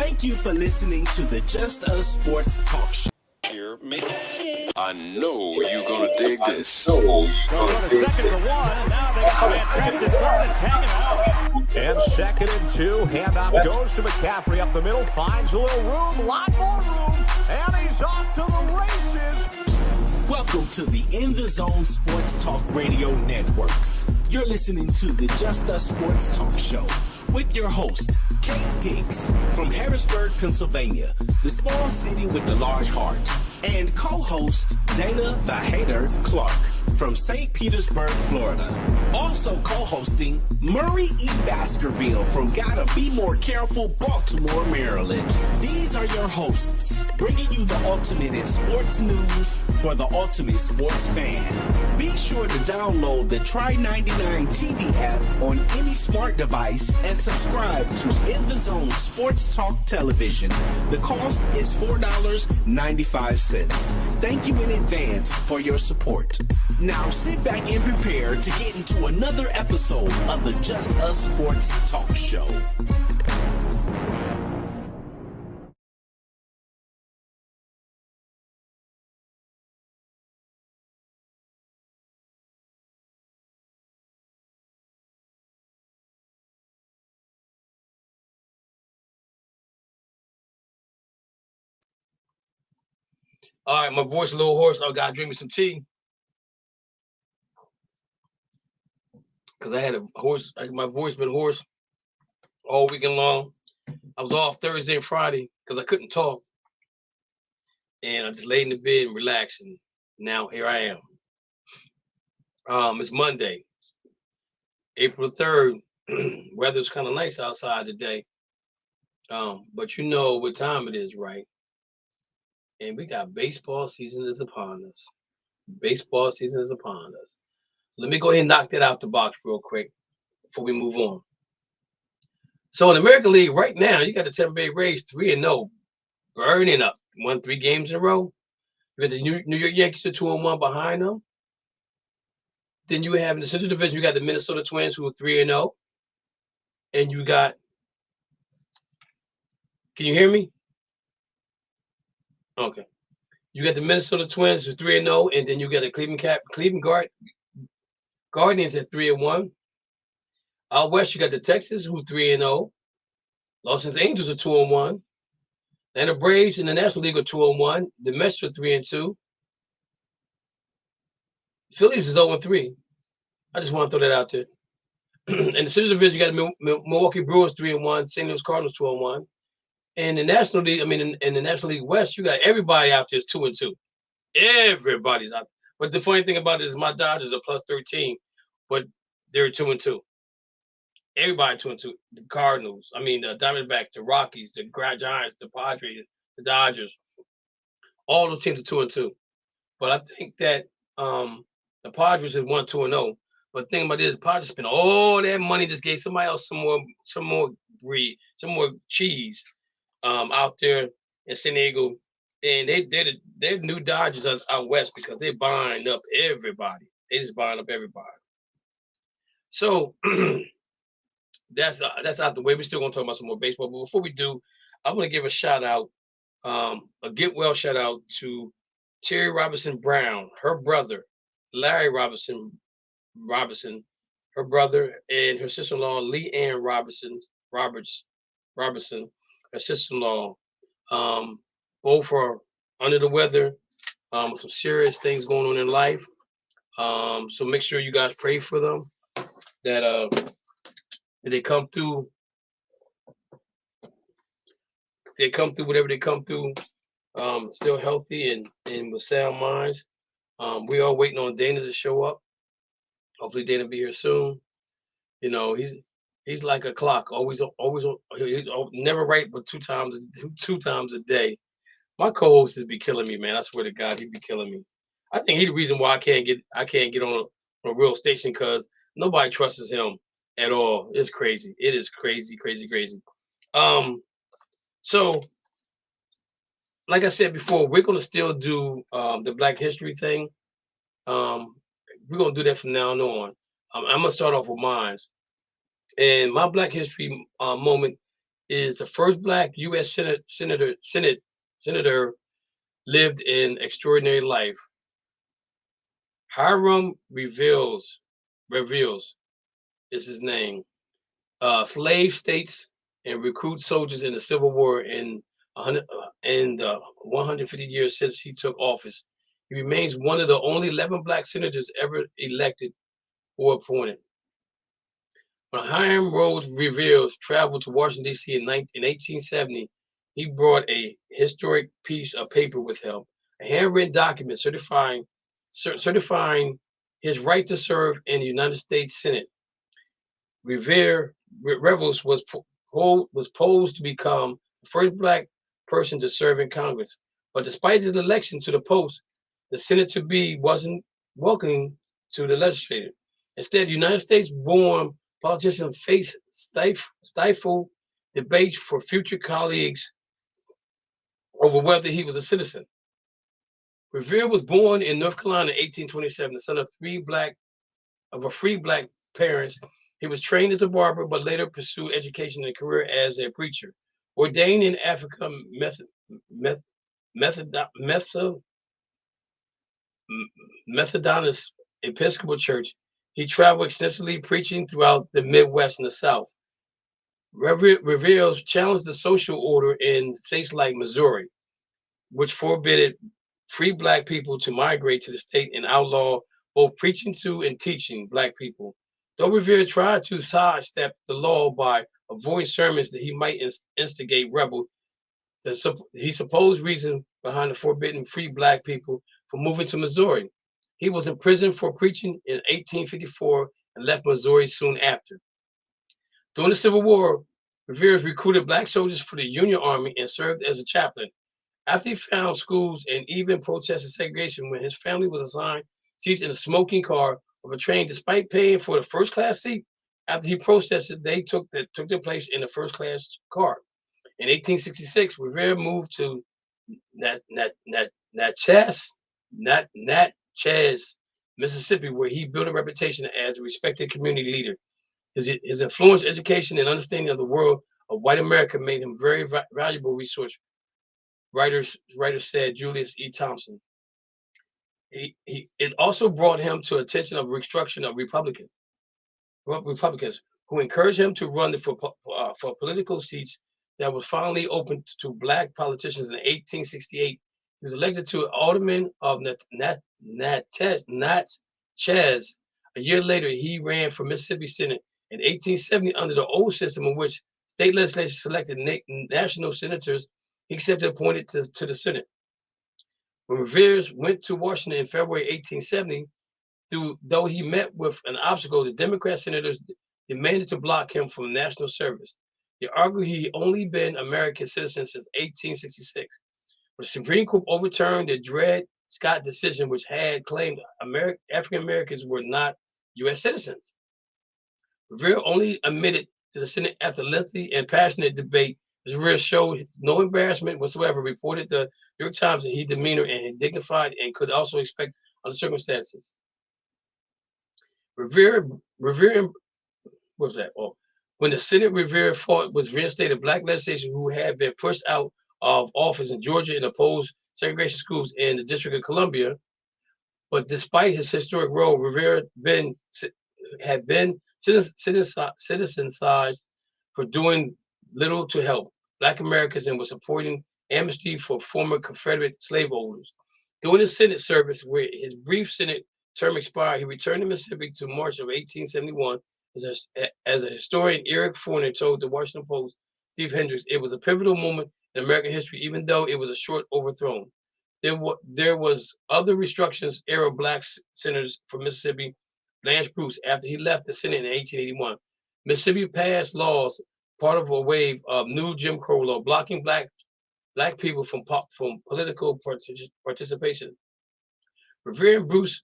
Thank you for listening to the Just Us Sports Talk Show. I know you're gonna dig this. They'll go to second and one, and now they try and track it third and tag it out. And second and two, handoff goes to McCaffrey up the middle, finds a little room, lot more room, and he's off to the races. Welcome to the In the Zone Sports Talk Radio Network. You're listening to the Just Us Sports Talk Show with your host, Kate Diggs from Harrisburg, Pennsylvania, the small city with the large heart, and co-host Dana the Hater Clark from St. Petersburg, Florida. Also co-hosting Murray E. Baskerville from Gotta Be More Careful, Baltimore, Maryland. These are your hosts, bringing you the ultimate in sports news for the ultimate sports fan. Be sure to download the Try 99 TV app on any smart device and subscribe to In the Zone Sports Talk Television. The cost is $4.95. Thank you in advance for your support. Now sit back and prepare to get into another episode of the Just Us Sports Talk Show. All right, my voice a little hoarse. I gotta drink me some tea. Because I had a hoarse, my voice been hoarse all weekend long. I was off Thursday and Friday because I couldn't talk. And I just laid in the bed and relaxed. And now here I am. It's Monday, April 3rd. Weather's kind of nice outside today. But you know what time it is, right? And we got baseball season is upon us. Baseball season is upon us. Let me go ahead and knock that out the box real quick before we move on. So in the American League right now, you got the Tampa Bay Rays 3-0, burning up. Won 3 games in a row. You got the New York Yankees are 2-1 behind them. Then you have in the Central Division, you got the Minnesota Twins who are 3-0. And you got, can you hear me? Okay. You got the Minnesota Twins who are 3-0, and then you got the Cleveland Guardians at 3-1. Out west, you got the Texans who 3-0. Los Angeles Angels are 2-1. And the Braves in the National League are 2-1. The Mets are 3-2. Phillies is 0-3. I just want to throw that out there. In the Central Division, you got the Milwaukee Brewers 3-1. St. Louis Cardinals 2-1. And the National League, in the National League West, you got everybody out there is 2-2. Everybody's out there. But the funny thing about it is my Dodgers are plus 13, but they're 2-2. Everybody 2-2. The Cardinals, the Diamondbacks, the Rockies, the Giants, the Padres, the Dodgers. All those teams are 2-2. But I think that the Padres is 1-2-0. But the thing about it is, Padres spent all that money, just gave somebody else some more breed, some more cheese out there in San Diego. And they're new Dodgers out west because they're buying up everybody. They just buying up everybody. So that's out the way. We're still gonna talk about some more baseball. But before we do, I'm gonna give a shout out, a get well shout out to Terry Robinson Brown, her brother, Larry Robinson, her brother, and her sister-in-law, Lee Ann Robertson, her sister-in-law. Both are under the weather, some serious things going on in life. So make sure you guys pray for them that they come through. They come through whatever they come through, still healthy and with sound minds. We are waiting on Dana to show up. Hopefully Dana will be here soon. You know, he's like a clock, always never right, but two times a day. My co-hosts be killing me, man. I swear to God, he be killing me. I think he's the reason why I can't get on a real station because nobody trusts him at all. It's crazy. It is crazy. So like I said before, we're gonna still do the Black History thing. We're gonna do that from now on. I'm gonna start off with mine. And my Black History moment is the first black U.S. senator lived an extraordinary life. Hiram reveals is his name. Slave states and recruit soldiers in the Civil War in 150 years since he took office. He remains one of the only 11 black senators ever elected or appointed. When Hiram Rhodes Revere traveled to Washington, D.C. in 1870, he brought a historic piece of paper with him, a handwritten document certifying his right to serve in the United States Senate. Revere Revels was posed to become the first black person to serve in Congress. But despite his election to the post, the Senate-to-be wasn't welcoming to the legislature. Instead, United States-born politicians faced stifled debates for future colleagues over whether he was a citizen. Revere was born in North Carolina in 1827, the son of free black parents. He was trained as a barber, but later pursued education and a career as a preacher. Ordained in Africa Methodist Episcopal Church, he traveled extensively preaching throughout the Midwest and the South. Revere challenged the social order in states like Missouri, which forbade free black people to migrate to the state and outlaw both preaching to and teaching black people. Though Revere tried to sidestep the law by avoiding sermons that he might instigate rebel, he supposed reason behind the forbidding free black people from moving to Missouri. He was imprisoned for preaching in 1854 and left Missouri soon after. During the Civil War, Revere recruited black soldiers for the Union Army and served as a chaplain. After he found schools and even protested segregation when his family was assigned seats in a smoking car of a train, despite paying for the first-class seat, after he protested, they took their place in the first-class car. In 1866, Revere moved to Natchez, Mississippi, where he built a reputation as a respected community leader. His influence, education, and understanding of the world of white America made him very valuable resource. Writer said Julius E. Thompson. It also brought him to attention of restructuring of Republicans who encouraged him to run for political seats that was finally open to black politicians in 1868. He was elected to alderman of Natchez. A year later, he ran for Mississippi Senate in 1870 under the old system in which state legislature selected national senators. He accepted appointed to the Senate. When Revere went to Washington in February 1870, though he met with an obstacle, the Democrat senators demanded to block him from national service. They argued he only been American citizen since 1866. But the Supreme Court overturned the Dred Scott decision, which had claimed African Americans were not U.S. citizens. Revere only admitted to the Senate after lengthy and passionate debate. Revere showed no embarrassment whatsoever, reported the New York Times that he demeanor and dignified and could also expect under circumstances. Revere, what was that? Oh, when the Senate Revere fought was reinstated black legislation who had been pushed out of office in Georgia and opposed segregation schools in the District of Columbia. But despite his historic role, Revere had been citizenized for doing little to help black Americans and was supporting amnesty for former Confederate slaveholders. During his Senate service, where his brief Senate term expired, he returned to Mississippi to March of 1871. As a historian, Eric Forner told the Washington Post, Steve Hendricks, it was a pivotal moment in American history, even though it was a short overthrow. There was other restrictions era black senators from Mississippi, Blanche Bruce, after he left the Senate in 1881. Mississippi passed laws, part of a wave of new Jim Crow law, blocking black people from political participation. Revere and Bruce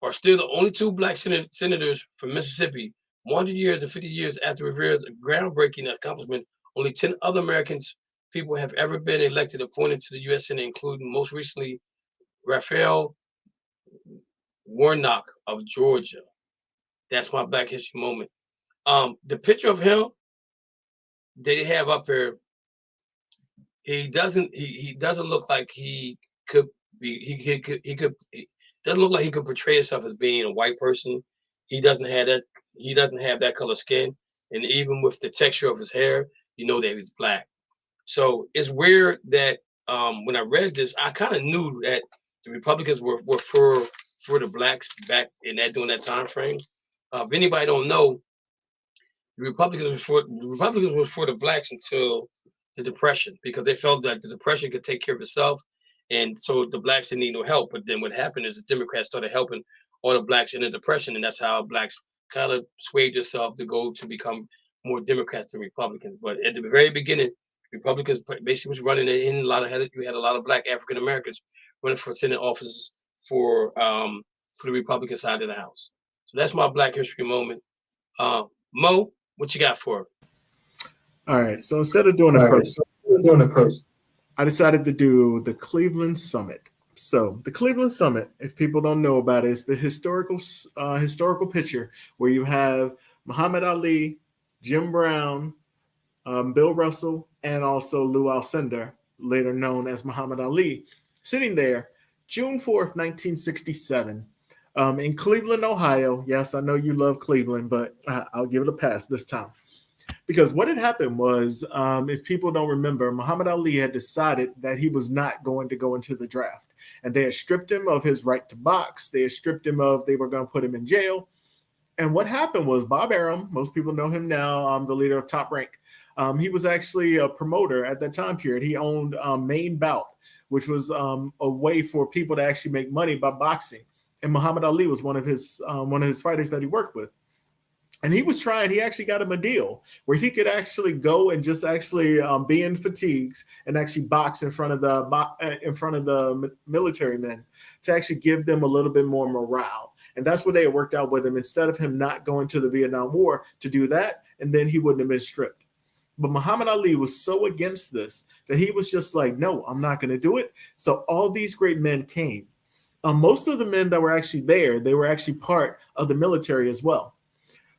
are still the only two black senators from Mississippi. 100 years and 50 years after Revere's groundbreaking accomplishment, only 10 other Americans people have ever been elected appointed to the U.S. Senate, including most recently Raphael Warnock of Georgia. That's my Black History moment. The picture of him they have up there. He doesn't look like he could be. He doesn't look like he could portray himself as being a white person. He doesn't have that. He doesn't have that color skin, and even with the texture of his hair, you know that he's black. So it's weird that when I read this, I kind of knew that the Republicans were for the blacks back in that during that time frame. If anybody don't know, the Republicans was for the blacks until the Depression because they felt that the Depression could take care of itself, and so the blacks didn't need no help. But then what happened is the Democrats started helping all the blacks in the Depression, and that's how blacks kind of swayed themselves to go to become more Democrats than Republicans. But at the very beginning, Republicans basically was running in a lot of you had a lot of black African Americans running for Senate offices for the Republican side of the House. So that's my Black History moment. Mo, what you got for it? All right. So instead of doing a person, I decided to do the Cleveland Summit. So the Cleveland Summit, if people don't know about it, is the historical picture where you have Muhammad Ali, Jim Brown, Bill Russell, and also Lou Alcindor, later known as Muhammad Ali, sitting there June 4th, 1967, in Cleveland, Ohio. Yes, I know you love Cleveland, but I'll give it a pass this time. Because what had happened was, if people don't remember, Muhammad Ali had decided that he was not going to go into the draft. And they had stripped him of his right to box. They had stripped him of, they were going to put him in jail. And what happened was Bob Arum, most people know him now, the leader of Top Rank. He was actually a promoter at that time period. He owned Main Bout, which was a way for people to actually make money by boxing. And Muhammad Ali was one of his fighters that he worked with. And he actually got him a deal where he could actually go and just actually be in fatigues and actually box in front of the military men to actually give them a little bit more morale. And that's what they had worked out with him, instead of him not going to the Vietnam War to do that, and then he wouldn't have been stripped. But Muhammad Ali was so against this that he was just like, no, I'm not going to do it. So all these great men came. Most of the men that were actually there, they were actually part of the military as well.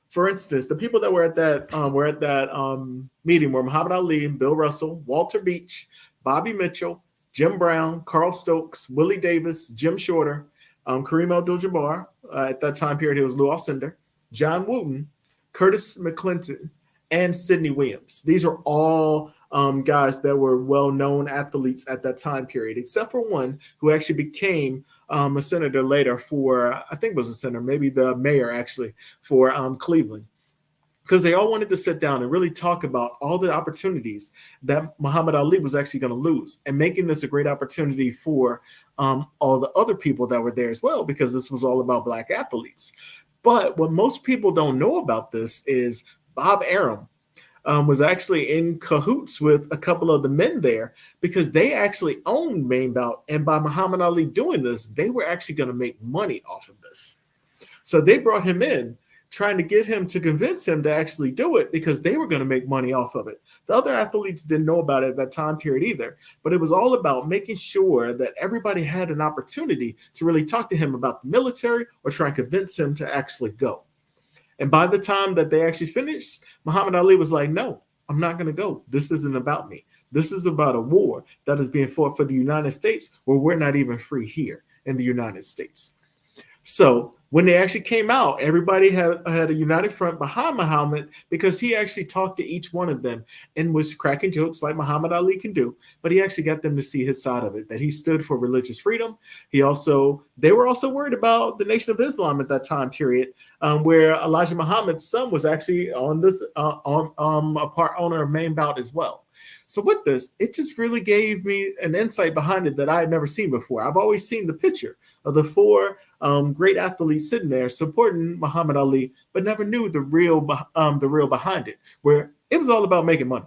For instance, the people that were at that meeting were Muhammad Ali, Bill Russell, Walter Beach, Bobby Mitchell, Jim Brown, Carl Stokes, Willie Davis, Jim Shorter, Kareem Abdul-Jabbar. At that time period, it was Lou Alcindor, John Wooten, Curtis McClinton, and Sidney Williams. These are all guys that were well-known athletes at that time period, except for one who actually became a senator later for, I think it was a senator, maybe the mayor actually, for Cleveland. Because they all wanted to sit down and really talk about all the opportunities that Muhammad Ali was actually going to lose, and making this a great opportunity for all the other people that were there as well, because this was all about black athletes. But what most people don't know about this is Bob Arum was actually in cahoots with a couple of the men there, because they actually owned Main Bout. And by Muhammad Ali doing this, they were actually going to make money off of this. So they brought him in, trying to get him to convince him to actually do it, because they were going to make money off of it. The other athletes didn't know about it at that time period either, but it was all about making sure that everybody had an opportunity to really talk to him about the military or try and convince him to actually go. And by the time that they actually finished, Muhammad Ali was like, no, I'm not going to go. This isn't about me. This is about a war that is being fought for the United States, where we're not even free here in the United States. So when they actually came out, everybody had a united front behind Muhammad, because he actually talked to each one of them and was cracking jokes like Muhammad Ali can do. But he actually got them to see his side of it, that he stood for religious freedom. They were also worried about the Nation of Islam at that time period, where Elijah Muhammad's son was actually on this a part owner of Main Bout as well. So with this, it just really gave me an insight behind it that I had never seen before. I've always seen the picture of the four great athletes sitting there supporting Muhammad Ali, but never knew the real behind it, where it was all about making money.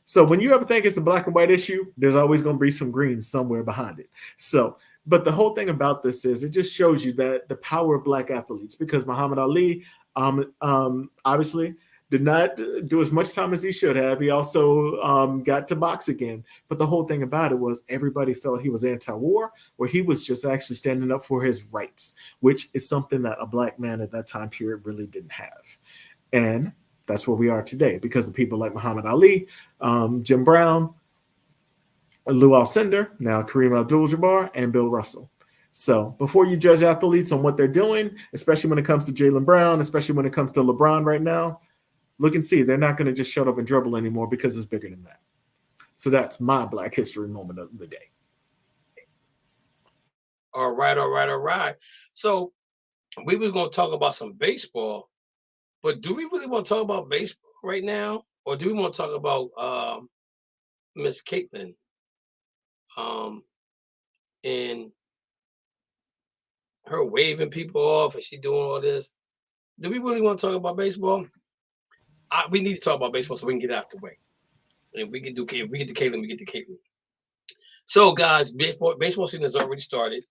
So when you ever think it's a black and white issue, there's always going to be some green somewhere behind it. So, but the whole thing about this is it just shows you that the power of black athletes, because Muhammad Ali obviously did not do as much time as he should have. He also got to box again. But the whole thing about it was everybody felt he was anti-war, where he was just actually standing up for his rights, which is something that a black man at that time period really didn't have. And That's where we are today because of people like Muhammad Ali, Jim Brown, Lou Alcindor, now Kareem Abdul-Jabbar, and Bill Russell. So before you judge athletes on what they're doing, especially when it comes to Jaylen Brown, especially when it comes to LeBron right now, look and see. They're not going to just shut up and dribble anymore because it's bigger than that. So that's my Black History moment of the day. All right. So we were going to talk about some baseball, but do we really want to talk about baseball right now? Or do we want to talk about Miss Caitlin? And her waving people off and she doing all this. Do we really want to talk about baseball? We need to talk about baseball so we can get out the way. And we get to Caitlin, we get to Caitlin. So guys, baseball season has already started.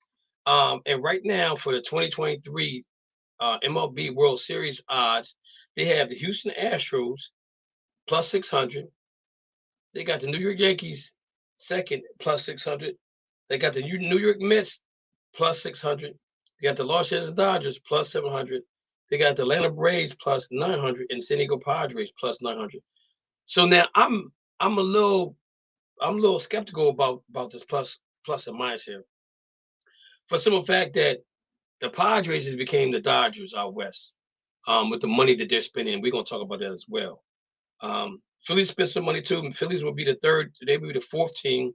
And right now for the 2023 MLB World Series odds, they have the Houston Astros plus 600. They got the New York Yankees second plus 600. They got the New York Mets plus 600. They got the Los Angeles Dodgers plus 700. They got the Atlanta Braves plus 900 and San Diego Padres plus 900. So now I'm a little skeptical about this plus and minus here. For the simple fact that the Padres has became the Dodgers out west with the money that they're spending. We're gonna talk about that as well. Phillies spent some money too. And Phillies will be the third. They will be the fourth team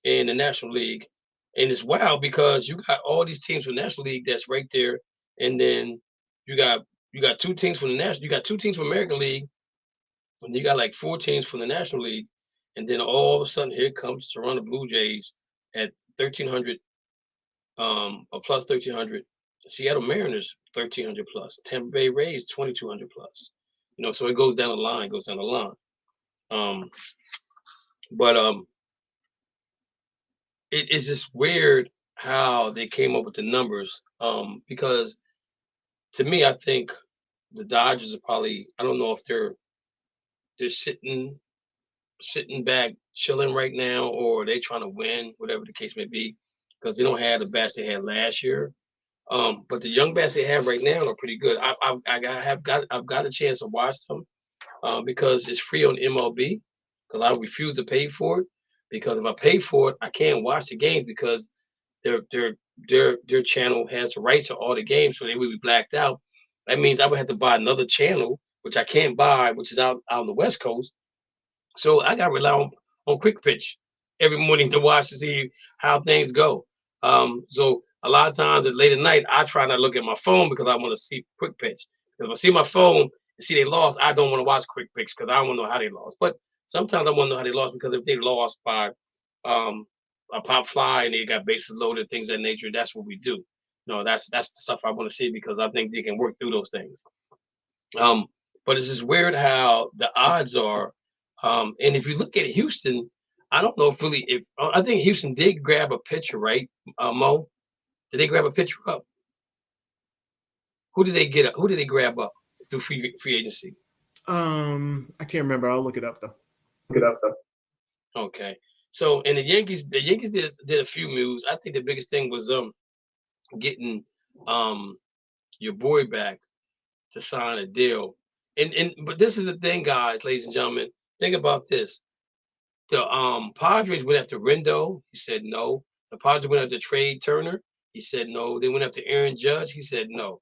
in the National League. And it's wild because you got all these teams from the National League that's right there, and then you got 2 teams from the National. You got 2 teams from American League, and you got like 4 teams from the National League, and then all of a sudden here comes Toronto Blue Jays at 1,300, or plus 1,300. Seattle Mariners 1,300 plus. Tampa Bay Rays 2,200 plus. You know, so it goes down the line. It's just weird how they came up with the numbers. Because to me, I think the Dodgers are probably, I don't know if they're sitting back, chilling right now, or they trying to win, whatever the case may be, because they don't have the bats they had last year. But the young bats they have right now are pretty good. I've got a chance to watch them because it's free on MLB. Because I refuse to pay for it. Because if I pay for it, I can't watch the game because their channel has the rights to all the games, so they will be blacked out. That means I would have to buy another channel, which I can't buy, which is out on the West Coast. So I got to rely on Quick Pitch every morning to watch to see how things go. So a lot of times at late at night, I try not to look at my phone because I want to see Quick Pitch. Because if I see my phone and see they lost, I don't want to watch Quick Pitch because I don't want to know how they lost. But sometimes I want to know how they lost because if they lost by a pop fly and they got bases loaded, things of that nature, that's what we do. No, that's the stuff I want to see because I think they can work through those things. But it's just weird how the odds are. And if you look at Houston, I don't know if really I think Houston did grab a pitcher, right? Mo, did they grab a pitcher up? Who did they get up? Who did they grab up through free agency? I can't remember. I'll look it up though. Okay. So and the Yankees did a few moves. I think the biggest thing was getting your boy back to sign a deal. But this is the thing, guys, ladies and gentlemen. Think about this. The Padres went after Rendon. He said no. The Padres went after Trey Turner. He said no. They went after Aaron Judge. He said no.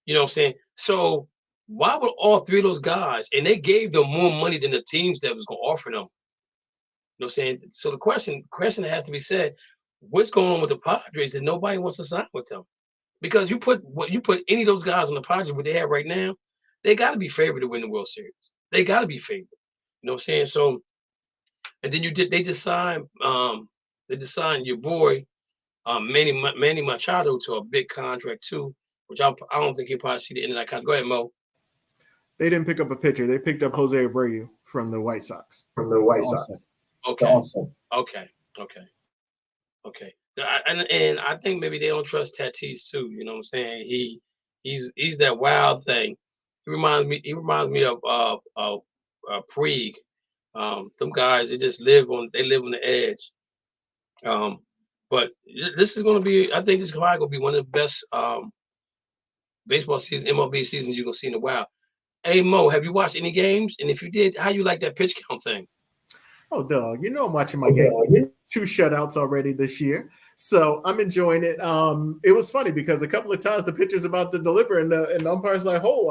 You know what I'm saying? So why would all 3 of those guys, and they gave them more money than the teams that was going to offer them? You know what I'm saying? So the question that has to be said, what's going on with the Padres that nobody wants to sign with them? Because you put any of those guys on the Padres, what they have right now, they got to be favored to win the World Series. They got to be favored. You know what I'm saying? So, and then they just signed your boy Manny Machado to a big contract too, which I don't think he'll probably see the end of that contract. Go ahead, Mo. They didn't pick up a pitcher. They picked up Jose Abreu from the White Sox. Okay. And I think maybe they don't trust Tatis too. You know what I'm saying? He's that wild thing. He reminds me of Puig. Them guys, they live on the edge. But this is going to be, I think this is probably going to be one of the best baseball season, MLB seasons you're going to see in a while. Hey Mo, have you watched any games? And if you did, how you like that pitch count thing? Oh, dog, you know I'm watching my game. 2 shutouts already this year, so I'm enjoying it. It was funny because a couple of times the pitcher's about to deliver, and the umpire's like, "Oh,"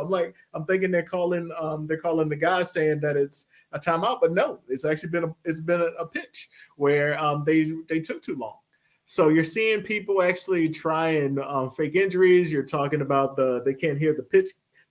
I'm thinking they're calling the guy saying that it's a timeout, but no, it's actually been a pitch where they took too long. So you're seeing people actually trying fake injuries. You're talking about they can't hear the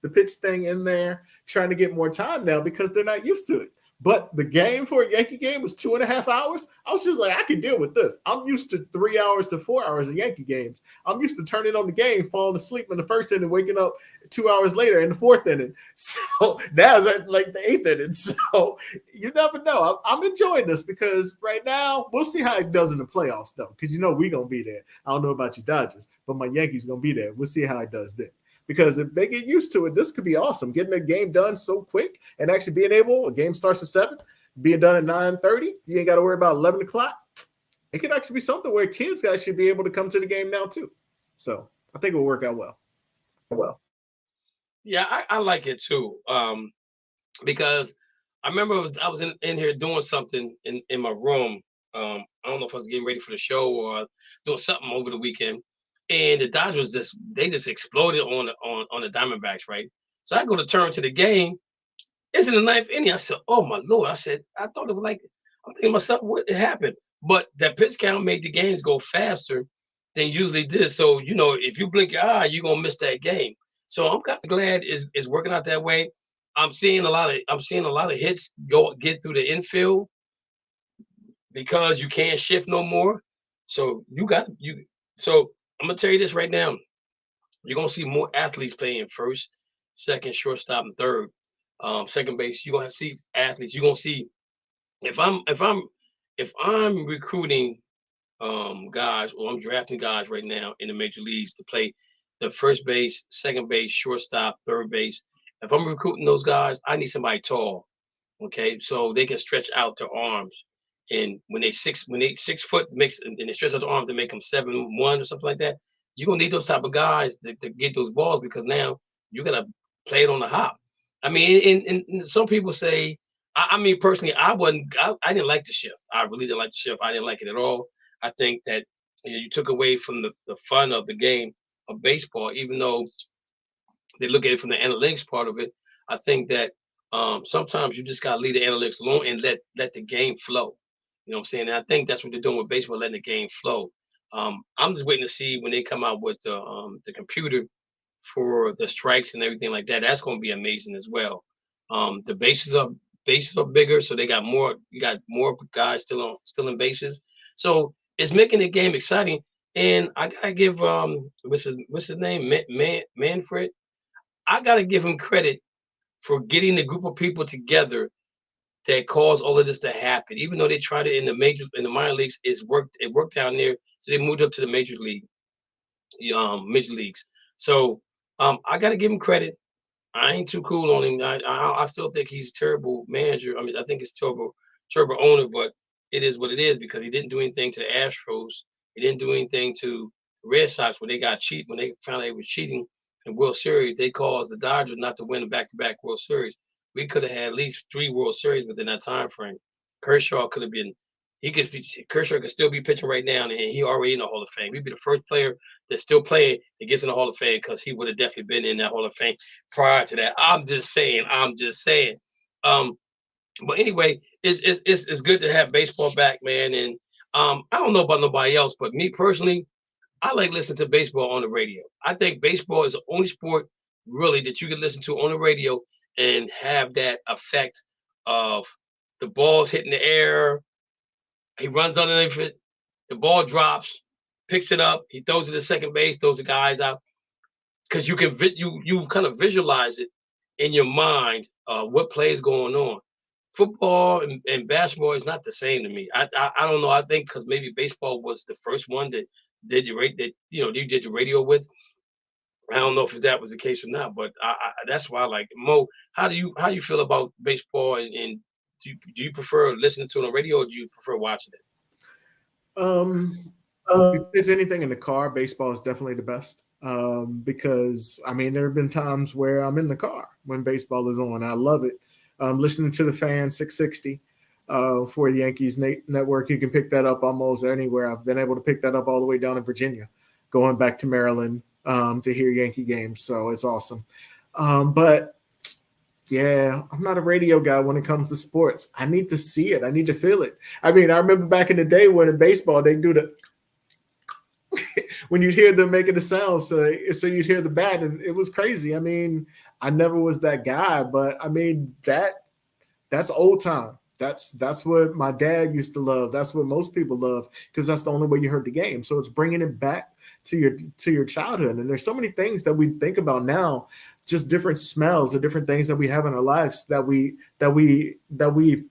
pitch thing in there, trying to get more time now because they're not used to it. But the game for a Yankee game was 2.5 hours. I was just like, I can deal with this. I'm used to 3 hours to 4 hours of Yankee games. I'm used to turning on the game, falling asleep in the first inning, waking up 2 hours later in the 4th inning. So now it's at like the 8th inning. So you never know. I'm enjoying this because right now we'll see how it does in the playoffs, though, because we're going to be there. I don't know about you Dodgers, but my Yankees going to be there. We'll see how it does then. Because if they get used to it, this could be awesome. Getting a game done so quick and actually being able, a game starts at 7, being done at 9:30. You ain't got to worry about 11 o'clock. It could actually be something where kids guys should be able to come to the game now too. So I think it will work out well. Yeah, I like it too. Because I remember I was in here doing something in my room. I don't know if I was getting ready for the show or doing something over the weekend. And the Dodgers just exploded on the Diamondbacks, right? So I go to turn to the game. It's in the 9th inning. I said, "Oh my Lord!" I said, "I thought it was like." I'm thinking to myself, "What happened?" But that pitch count made the games go faster than usually did. So if you blink your eye, you're gonna miss that game. So I'm kind of glad it's working out that way. I'm seeing a lot of hits get through the infield because you can't shift no more. So So I'm gonna tell you this right now. You're gonna see more athletes playing first, second, shortstop, and third. Second base. You're gonna see athletes. You're gonna see if I'm recruiting guys or I'm drafting guys right now in the major leagues to play the first base, second base, shortstop, third base. If I'm recruiting those guys, I need somebody tall. Okay, so they can stretch out their arms. And when they 6 foot makes and they stretch out the arms to make them 7'1" or something like that, you're gonna need those type of guys to get those balls because now you're gonna play it on the hop. I mean, and some people say, I mean, personally, I didn't like the shift. I really didn't like the shift. I didn't like it at all. I think that you took away from the fun of the game of baseball, even though they look at it from the analytics part of it. I think that sometimes you just gotta leave the analytics alone and let the game flow. You know what I'm saying? And I think that's what they're doing with baseball, letting the game flow. I'm just waiting to see when they come out with the computer for the strikes and everything like that. That's going to be amazing as well. The bases are bigger, so they got more. You got more guys still in bases, so it's making the game exciting. And I gotta give what's his name, Manfred. I gotta give him credit for getting the group of people together that caused all of this to happen. Even though they tried it in the minor leagues, it worked down there. So they moved up to the major leagues. So I gotta give him credit. I ain't too cool on him. I still think he's a terrible manager. I mean, I think it's terrible owner, but it is what it is because he didn't do anything to the Astros. He didn't do anything to the Red Sox when they found out they were cheating in World Series. They caused the Dodgers not to win a back-to-back World Series. We could have had at least 3 World Series within that time frame. Kershaw could have been. Kershaw could still be pitching right now, and he already in the Hall of Fame. He'd be the first player that's still playing that gets in the Hall of Fame because he would have definitely been in that Hall of Fame prior to that. I'm just saying. But anyway, it's good to have baseball back, man. And I don't know about nobody else, but me personally, I like listening to baseball on the radio. I think baseball is the only sport really that you can listen to on the radio and have that effect of the ball's hitting the air. He runs underneath it. The ball drops, picks it up. He throws it to second base, throws the guys out. Because you can you kind of visualize it in your mind what play is going on. Football and basketball is not the same to me. I don't know. I think because maybe baseball was the first one that did you did the radio with. I don't know if that was the case or not, but that's why I like it. Mo, how do you feel about baseball and do you prefer listening to it on the radio or do you prefer watching it? If there's anything in the car, baseball is definitely the best. because I mean there have been times where I'm in the car when baseball is on. I love it. Listening to the Fan 660 for Yankees Network. You can pick that up almost anywhere. I've been able to pick that up all the way down in Virginia, going back to Maryland to hear Yankee games. So it's awesome. But yeah, I'm not a radio guy when it comes to sports. I need to see it. I need to feel it. I mean, I remember back in the day when in baseball they do the when you'd hear them making the sounds, so you'd hear the bat, and it was crazy. I mean, I never was that guy, but I mean that's old time. That's what my dad used to love. That's what most people love because that's the only way you heard the game. So it's bringing it back to your childhood. And there's so many things that we think about now, just different smells or different things that we have in our lives that we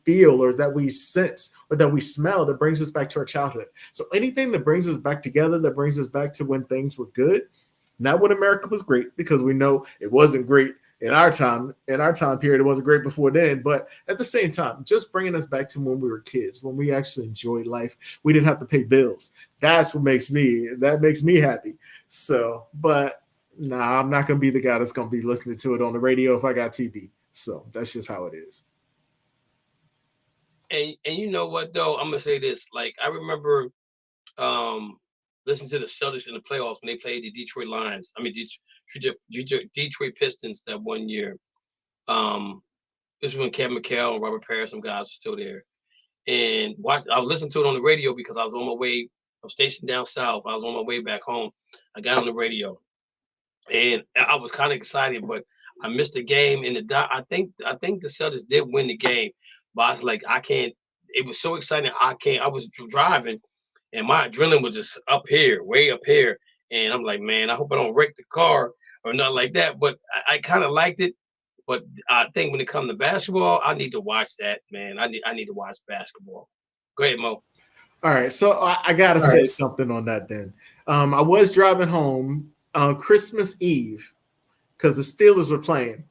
feel or that we sense or that we smell that brings us back to our childhood. So anything that brings us back together, that brings us back to when things were good, not when America was great, because we know it wasn't great in our time period. It wasn't great before then, but at the same time, just bringing us back to when we were kids, when we actually enjoyed life. We didn't have to pay bills. That's what makes me happy. So, but nah, I'm not going to be the guy that's going to be listening to it on the radio if I got TV. So that's just how it is. And you know what though? I'm gonna say this. Like I remember listening to the Celtics in the playoffs when they played the Detroit Lions. I mean Detroit Pistons that one year. This was when Kevin McHale and Robert Parrish, some guys were still there. And I was listening to it on the radio because I was on my way. I was stationed down south. I was on my way back home. I got on the radio, and I was kind of excited, but I missed the game. And I think the Celtics did win the game, but I was like, I can't. It was so exciting. I can't. I was driving, and my adrenaline was just up here, way up here. And I'm like, man, I hope I don't wreck the car or nothing like that. But I kind of liked it. But I think when it comes to basketball, I need to watch that, man. I need to watch basketball. Go ahead, Mo. All right, so I gotta say something on that then. I was driving home on Christmas Eve because the Steelers were playing.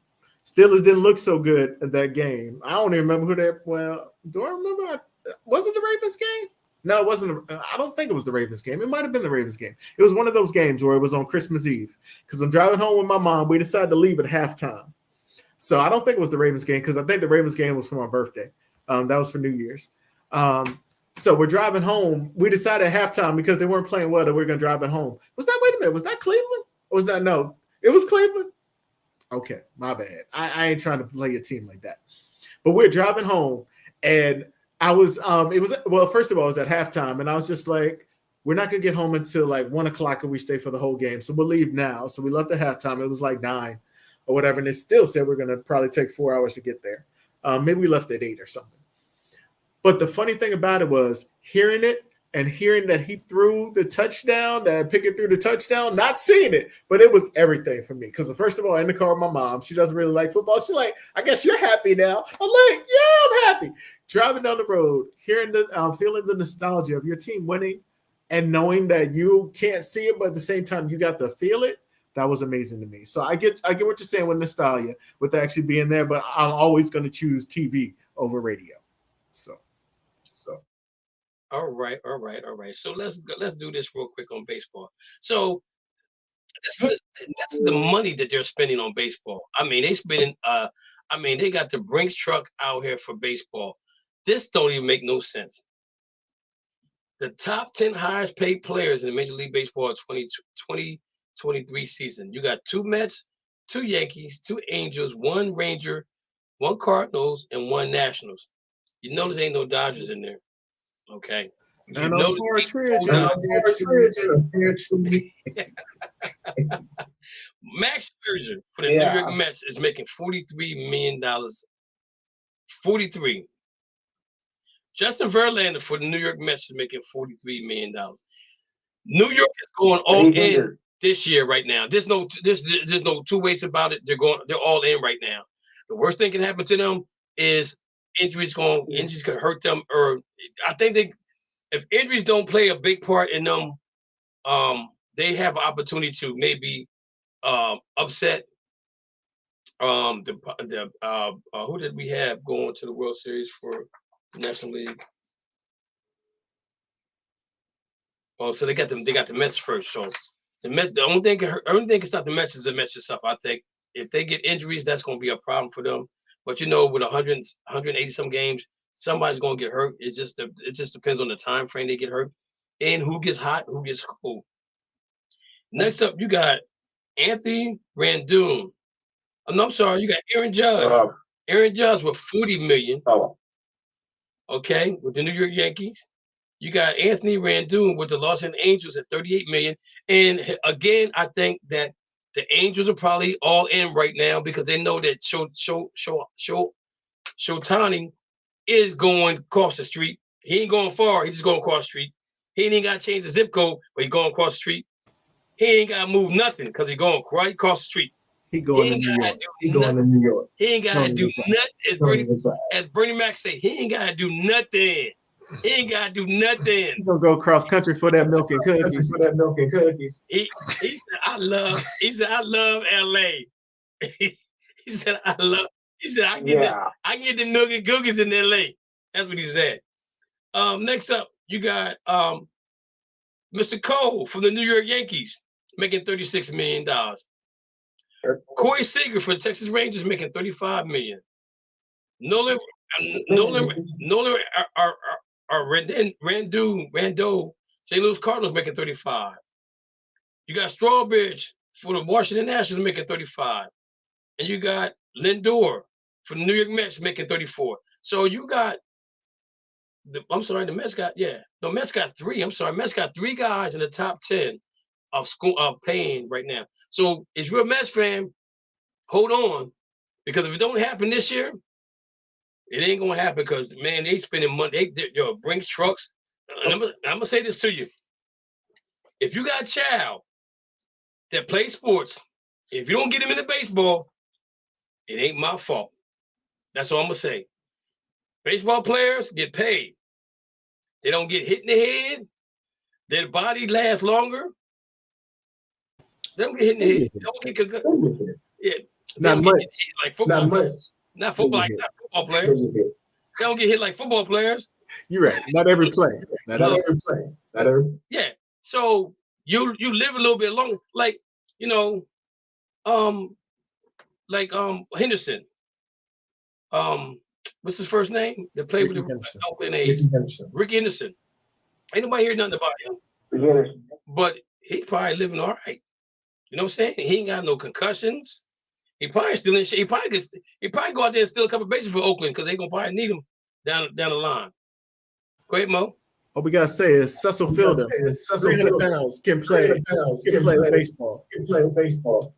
Steelers didn't look so good at that game. I don't even remember who they. Well, do I remember? Was it the Ravens game? No, it wasn't. I don't think it was the Ravens game. It might have been the Ravens game. It was one of those games where it was on Christmas Eve because I'm driving home with my mom. We decided to leave at halftime. So I don't think it was the Ravens game because I think the Ravens game was for my birthday. That was for New Year's. So we're driving home. We decided at halftime because they weren't playing well that we are going to drive it home. Wait a minute. Was that Cleveland? Or was that, no, it was Cleveland? Okay, my bad. I ain't trying to play a team like that. But we're driving home and I was, first of all, it was at halftime and I was just like, we're not going to get home until like 1 o'clock and we stay for the whole game. So we'll leave now. So we left at halftime. It was like 9 or whatever. And it still said we're going to probably take 4 hours to get there. Maybe we left at 8 or something. But the funny thing about it was hearing it and hearing that he threw the touchdown, that Pickett threw the touchdown, not seeing it, but it was everything for me. Because first of all, in the car with my mom, she doesn't really like football. She's like, I guess you're happy now. I'm like, yeah, I'm happy. Driving down the road, hearing feeling the nostalgia of your team winning and knowing that you can't see it, but at the same time, you got to feel it. That was amazing to me. So I get what you're saying with nostalgia, with actually being there, but I'm always going to choose TV over radio. So. All right. So let's do this real quick on baseball. So that's the money that they're spending on baseball. I mean, they got the Brinks truck out here for baseball. This don't even make no sense. The top 10 highest paid players in the Major League Baseball 2023 season. You got 2 Mets, 2 Yankees, 2 Angels, 1 Ranger, 1 Cardinals, and 1 Nationals. You notice ain't no Dodgers in there. Okay. And a partridge. Max Scherzer for the New York Mets is making $43 million. 43. Justin Verlander for the New York Mets is making $43 million. New York is going all in this year right now. There's no two ways about it. They're all in right now. The worst thing can happen to them is injuries could hurt them, or I think if injuries don't play a big part in them, they have an opportunity to maybe upset who did we have going to the World Series for the National League? Oh, so they got the Mets first. So The only thing can stop the Mets is the Mets itself. I think if they get injuries, that's going to be a problem for them. But you know, with 180 some games, somebody's going to get hurt. It just depends on the time frame they get hurt and who gets hot, who gets cold. Next up, you got Anthony Rendon. No, I'm sorry, you got Aaron Judge. Aaron Judge with $40 million. Okay, with the New York Yankees. You got Anthony Rendon with the Los Angeles Angels at $38 million. And again, I think that the Angels are probably all in right now because they know that Shotani is going across the street. He ain't going far. He just going across the street. He ain't got to change the zip code, but he going across the street. He ain't got to move nothing because he going right across the street. He going to New York. He going to New York. He ain't got to do nothing. As Bernie Mac say, he ain't got to do nothing. He ain't got to do nothing. He's gonna go cross country for that milk and cookies. He said, I love LA. He said, I can get the milk and cookies in LA. That's what he said. Next up, you got Mr. Cole from the New York Yankees making $36 million. Corey Seager for the Texas Rangers making $35 million. Nolan Rando, St. Louis Cardinals making $35. You got Strawbridge for the Washington Nationals making $35. And you got Lindor for the New York Mets making $34. So you got the Mets got three. Mets got three guys in the top 10 of paying right now. So if you're a Mets fan, hold on. Because if it don't happen this year, it ain't gonna happen because man, they spending money. They BRINKS trucks. And I'm gonna say this to you: if you got a child that plays sports, if you don't get him into baseball, it ain't my fault. That's all I'm gonna say. Baseball players get paid. They don't get hit in the head. Their body lasts longer. They don't get hit in the head. They don't get good. Yeah, not much. Like football. Not much. Not football players. They don't get hit like football players. You're right. Not every play. Not every play. Yeah. So you live a little bit longer. Like, you know, Henderson. What's his first name? They played with the Oakland A's. Ricky Henderson. Ain't nobody hear nothing about him. But he's probably living all right. You know what I'm saying? He ain't got no concussions. He probably still in shape. He probably go out there and steal a couple of bases for Oakland because they gonna probably need him down the line. Go ahead, Mo. All we gotta say is Cecil Fielder, 300 pounds, can play baseball.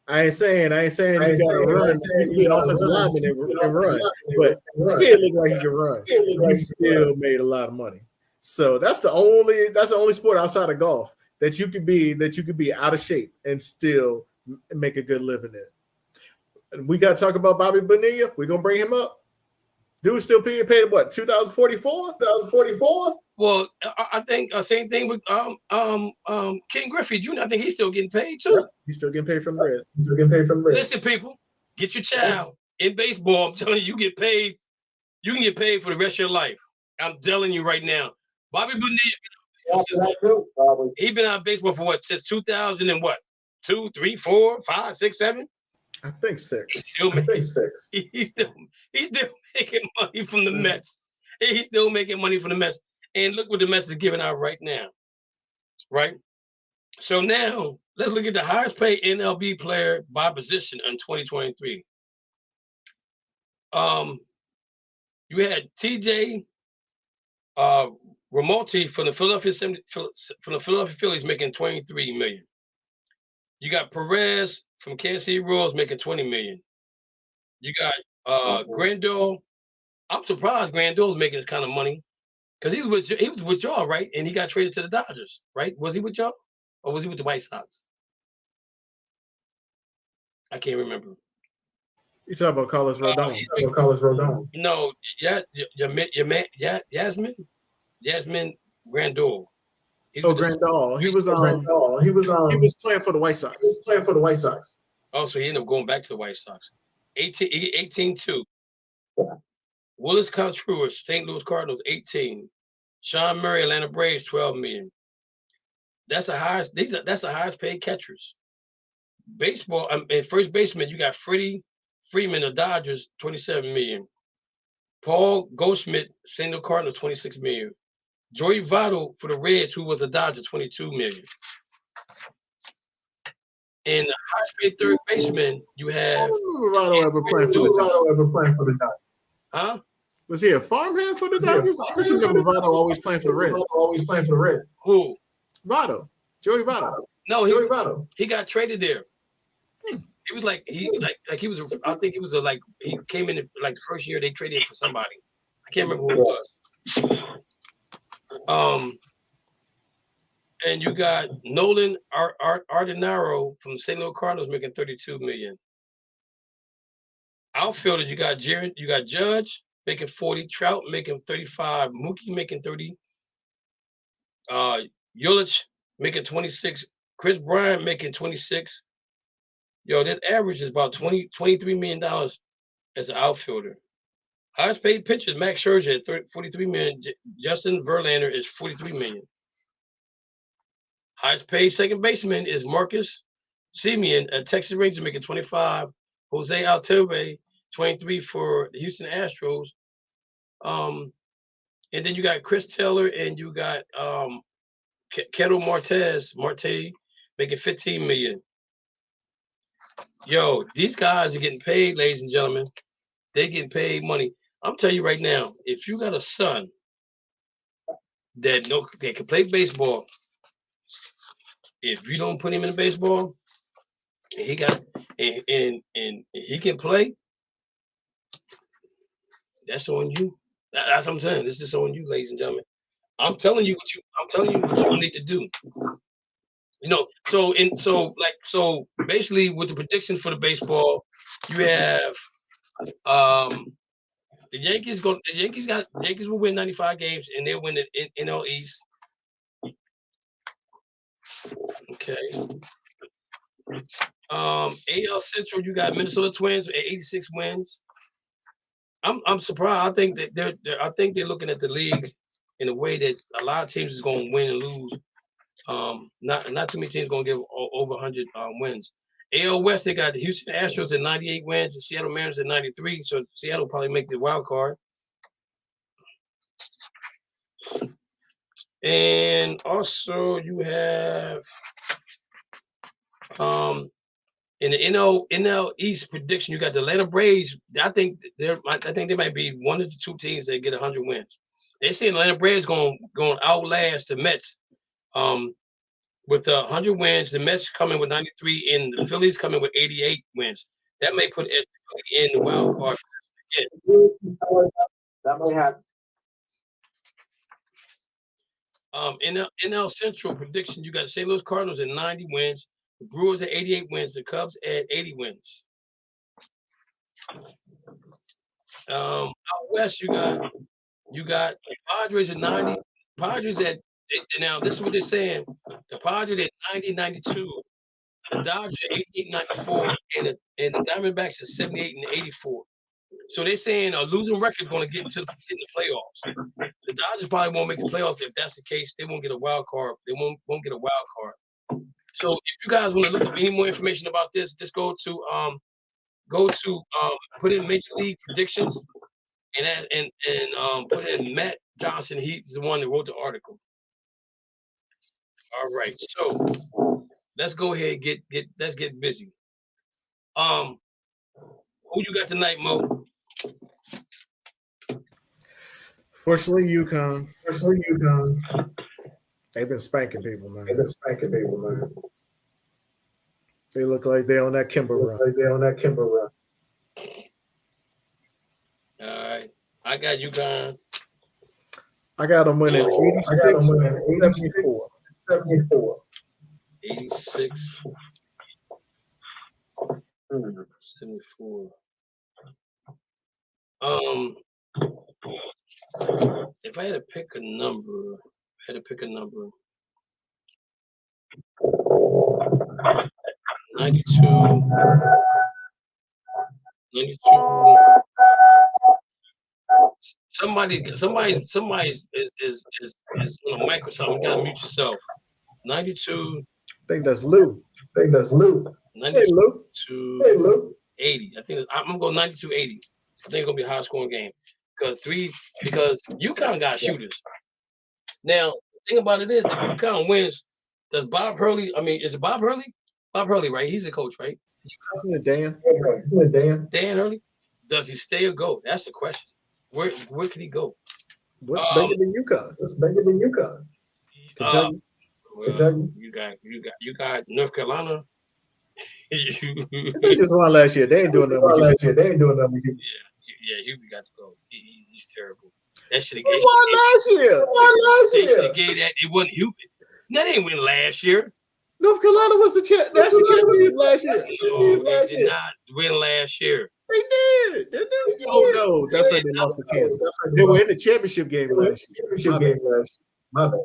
I ain't saying you gotta run. You be an offensive lineman and run, but he didn't look like he can run. He still made a lot of money. So that's the only sport outside of golf that you could be out of shape and still make a good living in. And we got to talk about Bobby Bonilla. We're gonna bring him up. Dude's still being paid what, 2044? Well, I think same thing with Ken Griffey Jr. I think he's still getting paid too. He's still getting paid from the Reds. Listen, people, get your child in baseball. I'm telling you, you get paid. You can get paid for the rest of your life. I'm telling you right now. Bobby Bonilla, he's been out of baseball for what, since 2000 and what? 2, 3, 4, 5, 6, 7? I think 6. He's still making money from the Mets. He's still making money from the Mets. And look what the Mets is giving out right now. Right? So now let's look at the highest paid MLB player by position in 2023. You had TJ Realmuto from the Philadelphia Phillies making $23 million. You got Perez from Kansas City Royals making $20 million. You got Grandal. I'm surprised Grandal's making this kind of money because he was with y'all, right? And he got traded to the Dodgers, right? Was he with y'all, or was he with the White Sox? I can't remember. You talking about Carlos Rodon? No, Yasmin Grandal. Grandal. He was playing for the White Sox. Oh, so he ended up going back to the White Sox. 18-2. Yeah. Willis Contreras, St. Louis Cardinals, 18. Sean Murray, Atlanta Braves, $12 million. That's the highest. That's the highest paid catchers. Baseball, and first baseman, you got Freddie Freeman of Dodgers, 27 million. Paul Goldschmidt, St. Louis Cardinals, 26 million. Joey Votto for the Reds, who was a Dodger, 22 million. And the highest paid third baseman, you have. Votto ever playing for the Dodgers? Huh? Was he a farmhand for the Dodgers? I just remember Votto always playing for the Reds. Who? Votto. Joey Votto. No, he got traded there. He was like he was. I think he was he came in like the first year they traded him for somebody. I can't remember who it was. And you got Nolan Ardenaro from St. Louis Cardinals making 32 million. Outfielders, you got Judge making 40, Trout making 35, Mookie making 30, Yelich making 26, Chris Bryant making 26. Yo, that average is about $23 million as an outfielder. Highest paid pitchers, Max Scherzer at 43 million. Justin Verlander is 43 million. Highest paid second baseman is Marcus Semien at Texas Rangers making 25. Jose Altuve, 23 for the Houston Astros. And then you got Chris Taylor and you got Ketel Marte making 15 million. Yo, these guys are getting paid, ladies and gentlemen. They're getting paid money. I'm telling you right now, if you got a son that can play baseball, if you don't put him in baseball, and he can play, that's on you. That's what I'm saying. This is on you, ladies and gentlemen. I'm telling you what you need to do. You know, so basically with the predictions for the baseball, you have the Yankees will win 95 games and they'll win the NL East. Okay. AL Central, you got Minnesota Twins at 86 wins. I'm surprised. I think that they're looking at the league in a way that a lot of teams is going to win and lose. Not too many teams going to give over 100 wins. AL West, they got the Houston Astros at 98 wins and Seattle Mariners at 93. So Seattle will probably make the wild card. And also you have in the NL East prediction, you got the Atlanta Braves. I think they might be one of the two teams that get 100 wins. They say the Atlanta Braves going outlast the Mets with 100 wins. The Mets coming with 93, and the Phillies coming with 88 wins. That may put it in the wild card again. That might happen. NL Central prediction, you got the St. Louis Cardinals at 90 wins, the Brewers at 88 wins, the Cubs at 80 wins. Out west, you got the Padres at 90. Padres at now this is what they're saying. The Padres at 90, 92, the Dodgers at 88, 94, and the Diamondbacks at 78 and 84. So they're saying a losing record is going to get into the playoffs. The Dodgers probably won't make the playoffs. If that's the case, they won't get a wild card. They won't get a wild card. So if you guys want to look up any more information about this, just go to put in Major League predictions and put in Matt Johnson. He's the one that wrote the article. All right, so let's go ahead and let's get busy. Who you got tonight, Mo? Fortunately, UConn. They've been spanking people, man. They look like they're on that Kimber run. All right. I got UConn. I got them winning 74. 86. 74. If I had to pick a number, 92. 92. Somebody is on a mic or something. You gotta mute yourself. 92. I think that's Lou. 92 Hey, Lou. Hey, Lou. 80. I think I'm gonna go 92-80. I think it's gonna be a high scoring game because UConn got shooters. Now, the thing about it is, if UConn wins, does Bob Hurley? I mean, is it Bob Hurley? Bob Hurley, right? He's a coach, right? Isn't it Dan? Dan Hurley. Does he stay or go? That's the question. Where can he go? What's bigger than UConn? Kentucky. Kentucky. You got North Carolina. They just won last year. They ain't doing nothing. Yeah, Hubie got to go. He's terrible. That should have won last year. They should have gave that. It wasn't Hubie. That ain't win last year. North Carolina was the national champion last year. No, they did not win last year. They did. Oh no, that's right. They lost to Kansas. They were in the championship game last year. My bad.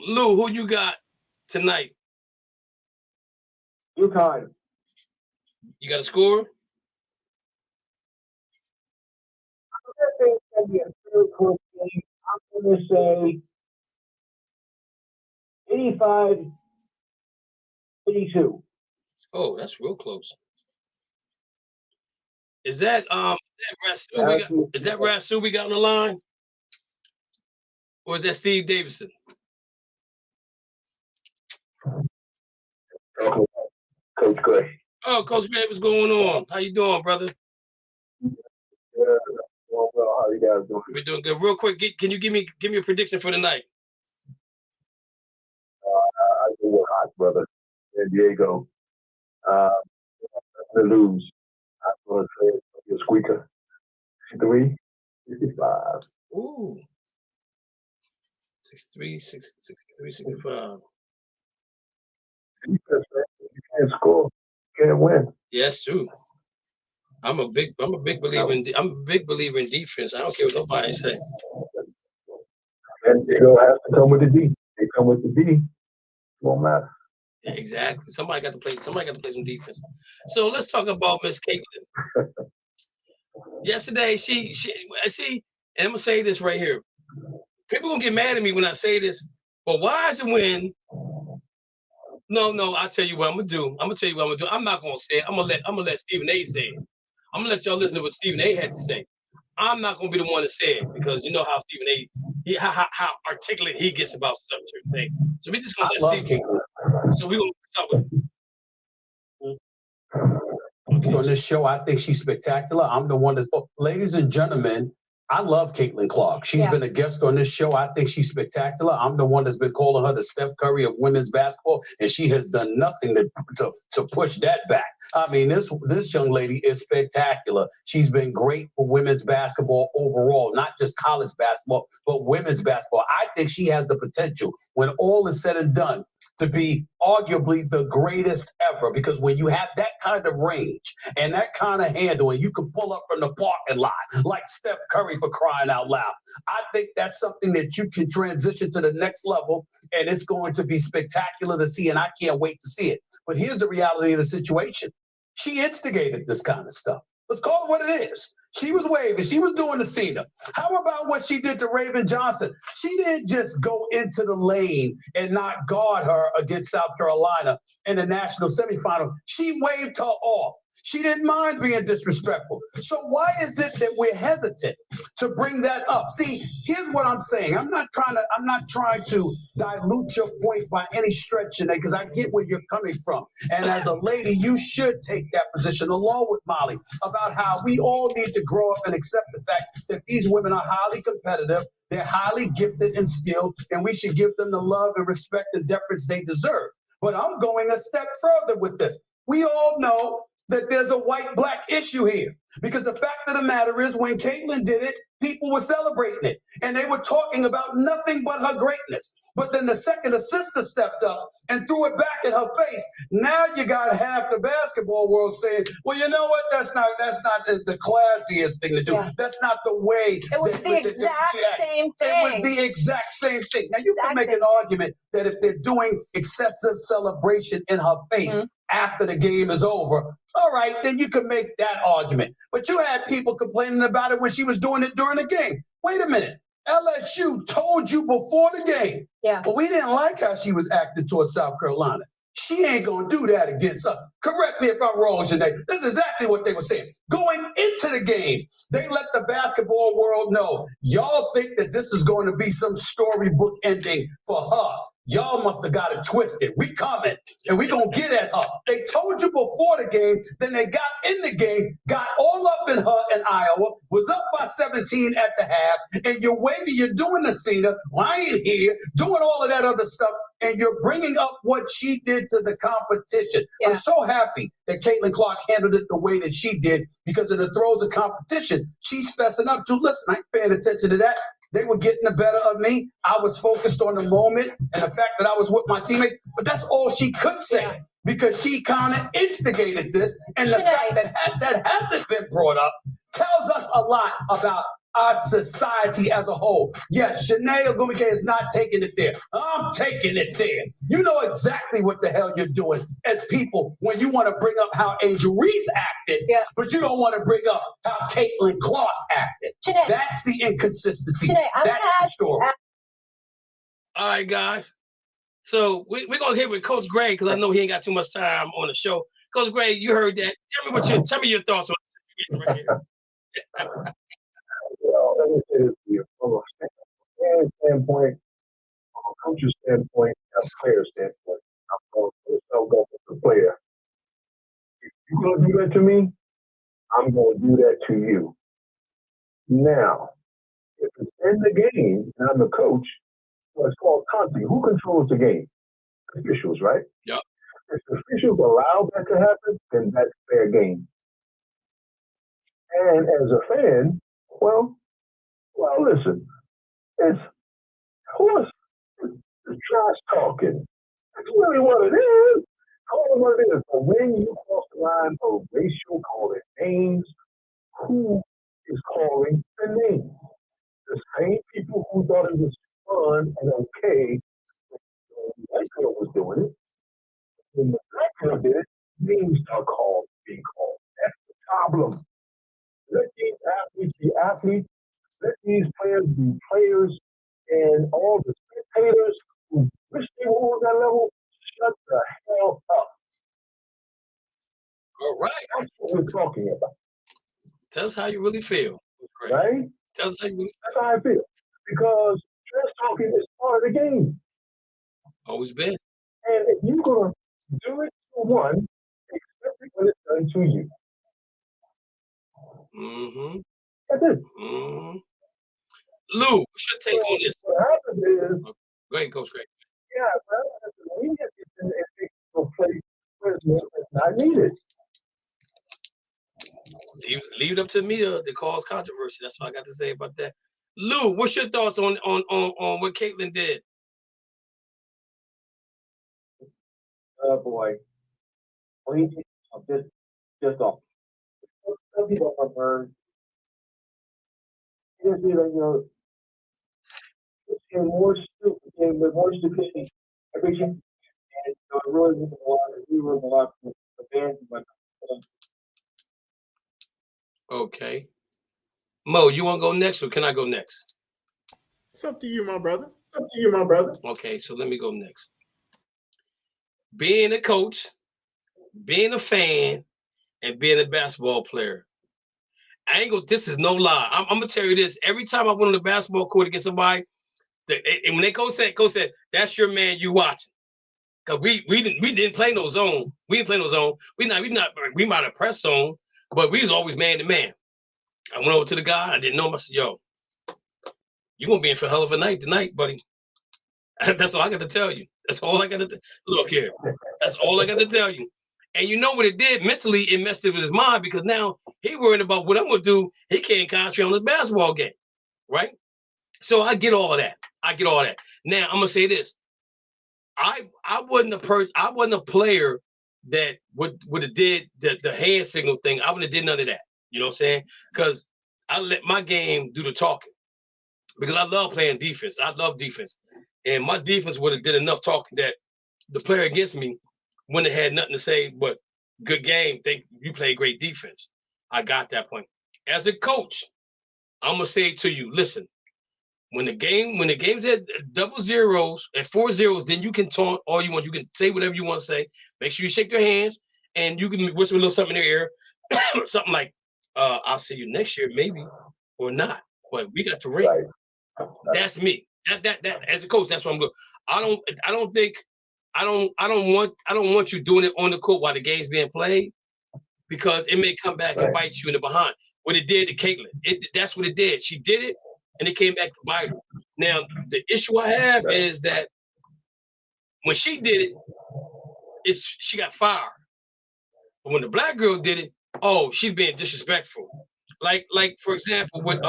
Lou, who you got tonight? UConn. You got a score? It's going to be a very close game. I'm going to say 85-82. Oh, that's real close. Is that Rasul we got on the line? Or is that Steve Davidson? Coach Gray. Oh, Coach Gray, what's going on? How you doing, brother? Well, how you guys doing? We're doing good. Real quick, can you give me a prediction for the night? I do work hot, brother. San Diego. To lose. I'm going to say a squeaker. 63-65. Ooh. 63-65. You can't score. You can't win. Yeah, that's true. I'm a big believer in defense. I don't care what nobody say. And they don't have to come with the D. They come with the D. It won't matter. Yeah, exactly. Somebody got to play some defense. So let's talk about Miss Caitlin. Yesterday, she and I'm gonna say this right here. People gonna get mad at me when I say this, but why is it when? No, I'll tell you what I'm gonna do. I'm not gonna say it. I'm gonna let Stephen A say it. I'm gonna let y'all listen to what Stephen A had to say. I'm not gonna be the one to say it because you know how Stephen A, how articulate he gets about certain things. So we just gonna let Stephen. So we gonna start with. Okay. On this show, I think she's spectacular. I'm the one that's. Ladies and gentlemen, I love Caitlin Clark. She's been a guest on this show. I think she's spectacular. I'm the one that's been calling her the Steph Curry of women's basketball, and she has done nothing to push that back. I mean, this young lady is spectacular. She's been great for women's basketball overall, not just college basketball, but women's basketball. I think she has the potential, when all is said and done, to be arguably the greatest ever, because when you have that kind of range and that kind of handle, and you can pull up from the parking lot like Steph Curry, for crying out loud, I think that's something that you can transition to the next level, and it's going to be spectacular to see, and I can't wait to see it. But here's the reality of the situation. She instigated this kind of stuff. Let's call it what it is. She was waving. She was doing the Cena. How about what she did to Raven Johnson? She didn't just go into the lane and not guard her against South Carolina in the national semifinal. She waved her off. She didn't mind being disrespectful. So why is it that we're hesitant to bring that up? See, here's what I'm saying. I'm not trying to dilute your point by any stretch in it, because I get where you're coming from. And as a lady, you should take that position along with Molly about how we all need to grow up and accept the fact that these women are highly competitive. They're highly gifted and skilled, and we should give them the love and respect and deference they deserve. But I'm going a step further with this. We all know that there's a white-black issue here, because the fact of the matter is, when Caitlin did it, people were celebrating it, and they were talking about nothing but her greatness. But then the second a sister stepped up and threw it back in her face, now you got half the basketball world saying, well, you know what, that's not the classiest thing to do. Yeah. That's not the way. It was the exact same thing. It was the exact same thing. Now, you can make an argument that if they're doing excessive celebration in her face, after the game is over, all right, then you can make that argument. But you had people complaining about it when she was doing it during the game. Wait a minute. LSU told you before the game. Yeah. But we didn't like how she was acting towards South Carolina. She ain't going to do that against us. Correct me if I'm wrong, Janae. This is exactly what they were saying. Going into the game, they let the basketball world know, y'all think that this is going to be some storybook ending for her. Y'all must have got it twisted. We coming, and we going to get at her. They told you before the game, then they got in the game, got all up in her in Iowa, was up by 17 at the half, and you're waving, you're doing the Cena, lying here, doing all of that other stuff, and you're bringing up what she did to the competition. Yeah. I'm so happy that Caitlin Clark handled it the way that she did, because in the throes of competition, she's fessing up to, listen, I ain't paying attention to that. They were getting the better of me. I was focused on the moment and the fact that I was with my teammates. But that's all she could say, because she kind of instigated this. And the fact that hasn't been brought up tells us a lot about our society as a whole. Yes, Shanae Ogumike is not taking it there. I'm taking it there. You know exactly what the hell you're doing as people when you want to bring up how Angel Reese acted, but you don't want to bring up how Caitlin Clark acted. Shanae, that's the inconsistency. Shanae, that's the story. All right, guys. So we're going to hit with Coach Gray, because I know he ain't got too much time on the show. Coach Gray, you heard that. Tell me your thoughts on this right here. Well, let me say this to you. From a fan standpoint, from a coach's standpoint, and a player standpoint, I'm going to the player. If you're going to do that to me, I'm going to do that to you. Now, if it's in the game and I'm the coach, well, it's called conti. Who controls the game? Officials, right? Yep. If the officials allow that to happen, then that's fair game. And as a fan, well, listen, it's trash talking. That's really what it is. Call it what it is. But when you cross the line of racial, calling names, who is calling the names? The same people who thought it was fun and okay when the white girl was doing it. When the black girl did it, names are being called. That's the problem. Let these athletes be athletes. Let these players be players. And all the spectators who wish they were on that level, shut the hell up. All right. That's what we're talking about. Tell us how you really feel. Right? Tell us how you really feel. That's how I feel. Because trash talking is part of the game. Always been. And if you're going to do it to one, expect it when it's done to you. Mm-hmm. That's it. Mm-hmm. Lou, what's your take on this? What happens is, go ahead, Coach Gray. Yeah, well, the media gets in a place where it's not needed. Leave it up to me to cause controversy. That's what I got to say about that. Lou, what's your thoughts on what Caitlin did? Oh boy, just off. Some people want to learn. Just getting more stupid, with more stupidity every year, and it really was a lot for the fans. Okay, Mo, you want to go next, or can I go next? It's up to you, my brother. Okay, so let me go next. Being a coach, being a fan, and being a basketball player, this is no lie. I'm gonna tell you this. Every time I went on the basketball court against somebody, and when coach said, that's your man you watching. Cause we didn't play no zone. We didn't play no zone. We might have pressed zone, but we was always man to man. I went over to the guy, I didn't know him. I said, yo, you're gonna be in for a hell of a night tonight, buddy. That's all I got to tell you. That's all I got to look here. That's all I got to tell you. And you know what it did? Mentally, it messed with his mind, because now he worried about what I'm going to do. He can't concentrate on the basketball game, right? So I get all of that. Now, I'm going to say this. I wasn't a player that would have did the hand signal thing. I wouldn't have did none of that. You know what I'm saying? Because I let my game do the talking, because I love playing defense. I love defense. And my defense would have did enough talking that the player against me wouldn't have had nothing to say but good game. You play great defense. I got that point. As a coach, I'm going to say to you, listen, When the game's at double zeros, at 4 zeros, then you can taunt all you want. You can say whatever you want to say. Make sure you shake their hands, and you can whisper a little something in their ear, something like, "I'll see you next year, maybe, or not. But we got the ring." Right. That's me. That as a coach, that's what I'm good. I don't want you doing it on the court while the game's being played, because it may come back and bite you in the behind. What it did to Caitlin, that's what it did. She did it, and it came back to bite her. Now, the issue I have is that when she did it, she got fired. But when the black girl did it, oh, she's being disrespectful. Like for example, what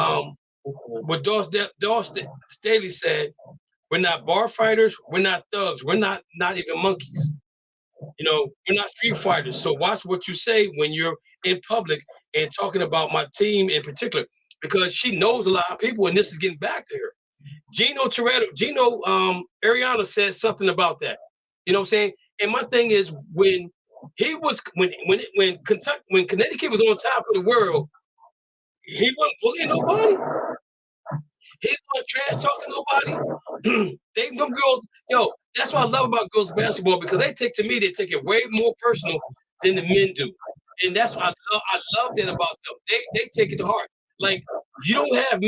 Staley said, we're not bar fighters, we're not thugs, we're not even monkeys. You know, we're not street fighters. So watch what you say when you're in public and talking about my team in particular, because she knows a lot of people, and this is getting back to her. Ariana said something about that. You know what I'm saying? And my thing is, when Connecticut was on top of the world, he wasn't bullying nobody. He wasn't trash talking nobody. Them girls, that's what I love about girls basketball, because they take it way more personal than the men do. And that's what I love that about them. They take it to heart. Like, you don't have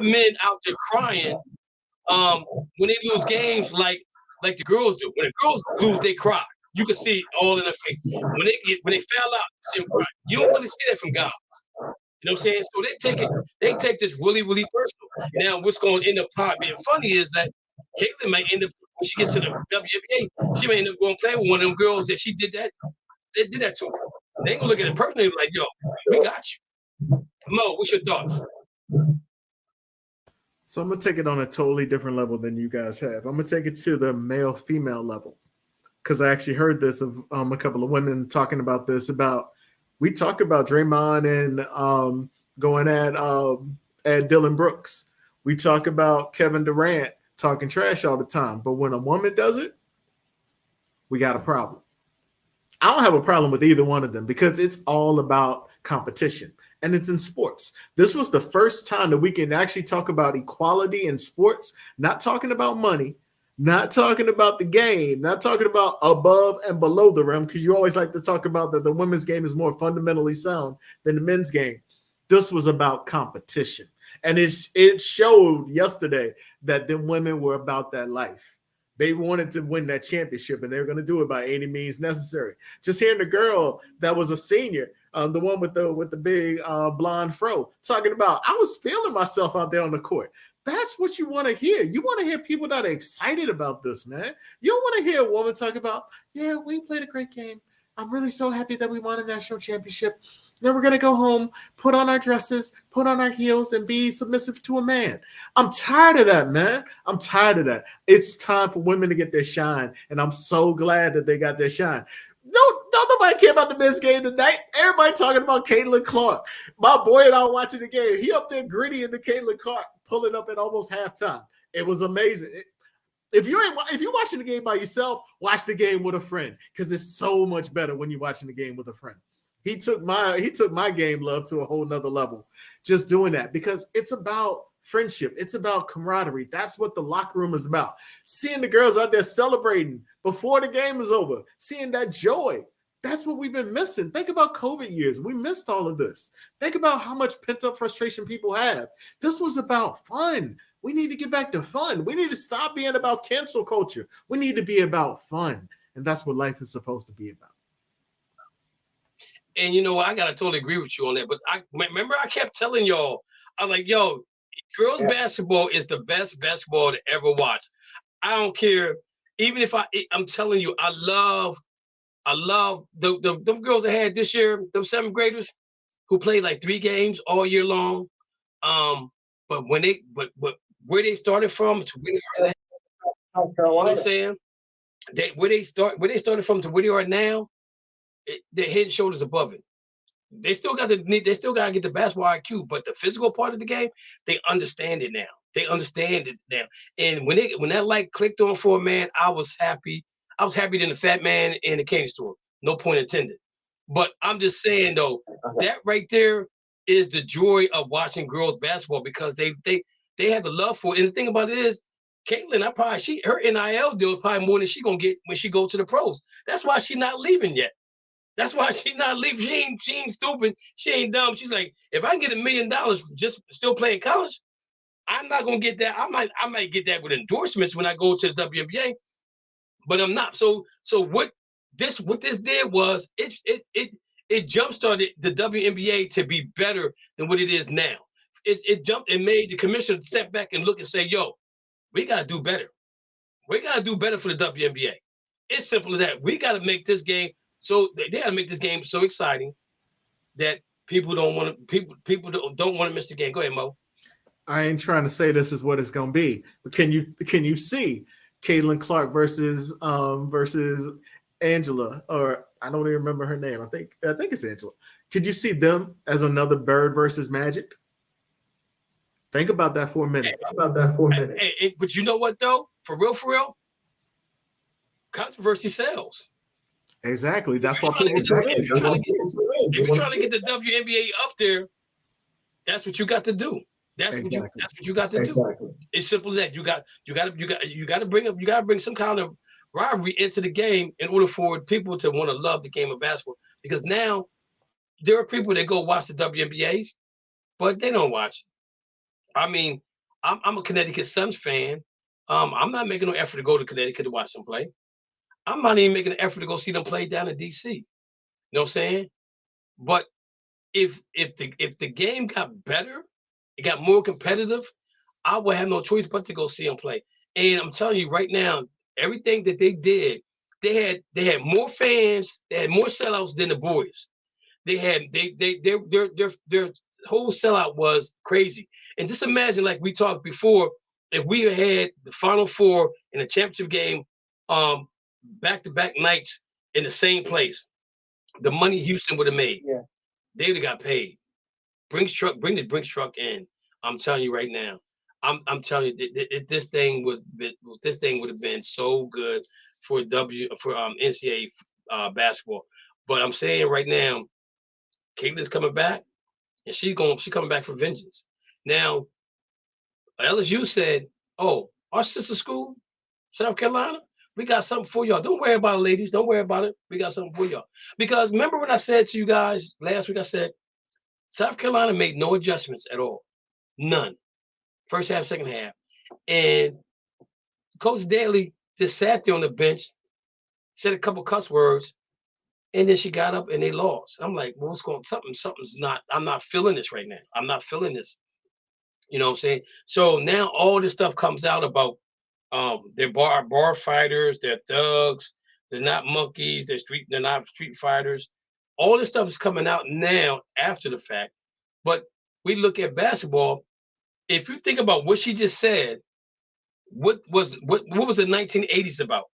men out there crying when they lose games like the girls do. When the girls lose, they cry. You can see all in their face. When they foul out, you see them cry. You don't really see that from guys. You know what I'm saying? So they take this really, really personal. Now, what's going to end up being funny is that Caitlin might end up, when she gets to the WNBA, she may end up going to play with one of them girls that she did that. They did that to her. They ain't gonna look at it personally like, yo, we got you. Mo, what's your thoughts? So I'm gonna take it on a totally different level than you guys have. I'm gonna take it to the male-female level, because I actually heard this of a couple of women talking about this. We talk about Draymond and going at Dylan Brooks. We talk about Kevin Durant talking trash all the time, but when a woman does it, we got a problem. I don't have a problem with either one of them, because it's all about competition, and it's in sports. This was the first time that we can actually talk about equality in sports, not talking about money, not talking about the game, not talking about above and below the rim, because you always like to talk about that the women's game is more fundamentally sound than the men's game. This was about competition, and it showed yesterday that the women were about that life. They wanted to win that championship, and they were going to do it by any means necessary. Just hearing the girl that was a senior, the one with the big blonde fro, talking about, I was feeling myself out there on the court. That's what you want to hear. You want to hear people that are excited about this, man. You don't want to hear a woman talk about, yeah, we played a great game. I'm really so happy that we won a national championship. Then we're going to go home, put on our dresses, put on our heels, and be submissive to a man. I'm tired of that, man. I'm tired of that. It's time for women to get their shine, and I'm so glad that they got their shine. Don't nobody care about the men's game tonight. Everybody talking about Caitlin Clark. My boy and I watching the game. He up there gritty into Caitlin Clark, pulling up at almost halftime. It was amazing. If you're watching the game by yourself, watch the game with a friend, because it's so much better when you're watching the game with a friend. He took my game love to a whole nother level, just doing that, because it's about friendship. It's about camaraderie. That's what the locker room is about. Seeing the girls out there celebrating before the game is over, seeing that joy. That's what we've been missing. Think about COVID years. We missed all of this. Think about how much pent-up frustration people have. This was about fun. We need to get back to fun. We need to stop being about cancel culture. We need to be about fun. And that's what life is supposed to be about. And you know what? I gotta totally agree with you on that. But I kept telling y'all, I'm like, yo, girls basketball is the best basketball to ever watch. I don't care. Even if I'm telling you, I love them girls I had this year, them 7th graders who played like 3 games all year long. But where they started from to where they are now, you know what I'm saying? Where they started from to where they are now, they're head and shoulders above it. They still got to get the basketball IQ, but the physical part of the game, they understand it now. They understand it now. And when that light clicked on for a man, I was happy. I was happier than the fat man in the candy store. No point intended. But I'm just saying though, that right there is the joy of watching girls basketball, because they they had the love for it. And the thing about it is, Caitlin, her NIL deal is probably more than she gonna get when she go to the pros. That's why she's not leaving yet. That's why she's not leaving. She ain't stupid. She ain't dumb. She's like, if I can get $1 million just still playing college, I'm not gonna get that. I might get that with endorsements when I go to the WNBA, but I'm not. So what this did was it jump-started the WNBA to be better than what it is now. It jumped and made the commissioner step back and look and say, yo, we gotta do better. We gotta do better for the WNBA. It's simple as that. We gotta make this game they gotta make this game so exciting that people don't want to miss the game. Go ahead, Mo. I ain't trying to say this is what it's gonna be, but can you see Caitlin Clark versus Angela, or I don't even remember her name. I think it's Angela. Could you see them as another Bird versus Magic? Think about that for a minute. But you know what though? For real, controversy sells. Exactly. That's why people tune in. If you're trying to get the WNBA up there, that's what you got to do. That's what you got to do. It's simple as that. You got to bring some kind of rivalry into the game in order for people to want to love the game of basketball. Because now there are people that go watch the WNBAs, but they don't watch. I mean, I'm a Connecticut Suns fan. I'm not making no effort to go to Connecticut to watch them play. I'm not even making an effort to go see them play down in DC. You know what I'm saying? But if the game got better, it got more competitive, I would have no choice but to go see them play. And I'm telling you right now, everything that they did, they had more fans, they had more sellouts than the boys. Their whole sellout was crazy. And just imagine, like we talked before, if we had the Final Four in a championship game, back-to-back nights in the same place, the money Houston would have made. Yeah. They would have got paid. Bring the Brinks truck in. I'm telling you right now. I'm telling you, this thing would have been so good for NCAA basketball. But I'm saying right now, Caitlin's coming back, and she's coming back for vengeance. Now, LSU said, "Oh, our sister school, South Carolina, we got something for y'all. Don't worry about it, ladies. Don't worry about it. We got something for y'all." Because remember when I said to you guys last week, I said, South Carolina made no adjustments at all. None. First half, second half. And Coach Daly just sat there on the bench, said a couple cuss words, and then she got up and they lost. I'm like, well, what's going on? Something's not, I'm not feeling this right now. I'm not feeling this. You know what I'm saying? So now all this stuff comes out about they're bar fighters, they're thugs, they're not monkeys, they're not street fighters. All this stuff is coming out now after the fact. But we look at basketball. If you think about what she just said, what was the 1980s about?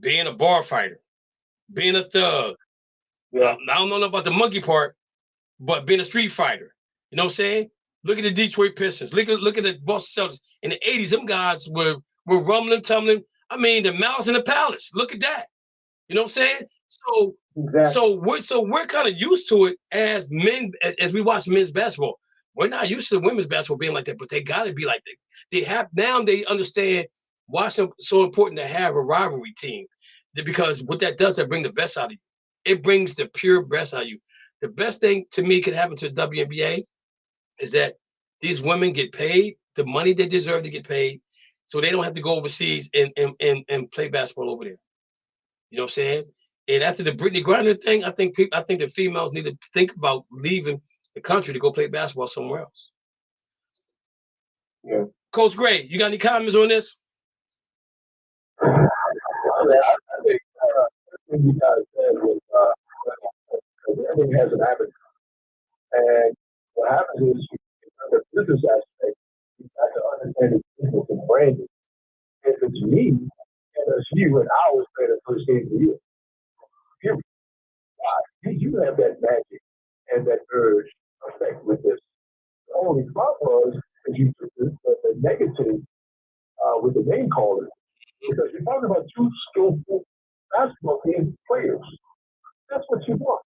Being a bar fighter, being a thug. Yeah. I don't know about the monkey part, but being a street fighter. You know what I'm saying? Look at the Detroit Pistons. Look at the Boston Celtics. In the 80s, them guys were rumbling, tumbling. I mean, the Malice in the Palace. Look at that. You know what I'm saying? So exactly. so we're kind of used to it as men, as we watch men's basketball. We're not used to women's basketball being like that, but they got to be like that. They understand why it's so important to have a rivalry team, because what that does, that bring the best out of you. It brings the pure best out of you. The best thing to me could happen to the WNBA is that these women get paid the money they deserve to get paid, so they don't have to go overseas and play basketball over there. You know what I'm saying? And after the Brittany Griner thing, I think the females need to think about leaving the country to go play basketball somewhere else. Yeah. Coach Gray, you got any comments on this? Yeah, I think everything you guys said was everything has an advertisement. And what happens is, the business aspect, you got to understand the business and branding. If it's me, LSU, and I always play the first game of the year. Period. You have that magic and that urge effect with this. The only problem was that you took the negative with the name calling, because you're talking about two skillful basketball team players. That's what you want.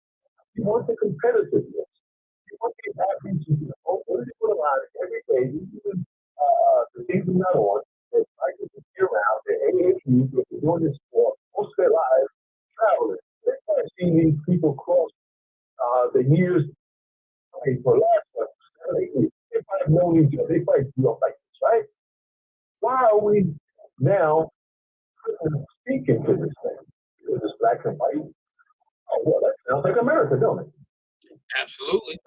You want the competitiveness. You want the athletes to put a line every day. You even you're not on, it's like it's a year round, the AAU, if you're doing this sport, most of their lives traveling. They can't see these people cross the years for last one. They might have known each other. They might grew up like this, right? Why are we now speaking to this thing? Because it's black and white. Oh, well, that sounds like America, don't it? Absolutely.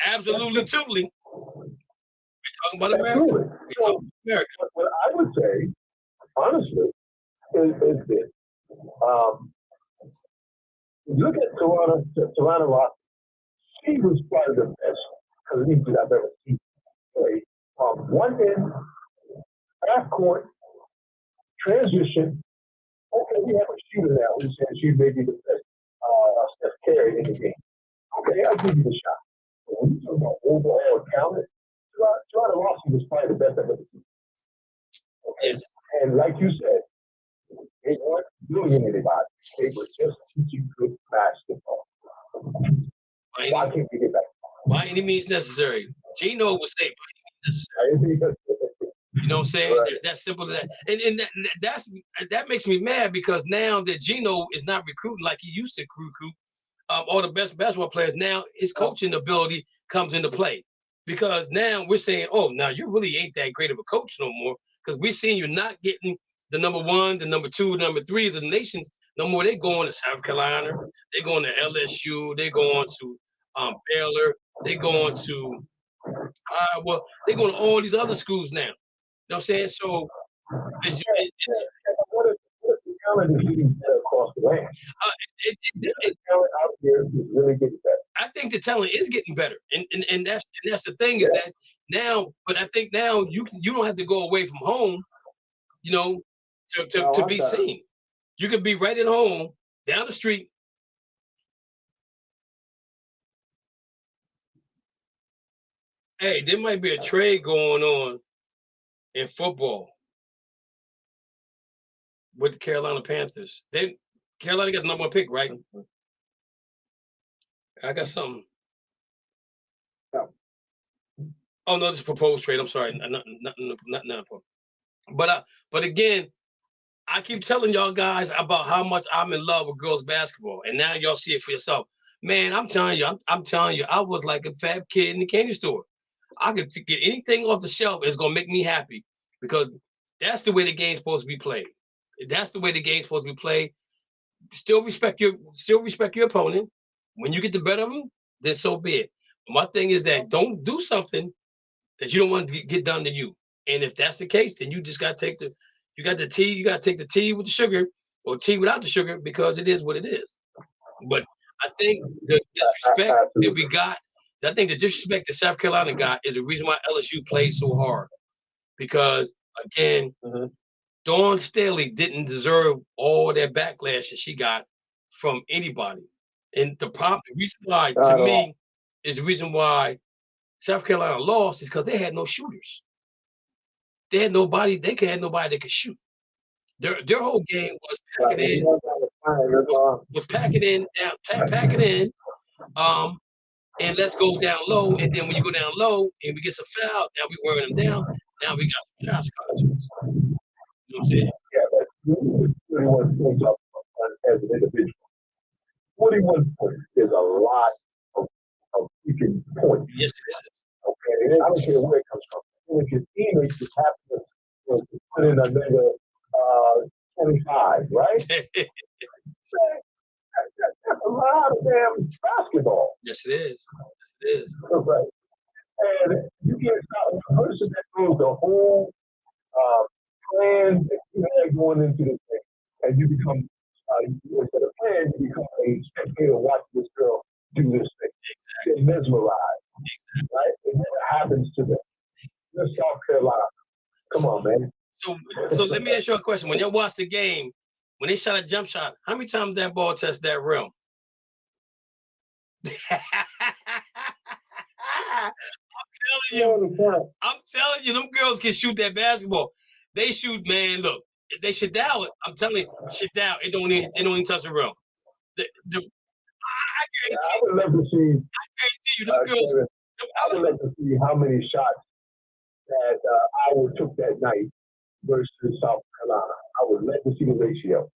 Absolutely, totally. We're talking about America. Absolutely. We're talking about America. What I would say, honestly, is this. Look at Toronto Rock. She was probably the best collegiate I've ever seen play. One end, half court, transition. Okay, we have a shooter now who says she may be the best Steph Curry in the game. Okay, I'll give you the shot. But when you talk about overall talent, Toronto Rock was probably the best I've ever seen. Okay, yes. And like you said, they weren't doing anybody. They were just teaching good basketball. Why can't we get back? By any means necessary. Gino would say by any means necessary. You know what I'm saying? Right. That's simple as that. And that makes me mad because now that Gino is not recruiting like he used to recruit all the best basketball players, now his coaching ability comes into play. Because now we're saying, oh, now you really ain't that great of a coach no more. Because we're seeing you're not getting the number 1, the number 2, number 3 of the nations no more. They're going to South Carolina, they're going to LSU, they're going to Baylor, they're going to Iowa, they're going to all these other schools now. You know what I'm saying? So, what if the talent is getting better across the land? The talent out there is really getting better. I think the talent is getting better, and that's the thing is that now. But I think now you don't have to go away from home, you know, to be seen. You could be right at home down the street. Hey, there might be a trade going on in football with the Carolina Panthers. Carolina got the number 1 pick, right? I got something. No. Oh no, this is a proposed trade. I'm sorry, not. But again, I keep telling y'all guys about how much I'm in love with girls basketball, and now y'all see it for yourself. Man, I'm telling you, I was like a fat kid in the candy store. I could get anything off the shelf that's gonna make me happy because that's the way the game's supposed to be played. That's the way the game's supposed to be played. Still respect your opponent. When you get the better of them, then so be it. My thing is that don't do something that you don't want to get done to you. And if that's the case, then you just got to take you got the tea, you got to take the tea with the sugar or tea without the sugar because it is what it is. But I think the disrespect that we got, I think the disrespect that South Carolina got is the reason why LSU played so hard. Because again, Dawn Staley didn't deserve all that backlash that she got from anybody. And the reason why, to me, is the reason why South Carolina lost is because they had no shooters. They had nobody. They had nobody that could shoot. Their whole game was pack it in, and let's go down low. And then when you go down low and we get some foul, now we wearing them down. Now we got shots contests. You know what I'm saying? Yeah, that's 21 points up as an individual. 41 points is a lot of freaking points. Yes, it is. Okay, and I don't care where it comes from. And if your teammates just happen to put in another 25, right? That's a lot of damn basketball. Yes, it is. Yes, it is. Right. And you can't stop a person that throws the whole plan that you had going into this thing, and you become instead of playing, you become a spectator watching this girl do this thing. Get mesmerized, right? It never happens to them. You're South Carolina. Come on, man. So let me ask you a question. When you watch the game, when they shot a jump shot, how many times that ball touched that rim? I'm telling you, them girls can shoot that basketball. They shoot, man. Look, they Shadal it. I'm telling you, Shadal. It don't even touch the rim. I would love to see. I guarantee you, them girls. I would like to see how many shots that Iowa took that night versus South Carolina. I would let me see the ratio.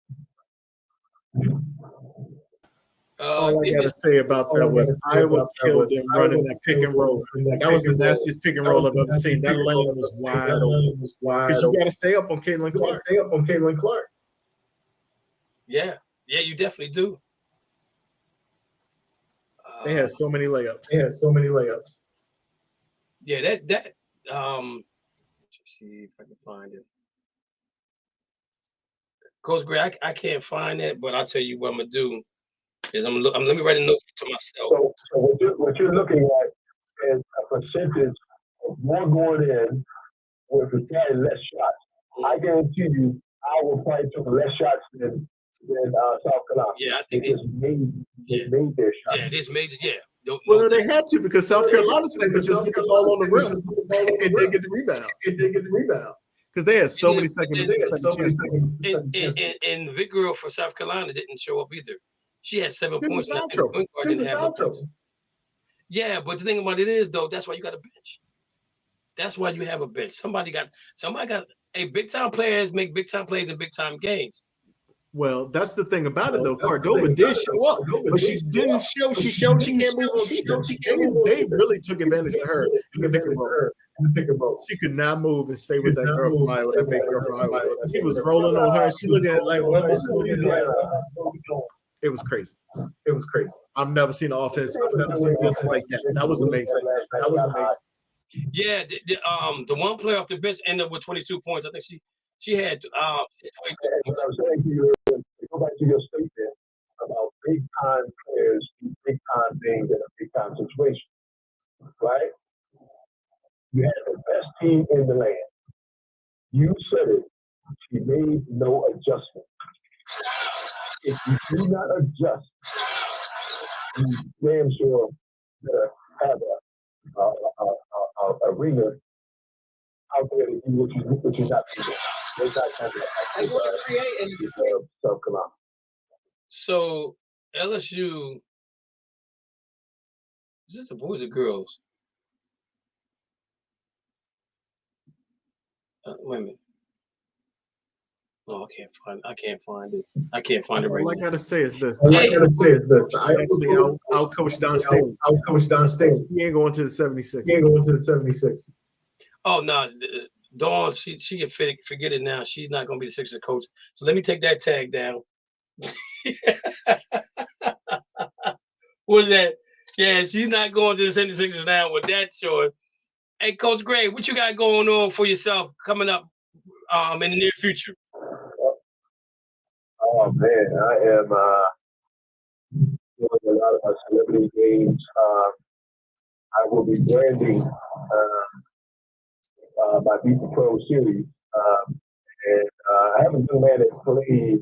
All I gotta say about that was Iowa killed them running that pick and roll. That was the nastiest pick and roll I've ever seen. That lane was wide open. Because you gotta stay up on Caitlin Clark. Yeah, you definitely do. They had so many layups. Yeah, let's see if I can find it. Coach Gray, I can't find it, but I'll tell you what I'm gonna do is let me write a note to myself. So what you're looking at is a percentage of more going in with retired less shots. I guarantee you, Iowa probably took less shots than South Carolina. Yeah, I think they just made their shots. Yeah, this made it. Yeah. Well, they had to because South Carolina's going to just get the ball on the rim and they get the rebound. Because they had so many seconds. And Big Girl for South Carolina didn't show up either. She had 7 points. And the point guard didn't have no. Yeah, but the thing about it is though, that's why you got a bench. That's why you have a bench. Somebody got big time players make big time plays in big time games. Well, that's the thing about it, though. Cordova did show up, but she didn't show. She showed she can't move. They really took advantage of her in the pick and roll. She could not move and stay with that girl from Iowa, that big girl from Iowa. She was rolling on her. She looked at it like, what is it was crazy. I've never seen an offense. I've never seen this like that. That was amazing. Yeah, the one player off the bench ended up with 22 points. I think she had. What I'm saying to you is, go back to your statement about big time players do big time things in a big time situation, right? You had the best team in the land. You said it. She made no adjustment. If you do not adjust, you damn sure better have a arena out there to do what you're not doing. So LSU, is this the boys or girls? Wait a minute. Oh, I can't find it. I can't find it right now. All I gotta say is this. I actually out-coached Don Staley. He ain't going to the 76. Oh no, Dawn, she can forget it now. She's not gonna be the Sixers coach. So let me take that tag down. What is that? Yeah, she's not going to the 76ers now with that short. Hey, Coach Gray, what you got going on for yourself coming up in the near future? Oh man, I am doing a lot of celebrity games. I will be branding my Beat the Pro series, and I haven't been a man that played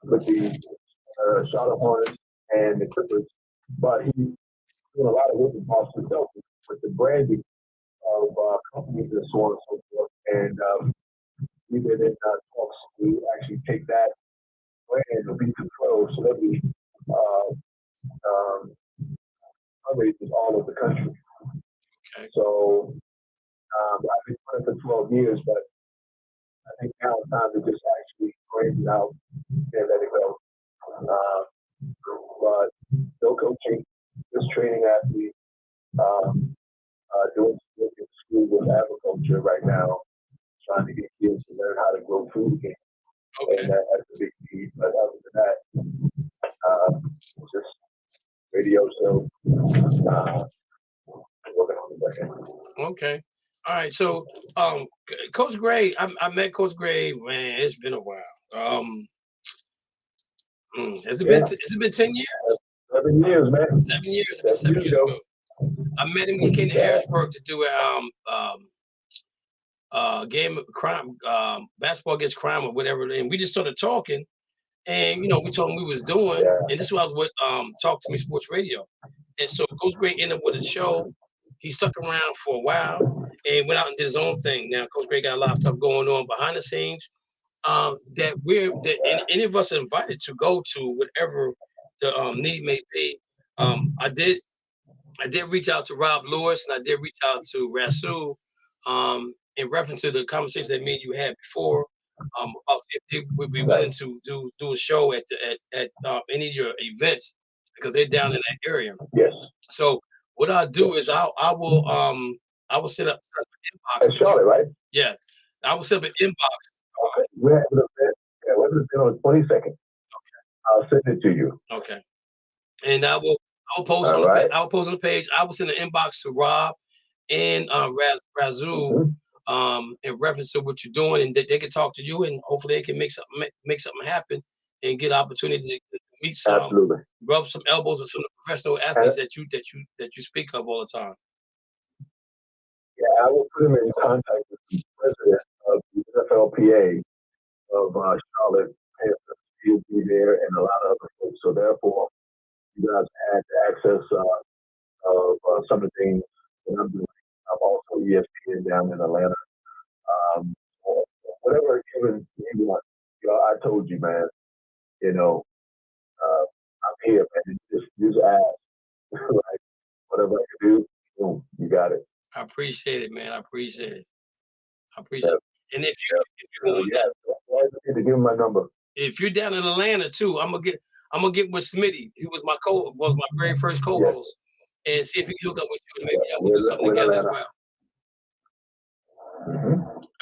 with the Charlotte Hornets and the Clippers, but he's doing a lot of work with Boston Celtics with the branding of companies and so on and so forth. And we've been in talks to actually take that brand of Beat the Pro celebrity fundraisers all over the country. Okay. So I've been doing it for 12 years, but I think now it's time to just actually brand it out and let it go. But no coaching, just training athletes, doing school with agriculture right now, trying to get kids to learn how to grow food again. Okay. And that's a big need. But other than that, just radio show, working on the second. Okay. All right. So, Coach Gray, I met Coach Gray. Man, it's been a while. Has it been 10 years? 7 years, man. 7 years. It's been 7 years ago. I met him. He came to Harrisburg to do a game of crime, basketball against crime or whatever. And we just started talking. And we told him we was doing, and this was what Talk to Me Sports Radio. And so Coach Gray ended up with a show. He stuck around for a while and went out and did his own thing. Now Coach Gray got a lot of stuff going on behind the scenes that any of us are invited to go to whatever the need may be. I did I did reach out to Rob Lewis and I did reach out to Rasul in reference to the conversation that me and you had before. About if they would be willing to do a show at any of your events because they're down in that area. Yes. So what I'll do is I will set up an inbox. Charlotte, right? Yeah, I will set up an inbox. Okay. We're having an event. Yeah, we're having an event on the 22nd. Okay. I'll send it to you. Okay. And I'll post on I'll post on the page. I will send an inbox to Rob and Razul in reference to what you're doing, and they can talk to you, and hopefully they can make something happen and get opportunity to meet rub some elbows with some of the professional athletes that you speak of all the time. Yeah, I will put him in contact with the president of the NFLPA of Charlotte. He'll be there, and a lot of other folks. So therefore, you guys had access of some of the things that I'm doing. I'm also ESPN down in Atlanta. Whatever even you want. I told you, man. I'm here, man. Just ask. Like, whatever I can do, boom, you got it. I appreciate it, man. I appreciate it. And if you to give him my number. If you're down in Atlanta too, I'm gonna get with Smitty. He was my very first co-host, and see if he can hook up with you, and maybe we'll do something together as well.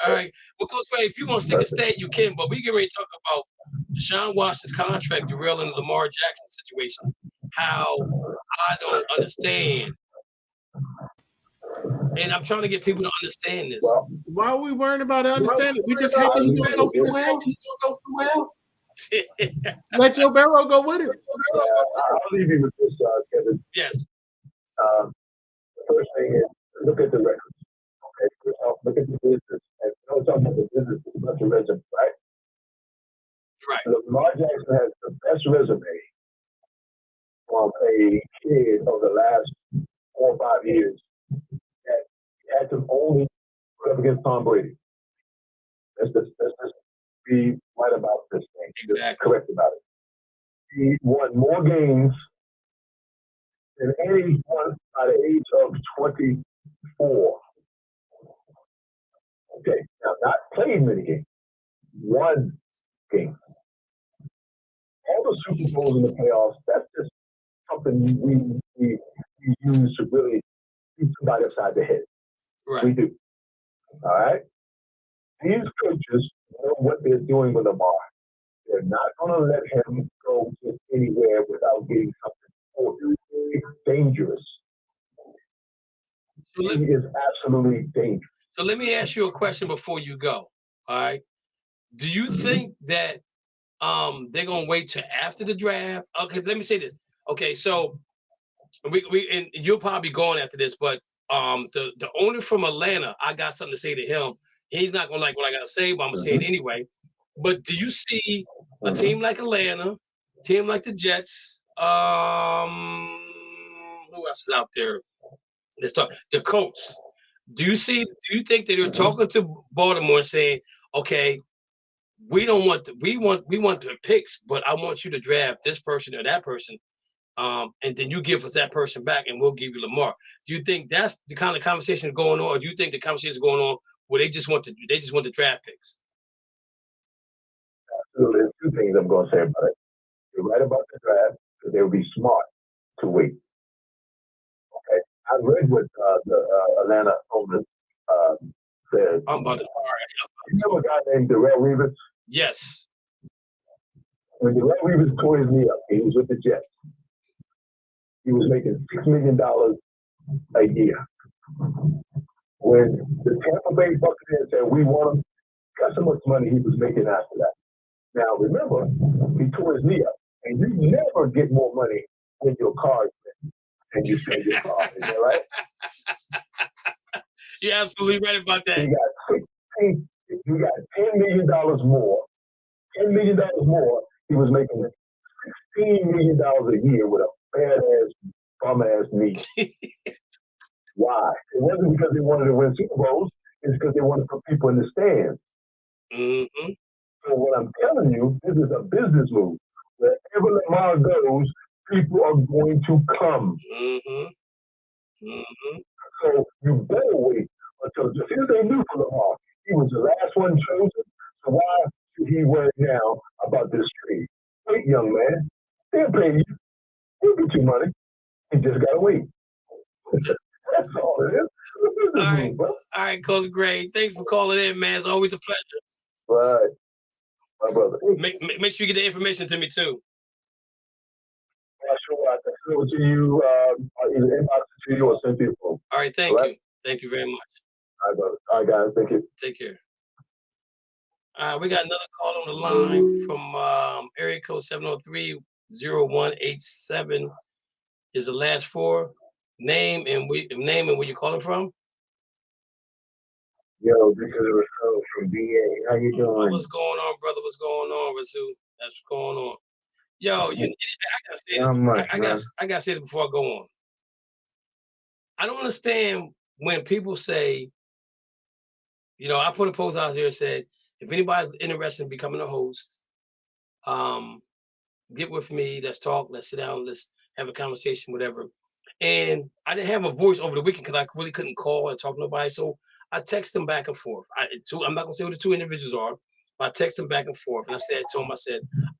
All right. Well, Coach Ray, if you want to stick and stay, you can. But we get ready to talk about Deshaun Watson's contract derailing the Lamar Jackson situation. How I don't understand. And I'm trying to get people to understand this. Well, why are we worrying about understanding? We just happy he's going to go through well. Let Joe Burrow go with it. I'll leave you with this, Kevin. Yes. The first thing is look at the records. Okay, first off, look at the business. And don't talk about the business, it's about the resume, right? Right. So Lamar Jackson has the best resume from a kid over the last 4 or 5 years that had to only put up against Tom Brady. Let's be right about this thing. Exactly. Correct about it. He won more games than anyone by the age of 24. Okay, now not played many games, one game. All the Super Bowls in the playoffs, that's just something we use to really beat somebody upside the head. Right. We do. All right? These coaches know what they're doing with Lamar. They're not going to let him go just anywhere without getting something for him. It's dangerous. He is absolutely dangerous. So let me ask you a question before you go. All right. Do you think that they're gonna wait till after the draft? Okay, let me say this. Okay, so we and you'll probably be going after this, but the owner from Atlanta, I got something to say to him. He's not gonna like what I gotta say, but I'm gonna say it anyway. But do you see a team like Atlanta, team like the Jets, who else is out there? Let's talk the Colts. Do you think that they're talking to Baltimore and saying, okay, we want the picks, but I want you to draft this person or that person, and then you give us that person back, and we'll give you Lamar. Do you think that's the kind of conversation going on, or do you think the conversation is going on where they just want the draft picks? Absolutely. There's 2 things I'm going to say about it. You're right about the draft, because they would be smart to wait. Okay, I read what the Atlanta owners said. I'm about to fire. You know a guy named Darrelle Revis? Yes. When Darrelle Revis tore his knee up, he was with the Jets. He was making $6 million a year. When the Tampa Bay Buccaneers said, we want him, guess how much money he was making after that? Now, remember, he tore his knee up, and you never get more money when your car is in and you sell your car. Is that right? You're absolutely right about that. You got $10 million more. $10 million more. He was making $16 million a year with a badass, bum-ass knee. Why? It wasn't because they wanted to win Super Bowls. It's because they wanted to put people in the stands. Mm-hmm. So what I'm telling you, this is a business move. Wherever Lamar goes, people are going to come. Mm-hmm. So you better wait until here's they knew for Lamar. He was the last one chosen. So why should he worry now about this trade? Wait, young man. They'll pay you. You'll get your money. You just gotta wait. That's all it is. All right, Coach Gray. Thanks for calling in, man. It's always a pleasure. Right. My brother. Make sure you get the information to me too. Yeah, sure. I can send it to you, either inbox it to you or send it to your phone. All right, thank you. Thank you very much. All right, brother. All right, guys. Thank you. Take care. We got another call on the line from area code 703-0187 is the last four. Name and where you calling from? Yo, this is Rasul from BA. How you doing? What's going on, brother? What's going on, Rasul? That's what's going on. Yo, I gotta say this before I go on. I don't understand when people say, I put a post out there that said, if anybody's interested in becoming a host, get with me, let's talk, let's sit down, let's have a conversation, whatever. And I didn't have a voice over the weekend because I really couldn't call and talk to nobody. So I text them back and forth. I'm not gonna say who the two individuals are, but I text them back and forth. And I said to them,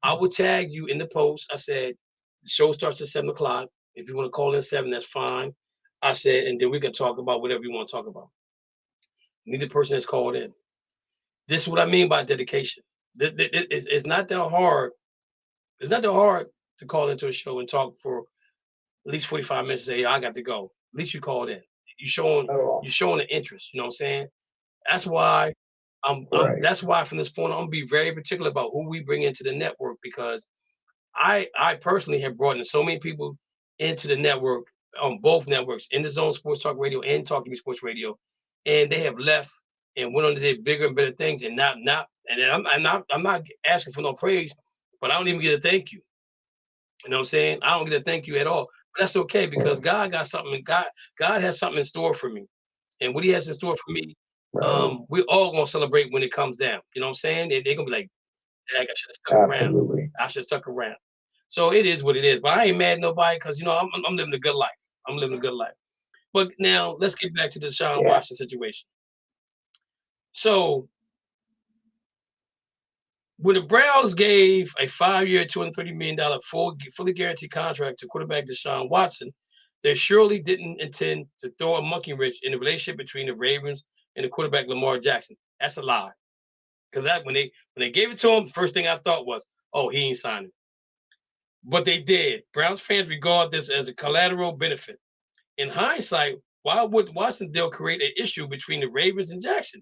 I will tag you in the post. I said, the show starts at 7 o'clock. If you want to call in 7, that's fine. I said, and then we can talk about whatever you want to talk about. Neither person has called in. This is what I mean by dedication. It's not that hard. It's not that hard to call into a show and talk for at least 45 minutes and say, I got to go. At least you called in. You're showing an interest. You know what I'm saying? That's why that's why from this point on, I'm gonna be very particular about who we bring into the network, because I personally have brought in so many people into the network on both networks, In the Zone Sports Talk Radio and Talk to Me Sports Radio, and they have left and went on to do bigger and better things. And I'm not asking for no praise, but I don't even get a thank you. You know what I'm saying? I don't get a thank you at all. But that's okay, because God got something. God has something in store for me, and what He has in store for me, we're all gonna celebrate when it comes down. You know what I'm saying? They're gonna be like, "Dang, I should have stuck around. I should have stuck around." So it is what it is. But I ain't mad at nobody, because I'm living a good life. I'm living a good life. But now let's get back to the Deshaun Watson situation. So when the Browns gave a 5-year, $230 million fully guaranteed contract to quarterback Deshaun Watson, they surely didn't intend to throw a monkey wrench in the relationship between the Ravens and the quarterback Lamar Jackson. That's a lie. Because when they gave it to him, the first thing I thought was, oh, he ain't signing. But they did. Browns fans regard this as a collateral benefit. In hindsight, why would Watson deal create an issue between the Ravens and Jackson?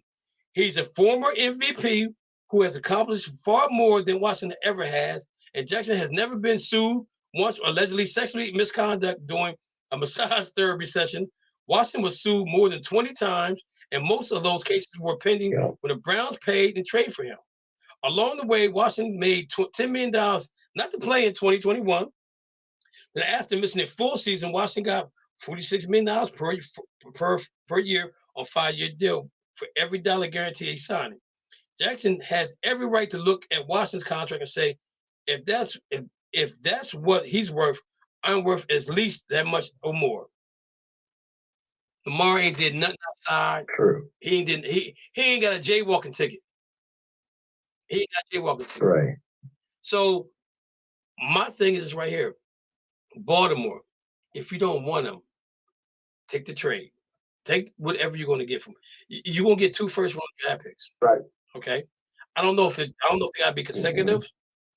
He's a former MVP who has accomplished far more than Watson ever has, and Jackson has never been sued once for allegedly sexually misconduct during a massage therapy session. Watson was sued more than 20 times, and most of those cases were pending when the Browns paid and trade for him. Along the way, Watson made $10 million not to play in 2021. Then after missing a full season, Watson got $46 million per year on a 5-year deal for every dollar guarantee he's signing. Jackson has every right to look at Watson's contract and say, if that's what he's worth, I'm worth at least that much or more. Lamar ain't did nothing outside. True. He ain't got a jaywalking ticket. He ain't got a jaywalking ticket. Right. So my thing is right here. Baltimore, if you don't want him, take the trade. Take whatever you're going to get from him. You're going to get 2 first-round draft picks. Right. Okay. I don't know if they got to be consecutive,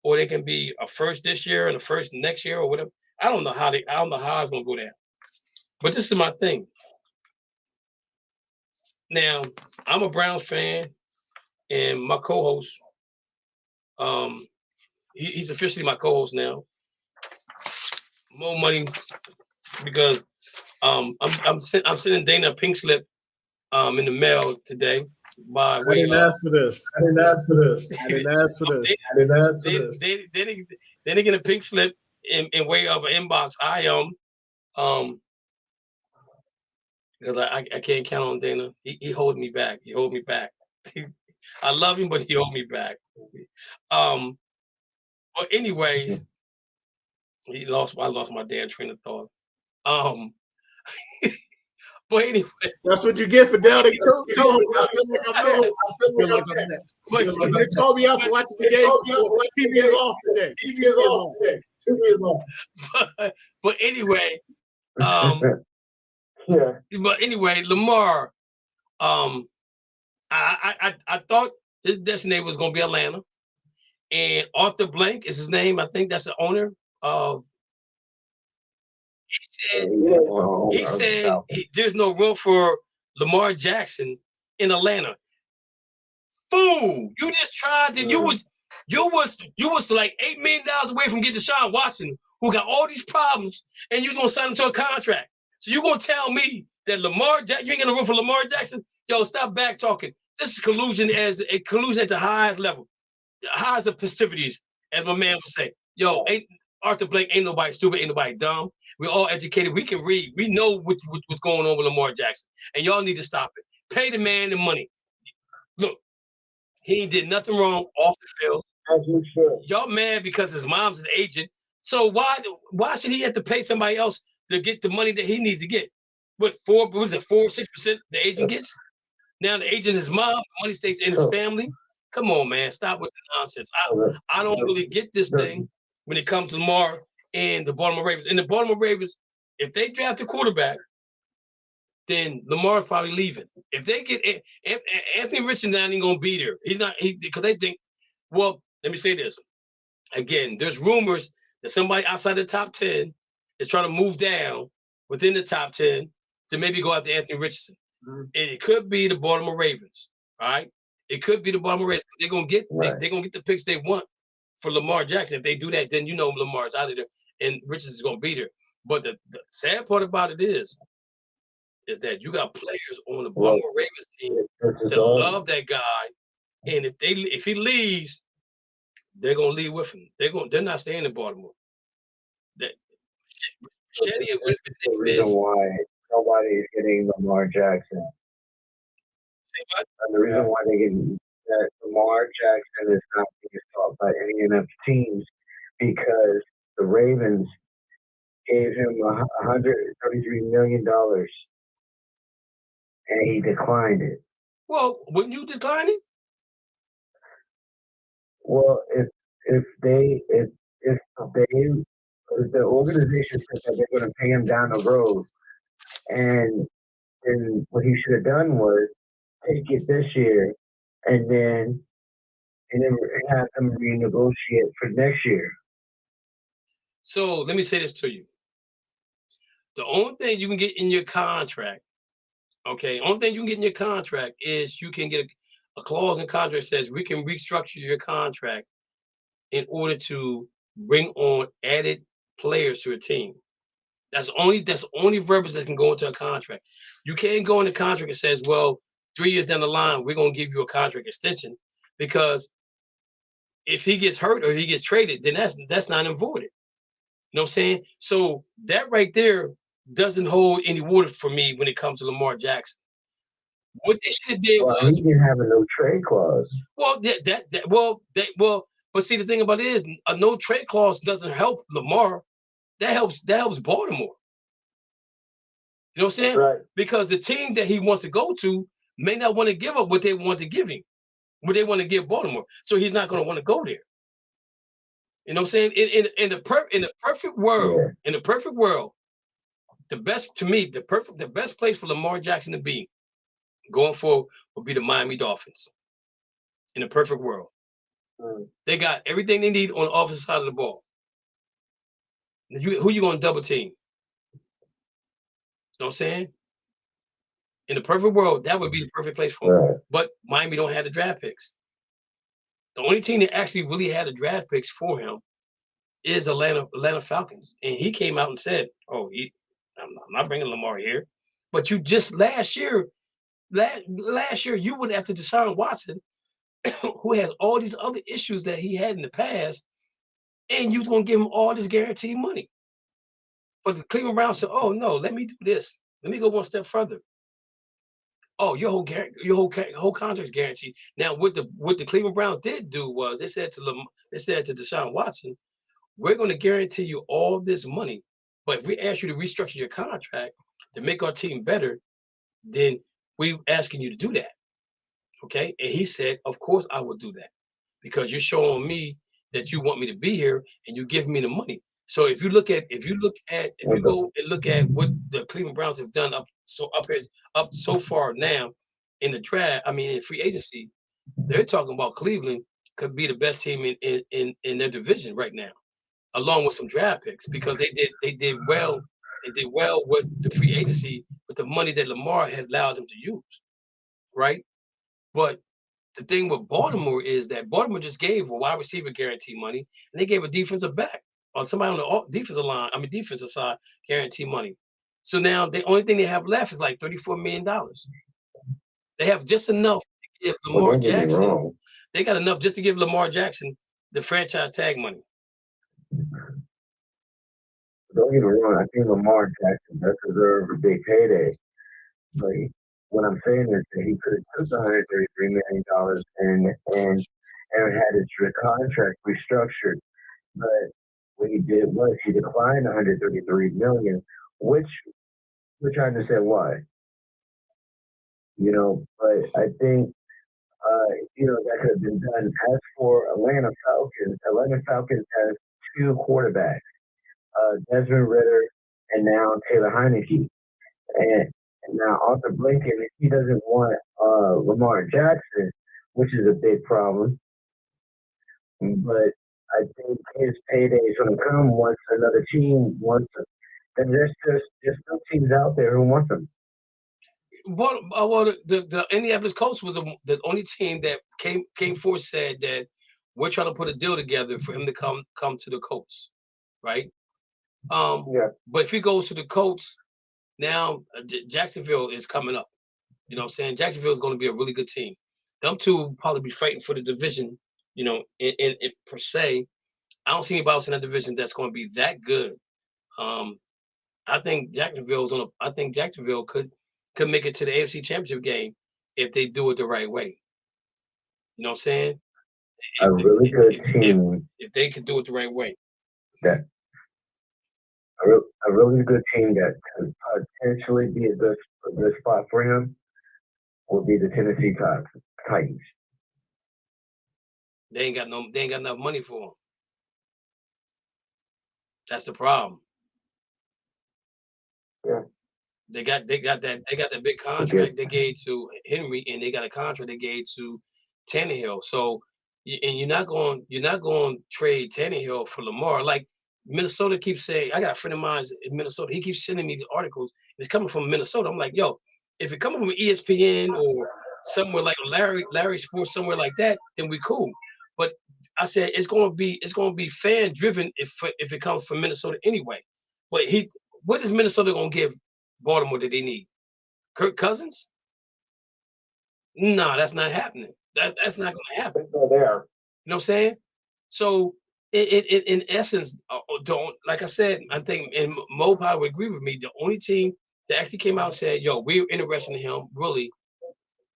or they can be a first this year and a first next year or whatever. I don't know how it's going to go down. But this is my thing. Now, I'm a Browns fan, and my co-host, he's officially my co-host now. More money, because I'm sending Dana a pink slip in the mail today. I didn't ask for this. Then they get a pink slip in way of an inbox. Because I can't count on Dana. He hold me back. I love him, but he hold me back. But anyways, I lost my damn train of thought. But anyway, that's what you get for doubting Coach. I feel like I'm next. They call me out for watching the game. TV is off today. TV is off today. TV is off. But anyway, Yeah. But anyway, Lamar, I thought his destination was going to be Atlanta, and Arthur Blank is his name. I think that's the owner of. He said there's no room for Lamar Jackson in Atlanta. Fool! You just tried to. You was like $8 million away from getting Deshaun Watson, who got all these problems, and you was gonna sign him to a contract. So you gonna tell me that you ain't gonna room for Lamar Jackson? Yo, stop back talking. This is collusion at the highest level, the highest of festivities, as my man would say. Yo, Arthur Blank ain't nobody stupid, ain't nobody dumb. We're all educated. We can read. We know what's going on with Lamar Jackson, and y'all need to stop it. Pay the man the money. Look, he did nothing wrong off the field. As you should. Y'all mad because his mom's his agent. So why should he have to pay somebody else to get the money that he needs to get? What 4 or 6% the agent gets? Now the agent is mom, the money stays in his family. Come on, man, stop with the nonsense. I don't really get this thing when it comes to Lamar and the Baltimore Ravens. And the Baltimore Ravens, if they draft a quarterback, then Lamar's probably leaving. If they get Anthony Richardson, ain't gonna be there. He's not because they think. Well, let me say this again. There's rumors that somebody outside the top 10 is trying to move down within the top 10 to maybe go after Anthony Richardson. And it could be the Baltimore Ravens, all right? It could be the Baltimore Ravens. They're gonna get they're gonna get the picks they want for Lamar Jackson. If they do that, then you know Lamar's out of there and Richardson's gonna be there. But the sad part about it is that you got players on the Baltimore Ravens team that love that guy, and if he leaves, they're gonna leave with him. They're not staying in Baltimore. That Shetty That's the reason why nobody is getting Lamar Jackson. And the reason why they get that Lamar Jackson is not being sought by any of the teams because the Ravens gave him $133 million and he declined it. Well, wouldn't you decline it? Well, if the organization says that they're going to pay him down the road, and then what he should have done was take it this year, and then have them renegotiate for next year. So let me say this to you: the only thing you can get in your contract, only thing you can get in your contract is you can get a clause in contract that says we can restructure your contract in order to bring on added players to a team. That's only verbiage that can go into a contract. You can't go in the contract and says, well, 3 years down the line, we're gonna give you a contract extension, because if he gets hurt or he gets traded, then that's not voided. You know what I'm saying? So that right there doesn't hold any water for me when it comes to Lamar Jackson. What they should have did was he didn't have a no trade clause. Well, but see, the thing about it is a no trade clause doesn't help Lamar. That helps Baltimore. You know what I'm saying? Right. Because the team that he wants to go to may not want to give up what they want to give him, what they want to give Baltimore. So he's not going to want to go there. You know what I'm saying? In the perfect world, the best place for Lamar Jackson to be going forward would be the Miami Dolphins. In the perfect world. They got everything they need on the offensive side of the ball. Who you going to double team? You know what I'm saying? In the perfect world, that would be the perfect place for him. Right. But Miami don't have the draft picks. The only team that actually really had the draft picks for him is Atlanta Falcons. And he came out and said, I'm not bringing Lamar here. But you just last year you went after Deshaun Watson, who has all these other issues that he had in the past, and you was going to give him all this guaranteed money. But the Cleveland Browns said, oh, no, let me do this. Let me go one step further. Oh, your whole contract's guaranteed. Now, what the Cleveland Browns did do was they said to Deshaun Watson, we're going to guarantee you all this money, but if we ask you to restructure your contract to make our team better, then we asking you to do that. Okay. And he said, of course I will do that, because you're showing me that you want me to be here and you give me the money. So if you go and look at what the Cleveland Browns have done up so far now in the draft, I mean in free agency, they're talking about Cleveland could be the best team in their division right now, along with some draft picks, because they did well with the free agency with the money that Lamar has allowed them to use, right? But the thing with Baltimore is that Baltimore just gave a wide receiver guarantee money, and they gave a defensive back or somebody on the defensive side guarantee money. So now the only thing they have left is like $34 million. They have just enough to give Lamar Jackson. They got enough just to give Lamar Jackson the franchise tag money. Don't get me wrong, I think Lamar Jackson does deserve a big payday. But what I'm saying is that he could have took $133 million and had his contract restructured. But what he did was he declined $133 million, which I understand why. You know, but I think that could have been done. As for Atlanta Falcons has two quarterbacks, Desmond Ridder and now Taylor Heineke. And now Arthur Blanken, he doesn't want Lamar Jackson, which is a big problem. But I think his payday is going to come once another team wants him. And there's still teams out there who want them. Well, the Indianapolis Colts was the only team that came forward, said that we're trying to put a deal together for him to come to the Colts, right? But if he goes to the Colts, now Jacksonville is coming up. You know what I'm saying? Jacksonville is going to be a really good team. Them two will probably be fighting for the division, you know, in per se. I don't see anybody else in that division that's going to be that good. I think Jacksonville could make it to the AFC Championship game if they do it the right way. You know what I'm saying? A really good team. If they could do it the right way. A really good team that could potentially be a good spot for him would be the Tennessee Titans. They ain't got enough money for him. That's the problem. Yeah. They got that big contract they gave to Henry, and they got a contract they gave to Tannehill. So, and you're not going to trade Tannehill for Lamar. Like Minnesota keeps saying, I got a friend of mine in Minnesota. He keeps sending me these articles. It's coming from Minnesota. I'm like, yo, if it coming from ESPN or somewhere like Larry Sports, somewhere like that, then we cool. But I said it's going to be fan driven if it comes from Minnesota anyway. But what is Minnesota going to give Baltimore that they need? Kirk Cousins? No, that's not happening. That's not going to happen. There. You know what I'm saying? So in essence, like I said, I think, and Mo probably would agree with me, the only team that actually came out and said, yo, we're interested in him really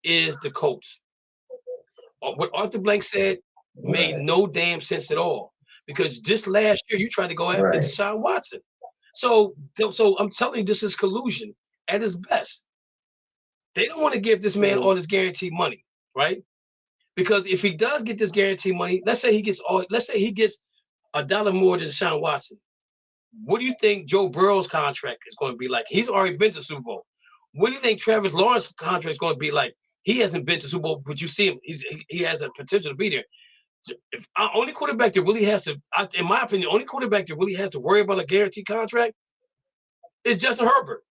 is the Colts. What Arthur Blank said made no damn sense at all, because just last year you tried to go after Deshaun Watson. So I'm telling you, this is collusion at its best. They don't want to give this man all this guaranteed money, right? Because if he does get this guaranteed money, let's say he gets $1 more than Deshaun Watson. What do you think Joe Burrow's contract is going to be like? He's already been to Super Bowl. What do you think Travis Lawrence's contract is going to be like? He hasn't been to Super Bowl, but you see him. He has a potential to be there. If only quarterback that really has to, in my opinion, only quarterback that really has to worry about a guaranteed contract is Justin Herbert,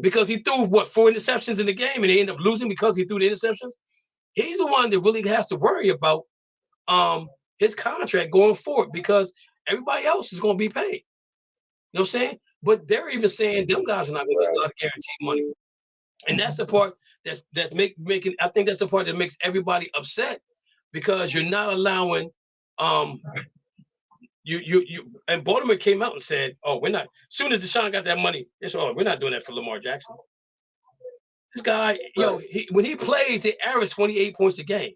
because he threw 4 interceptions in the game and they end up losing because he threw the interceptions. He's the one that really has to worry about his contract going forward, because everybody else is going to be paid. You know what I'm saying? But they're even saying them guys are not going to get a lot of guaranteed money, and that's the part that's making. I think that's the part that makes everybody upset, because you're not allowing you and Baltimore came out and said, oh, we're not. As soon as Deshaun got that money, it's we're not doing that for Lamar Jackson. This guy, when he plays, he averages 28 points a game.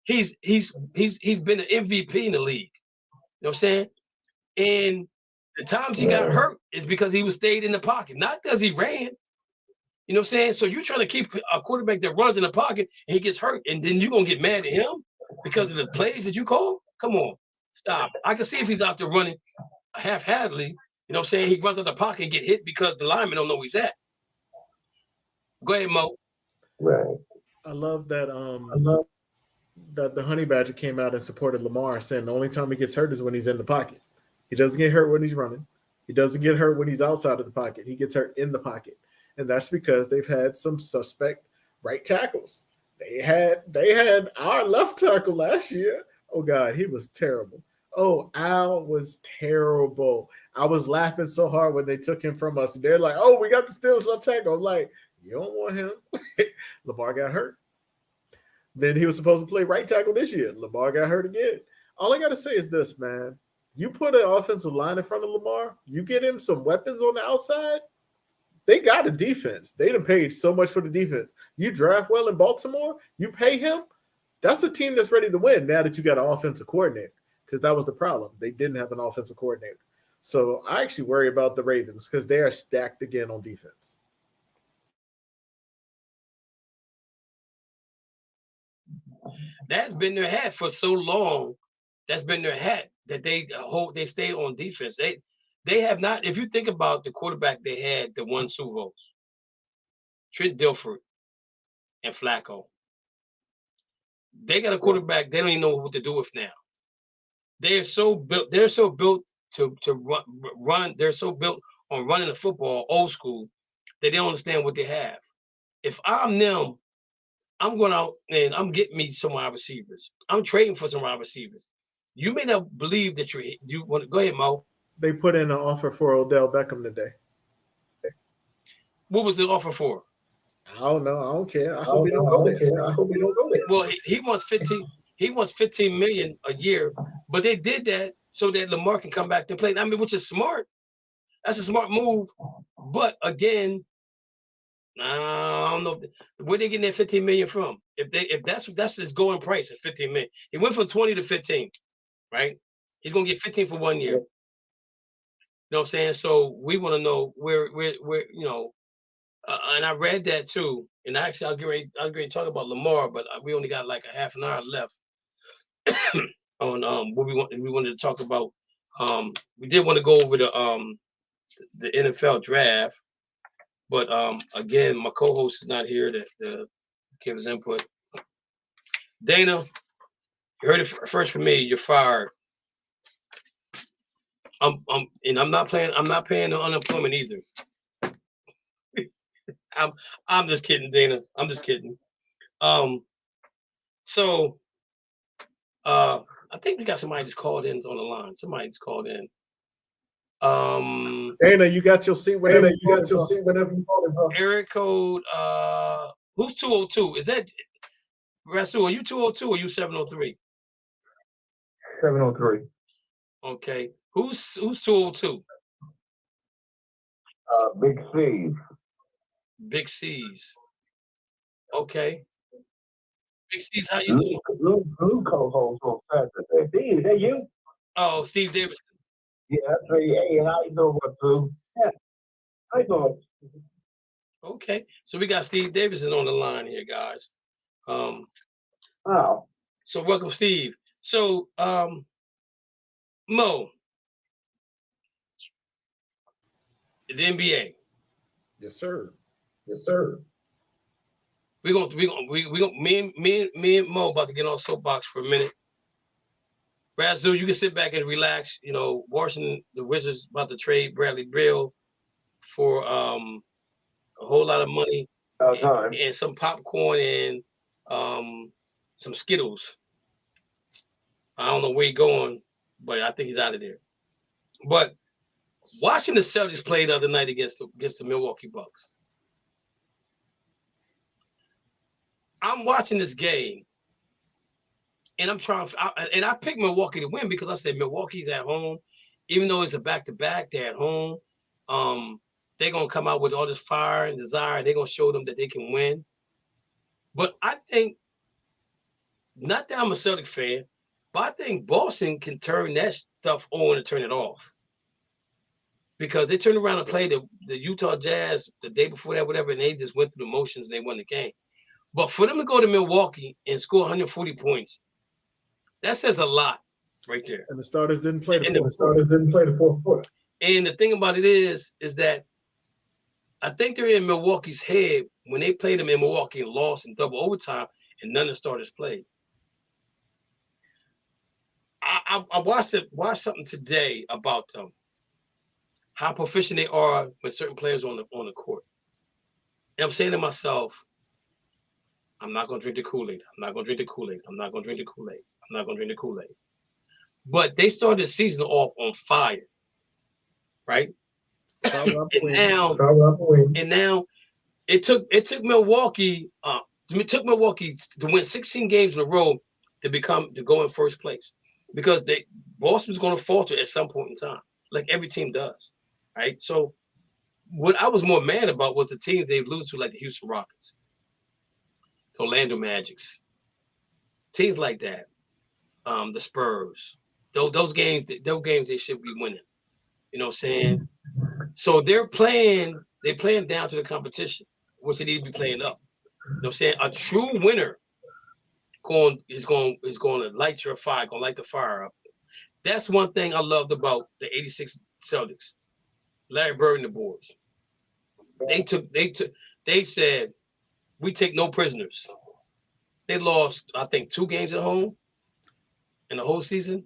He's been an MVP in the league. You know what I'm saying? And the times he got hurt is because he was stayed in the pocket, not because he ran. You know what I'm saying? So you're trying to keep a quarterback that runs in the pocket and he gets hurt, and then you're gonna get mad at him because of the plays that you call? Come on, stop. I can see if he's out there running half-heartedly, you know what I'm saying? He runs out the pocket and get hit because the lineman don't know where he's at. Go ahead, Mo. Right. I love that. I love that the Honey Badger came out and supported Lamar, saying the only time he gets hurt is when he's in the pocket. He doesn't get hurt when he's running. He doesn't get hurt when he's outside of the pocket. He gets hurt in the pocket. And that's because they've had some suspect right tackles. They had our left tackle last year. Oh God, he was terrible. Oh, Al was terrible. I was laughing so hard when they took him from us. They're like, oh, we got the Steelers left tackle. I'm like, you don't want him. Lamar got hurt. Then he was supposed to play right tackle this year. Lamar got hurt again. All I got to say is this, man. You put an offensive line in front of Lamar, you get him some weapons on the outside, they got a defense. They done paid so much for the defense. You draft well in Baltimore, you pay him, that's a team that's ready to win now that you got an offensive coordinator, because that was the problem. They didn't have an offensive coordinator. So I actually worry about the Ravens because they are stacked again on defense. That's been their hat for so long. That's been their hat that they stay on defense. They have not. If you think about the quarterback they had that won Super Bowls, Trent Dilfer and Flacco. They got a quarterback they don't even know what to do with now. They're so built. They're so built to run. They're so built on running the football old school that they don't understand what they have. If I'm them, I'm going out and I'm getting me some wide receivers. I'm trading for some wide receivers. You may not believe that you want to go ahead, Mo. They put in an offer for Odell Beckham today. What was the offer for? I don't know. I don't care. I hope he don't go there. I hope he don't go there. Well, he wants 15. He wants $15 million a year, but they did that so that Lamar can come back to play. I mean, which is smart. That's a smart move. But again, I don't know where they getting that $15 million from. If that's his going price at $15 million, he went from 20 to 15, right? He's gonna get 15 for 1 year. You know what I'm saying? So we want to know where you know. And I read that too. And actually, I was getting ready to talk about Lamar, but we only got like a half an hour left on what we wanted to talk about. We did want to go over the NFL draft, but again, my co-host is not here to give his input. Dana, you heard it first from me. You're fired. And I'm not paying the unemployment either. I'm just kidding, Dana. I'm just kidding. So I think we got somebody just called in on the line. Somebody just called in. Dana, you got your seat whenever you got your seat whenever you call it, bro. Area code who's 202? Is that Rasul? Are you 202 or you 703? 703. Okay. Who's 202? Big Steve. Big C's. Okay. Big C's, how you doing? Blue co-host on Saturday. Steve, is that you? Oh, Steve Davidson. Yeah, that's right. Hey, how you doing, Blue? Yeah. How you doing? Okay. So we got Steve Davidson on the line here, guys. Wow. So welcome, Steve. So Mo, the NBA. Yes, sir. Yes, sir. Me and Mo about to get on soapbox for a minute. Razoo, you can sit back and relax. You know, Washington, the Wizards about to trade Bradley Beal for a whole lot of money and some popcorn and some Skittles. I don't know where he's going, but I think he's out of there. But watching the Celtics play the other night against the Milwaukee Bucks. I'm watching this game, and I picked Milwaukee to win because I said Milwaukee's at home, even though it's a back-to-back. They're at home. They're gonna come out with all this fire and desire. They're gonna show them that they can win. But I think, not that I'm a Celtic fan, but I think Boston can turn that stuff on and turn it off. because they turned around and played the Utah Jazz the day before that, whatever, and they just went through the motions and they won the game. But for them to go to Milwaukee and score 140 points, that says a lot right there. And the starters didn't play the fourth quarter. And the thing about it is that I think they're in Milwaukee's head when they played them in Milwaukee and lost in double overtime and none of the starters played. I watched something today about them, how proficient they are with certain players on the court. And I'm saying to myself, I'm not going to drink the Kool-Aid. I'm not going to drink the Kool-Aid. I'm not going to drink the Kool-Aid. I'm not going to drink the Kool-Aid. But they started the season off on fire, right? and now it took Milwaukee to win 16 games in a row to go in first place, because Boston was going to falter at some point in time, like every team does, right? So what I was more mad about was the teams they lose to, like the Houston Rockets, the Orlando Magics, teams like that, the Spurs. Those games they should be winning. You know what I'm saying? So they're playing down to the competition, which they need to be playing up. You know what I'm saying? A true winner is going to light your fire, going to light the fire up. That's one thing I loved about the 86 Celtics. Larry Bird and the boys. They said, we take no prisoners. They lost, I think, 2 games at home in the whole season.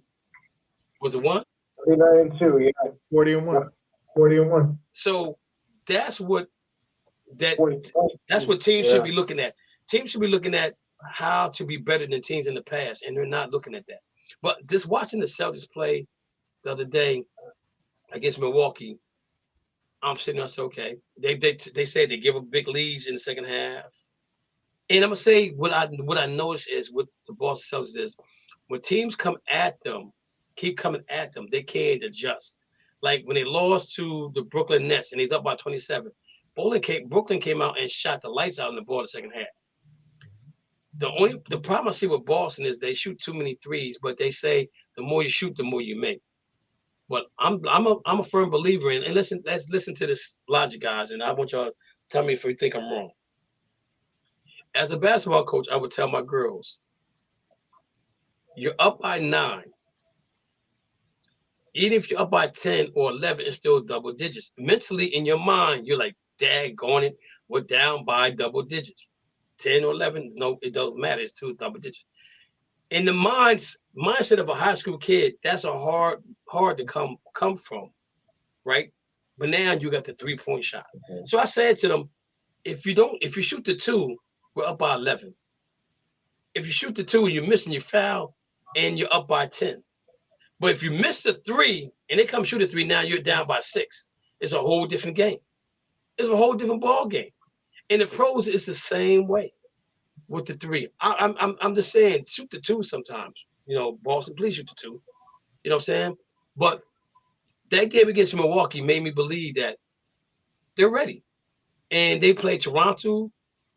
Was it 1? 39-2, yeah. 40-1. 40-1. So that's what teams should be looking at. Teams should be looking at how to be better than teams in the past, and they're not looking at that. But just watching the Celtics play the other day against Milwaukee, I'm sitting there, I said, okay. They said they give up big leads in the second half. And I'm gonna say what I noticed is with the Boston Celtics is when teams keep coming at them, they can't adjust. Like when they lost to the Brooklyn Nets and he's up by 27, Brooklyn came out and shot the lights out in the ball in the second half. The problem I see with Boston is they shoot too many threes, but they say the more you shoot, the more you make. But I'm a firm believer in, and let's listen to this logic, guys, and I want y'all to tell me if you think I'm wrong. As a basketball coach, I would tell my girls, you're up by 9. Even if you're up by 10 or 11, it's still double digits. Mentally, in your mind, you're like, daggone it, we're down by double digits. 10 or 11, no, it doesn't matter. It's 2 double digits. In the mindset of a high school kid, that's a hard to come from, right? But now you got the 3-point shot. Okay. So I said to them, if you shoot the 2, we're up by 11. If you shoot the 2 and you're missing, you foul, and you're up by 10. But if you miss the 3 and they come shoot a 3, now you're down by 6. It's a whole different game. It's a whole different ball game. In the pros, it's the same way with the 3. I'm just saying, shoot the 2 sometimes. You know, Boston, please shoot the 2. You know what I'm saying? But that game against Milwaukee made me believe that they're ready. And they play Toronto,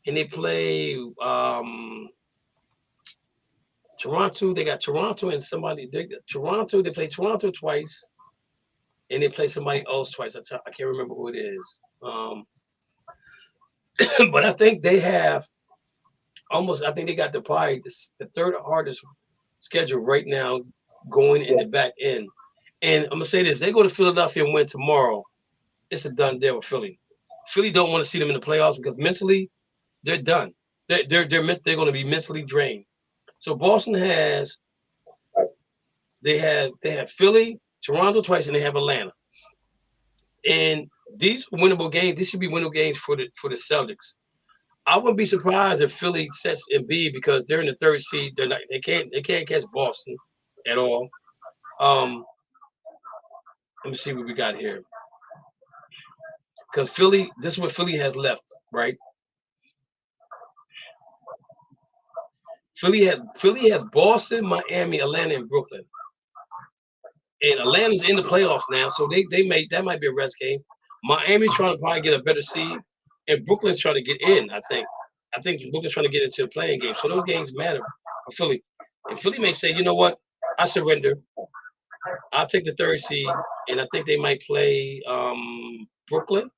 and they play Toronto. They got Toronto and somebody. They play Toronto twice, and they play somebody else twice. I can't remember who it is. But I think they have I think they got probably the 3rd hardest schedule right now going in the back end. And I'm going to say this. They go to Philadelphia and win tomorrow. It's a done deal with Philly. Philly don't want to see them in the playoffs because mentally they're done. They're going to be mentally drained. So Boston has Philly, Toronto twice, and they have Atlanta. And these are winnable games. These should be winnable games for the Celtics. I wouldn't be surprised if Philly sets Embiid because they're in the 3rd seed. They can't catch Boston at all. Let me see what we got here. Because Philly, this is what Philly has left, right? Philly has Boston, Miami, Atlanta, and Brooklyn. And Atlanta's in the playoffs now, so that might be a rest game. Miami's trying to probably get a better seed, and Brooklyn's trying to get in, I think. I think Brooklyn's trying to get into the playing game. So those games matter for Philly. And Philly may say, you know what? I surrender. I'll take the 3rd seed, and I think they might play Brooklyn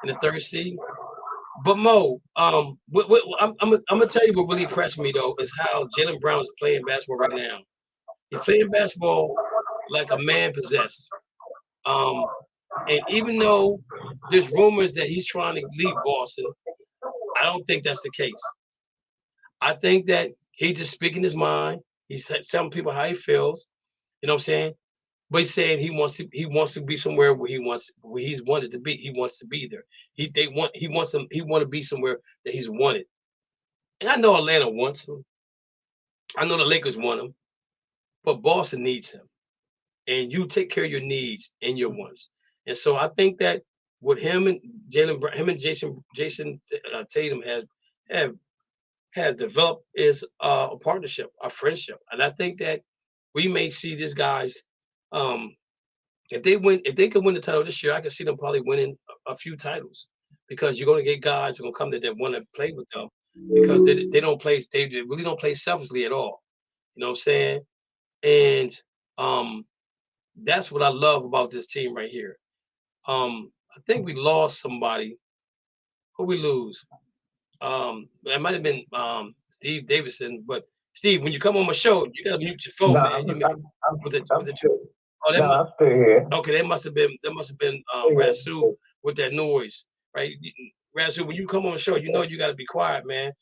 in the 3rd seed. But Mo, I'm gonna tell you what really impressed me though is how Jaylen Brown is playing basketball right now. He's playing basketball like a man possessed. And even though there's rumors that he's trying to leave Boston, I don't think that's the case. I think that he's just speaking his mind. He's telling people how he feels. You know what I'm saying? But he's saying he wants to be somewhere where he's wanted to be. He wants to be there. He want to be somewhere that he's wanted. And I know Atlanta wants him. I know the Lakers want him, but Boston needs him. And you take care of your needs and your wants. And so I think that what him and Jason Tatum have developed is a partnership, a friendship. And I think that we may see these guys. If they could win the title this year, I can see them probably winning a few titles because you're going to get guys who are going to come there that want to play with them because they really don't play selfishly at all. You know what I'm saying? And that's what I love about this team right here. I think we lost somebody. Who we lose? It might have been Steve Davidson, but Steve, when you come on my show, you gotta mute your phone, man. I'm still here. Okay, that must have been Rasul with that noise, right? Rasul, when you come on the show, you know you gotta be quiet, man.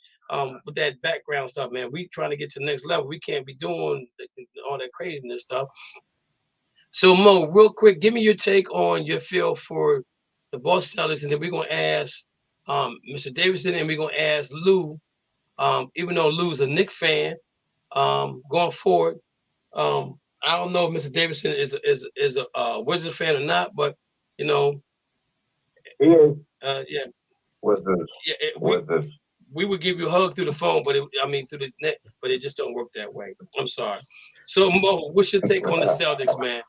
With that background stuff, man. We trying to get to the next level. We can't be doing all that craziness stuff. So Mo, real quick, give me your take on your feel for the Boston Celtics, and then we're gonna ask Mr. Davidson, and we're gonna ask Lou. Even though Lou's a Knicks fan, going forward, I don't know if Mr. Davidson is a Wizards fan or not, but you know, he is. Yeah. Wizards. Yeah, we would give you a hug through the phone, but through the net, but it just don't work that way. I'm sorry. So Mo, what's your take on the Celtics, man?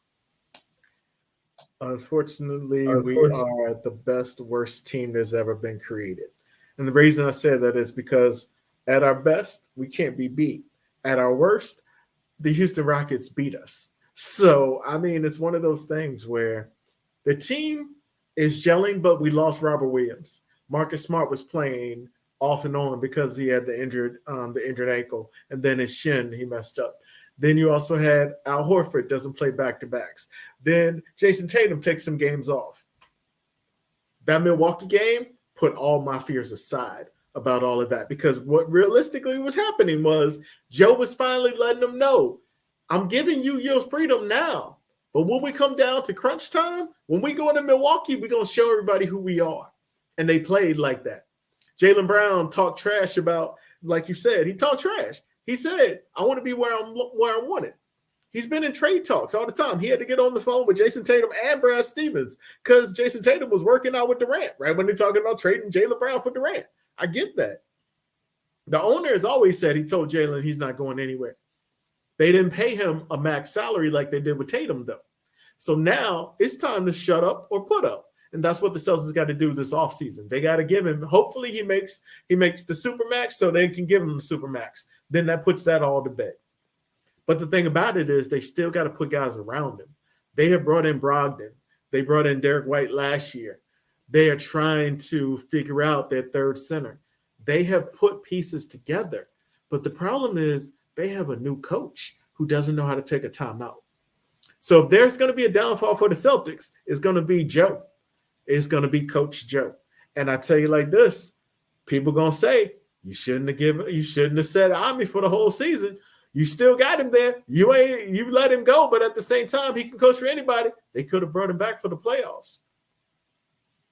Unfortunately, we are the worst team that's ever been created. And the reason I say that is because at our best, we can't be beat. At our worst, the Houston Rockets beat us. So, it's one of those things where the team is gelling, but we lost Robert Williams. Marcus Smart was playing off and on because he had the injured ankle, and then his shin, he messed up. Then you also had Al Horford doesn't play back-to-backs. Then Jason Tatum takes some games off. That Milwaukee game put all my fears aside about all of that because what realistically was happening was Joe was finally letting them know, I'm giving you your freedom now. But when we come down to crunch time, when we go into Milwaukee, we're going to show everybody who we are. And they played like that. Jaylen Brown talked trash about, like you said, he talked trash. He said, I want to be where I'm wanted. He's been in trade talks all the time. He had to get on the phone with Jason Tatum and Brad Stevens because Jason Tatum was working out with Durant, right? When they're talking about trading Jaylen Brown for Durant. I get that. The owner has always said he told Jaylen he's not going anywhere. They didn't pay him a max salary like they did with Tatum, though. So now it's time to shut up or put up. And that's what the Celtics got to do this offseason. They got to give him, hopefully he makes the supermax so they can give him the supermax. Then that puts that all to bed. But the thing about it is they still got to put guys around him. They have brought in Brogdon. They brought in Derek White last year. They are trying to figure out their third center. They have put pieces together. But the problem is they have a new coach who doesn't know how to take a timeout. So if there's going to be a downfall for the Celtics, it's going to be Joe. It's going to be Coach Joe. And I tell you like this, people going to say, you shouldn't have said Ami for the whole season. You still got him there. You let him go, but at the same time, he can coach for anybody. They could have brought him back for the playoffs.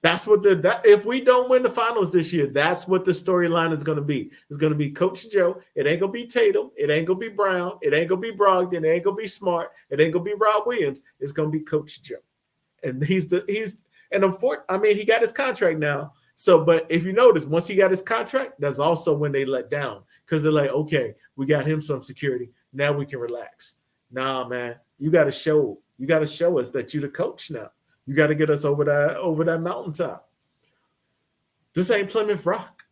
That's what if we don't win the finals this year, that's what the storyline is going to be. It's going to be Coach Joe. It ain't going to be Tatum. It ain't going to be Brown. It ain't going to be Brogdon. It ain't going to be Smart. It ain't going to be Rob Williams. It's going to be Coach Joe. And he got his contract now. So, but if you notice, once he got his contract, that's also when they let down because they're like, okay, we got him some security. Now we can relax. Nah, man, you got to show us that you're the coach now. You got to get us over that mountaintop. This ain't Plymouth Rock.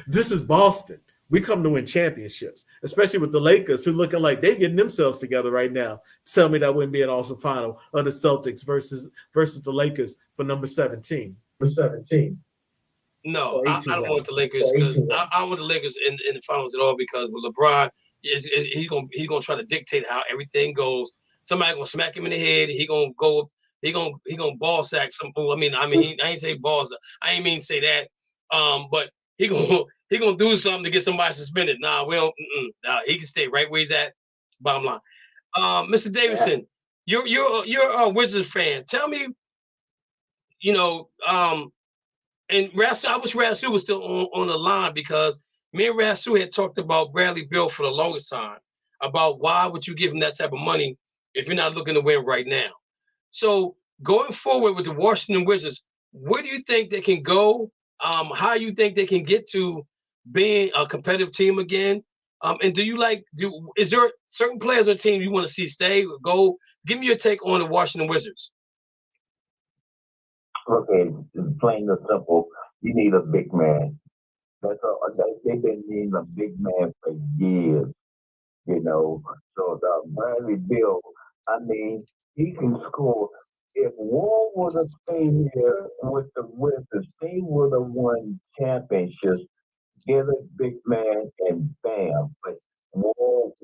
This is Boston. We come to win championships, especially with the Lakers, who looking like they're getting themselves together right now. Tell me that wouldn't be an awesome final of the Celtics versus the Lakers for number 17. No, I don't want the Lakers because I want the Lakers in the finals at all because with LeBron, he's gonna try to dictate how everything goes. Somebody gonna smack him in the head. He gonna ball sack some fool. I ain't say balls. I ain't mean to say that. But he gonna do something to get somebody suspended. Nah, we don't. Nah, he can stay right where he's at. Bottom line, Mr. Davidson, you're a Wizards fan. Tell me, and Rasu, I wish Rasu was still on the line because me and Rasu had talked about Bradley Beal for the longest time about why would you give him that type of money if you're not looking to win right now. So going forward with the Washington Wizards, where do you think they can go? How you think they can get to being a competitive team again? And is there certain players on the team you want to see stay or go? Give me your take on the Washington Wizards. Okay, plain and simple, you need a big man. That's all. They've been needing a big man for years, So Bradley Beal, he can score. If Wall would have stayed here with the Wizards, they would have won championships. Get a big man and bam. But Wall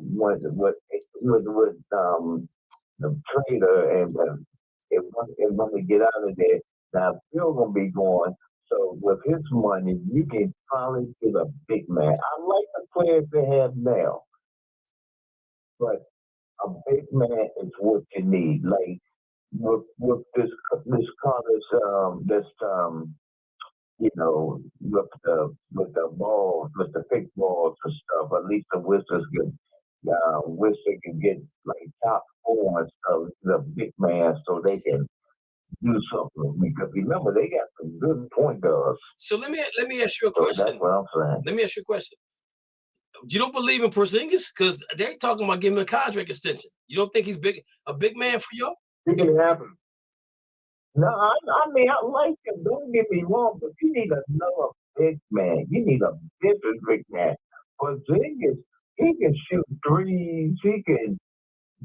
went with the trader and it want to get out of there. Now Phil gonna be going. So with his money, you can probably get a big man. I like the players they have now, but a big man is what you need. Like with this college, with the balls, with the big balls and stuff. At least the Wizards wish they could get like top 4 and stuff, the big man, so they can do something. Because remember, they got some good point guards. So let me ask you a question. That's what I'm saying. Let me ask you a question. You don't believe in Porzingis because they're talking about giving him a contract extension. You don't think he's a big man for y'all? It can happen. No, I like him. Don't get me wrong, but you need another big man. You need a different big man. Porzingis, he can shoot threes. He can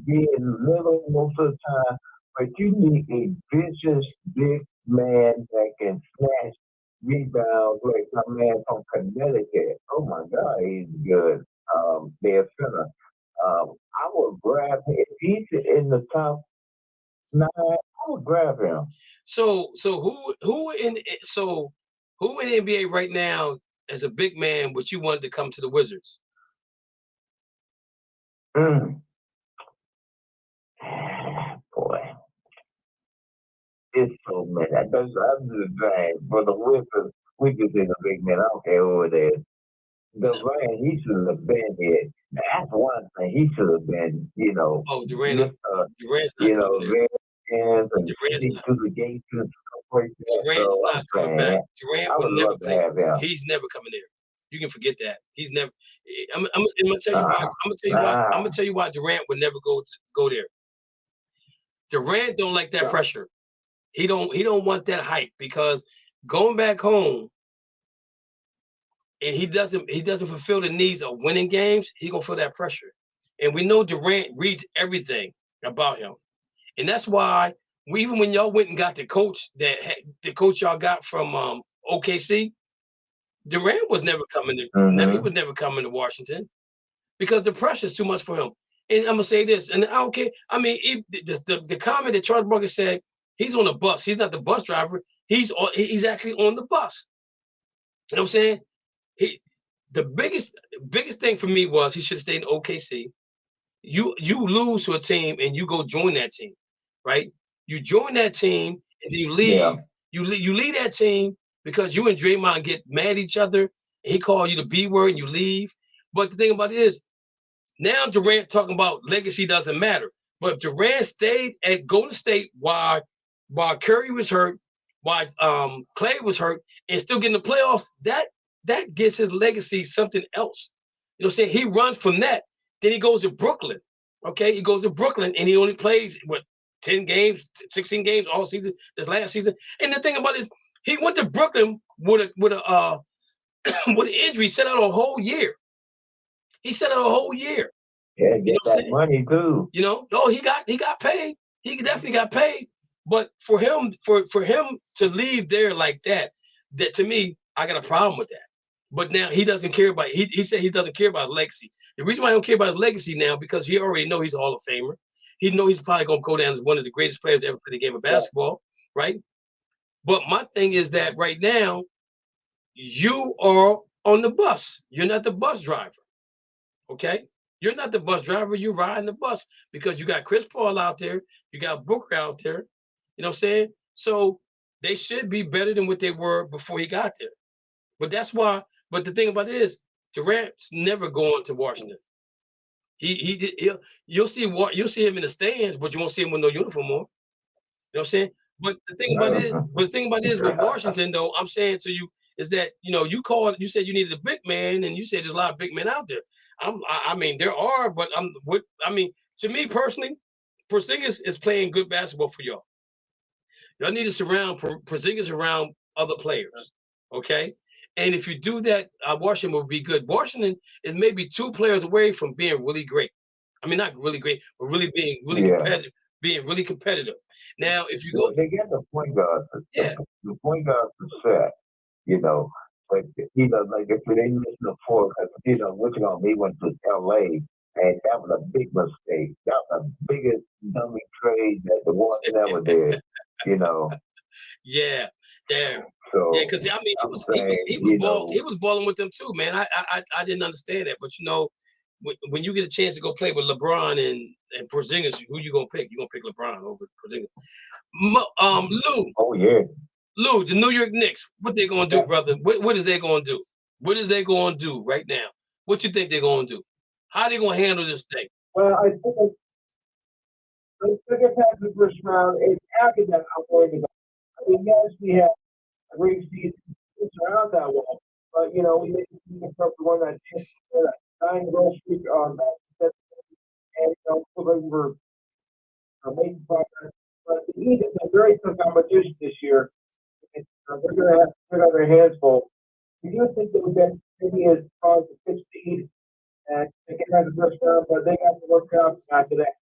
be in the middle most of the time. But you need a vicious big man that can snatch rebounds like my man from Connecticut. Oh my God, he's good. Their center. I would grab him if he's in the top 9. I would grab him. So who in the NBA right now as a big man would you want to come to the Wizards? Boy. It's so many. I'm just saying, for the Wizards, we could say the big man. I don't care who it is. Durant, he should have been here. That's one thing. He should have been, Oh, Durant's not coming back. Durant would never play. He's never coming there. You can forget that. He's never. I'm gonna tell you why. I'm gonna tell you why Durant would never go there. Durant don't like that pressure. He don't want that hype because going back home and he doesn't fulfill the needs of winning games, he gonna feel that pressure. And we know Durant reads everything about him. And that's why even when y'all went and got the coach y'all got from OKC, Durant was never coming to he was never coming to Washington because the pressure is too much for him. And I'm gonna say this, and I don't care. I mean, the comment that Charles Barkley said, he's on the bus. He's not the bus driver. He's actually on the bus. You know what I'm saying? The biggest thing for me was he should stay in OKC. You lose to a team and you go join that team, right? You join that team and then you leave. Yeah. You leave that team because you and Draymond get mad at each other. And he called you the B word and you leave. But the thing about it is, now Durant talking about legacy doesn't matter. But if Durant stayed at Golden State while Curry was hurt, while Clay was hurt, and still getting the playoffs, that gives his legacy something else. You know what I'm saying? He runs from that. Then he goes to Brooklyn. Okay, he goes to Brooklyn and he only plays 10 games, 16 games all season, this last season. And the thing about it is, he went to Brooklyn with a with the injury, set out a whole year. He set out a whole year. Yeah, get that money too. You know, no, he got paid. He definitely got paid. But for him to leave there like that to me, I got a problem with that. But now he doesn't care about he said he doesn't care about his legacy. The reason why I don't care about his legacy now, because he already know he's a Hall of Famer. He know he's probably gonna go down as one of the greatest players to ever play the game of basketball, right? But my thing is that right now, you are on the bus. You're not the bus driver. Okay? You're not the bus driver, you're riding the bus because you got Chris Paul out there, you got Booker out there. You know what I'm saying? So they should be better than what they were before he got there. But that's why. But the thing about it is, Durant's never going to Washington. You'll see him in the stands, but you won't see him with no uniform on. You know what I'm saying? But the thing about it is, with Washington, though, I'm saying to you is that you said you needed a big man, and you said there's a lot of big men out there. I mean, there are, but to me personally, Porzingis is playing good basketball for y'all. Y'all need to surround Porzingis around other players, okay? And if you do that, Washington will be good. Washington is maybe 2 players away from being really great. I mean, not really great, but really being really competitive. Being really competitive. Now, if you go, they get the point guard. Yeah, the point guard for set. You know, but like if they listen to four, what you gonna be went to LA, and that was a big mistake. That was the biggest dummy trade that the Warriors ever did. You know. Yeah. Damn. So, yeah, because I mean, he was balling with them too, man. I didn't understand that, but you know, when you get a chance to go play with LeBron and Porzingis, who you gonna pick? You gonna pick LeBron over Porzingis? Lou. Oh yeah. Lou, the New York Knicks. What they gonna do, brother? What is they gonna do? What is they gonna do right now? What you think they're gonna do? How they gonna handle this thing? Well, I think get past the first round. And after that, I'm worried about. I mean, yes, we have a great season. It's around that well, but you know, we made the one that 9-goal streak on that, and we're making progress. But the Heat is a very tough competition this year. They're going to have their hands full. We do think that we get maybe as far as the 6th seed, and they can have the first round, but they have to work out after that.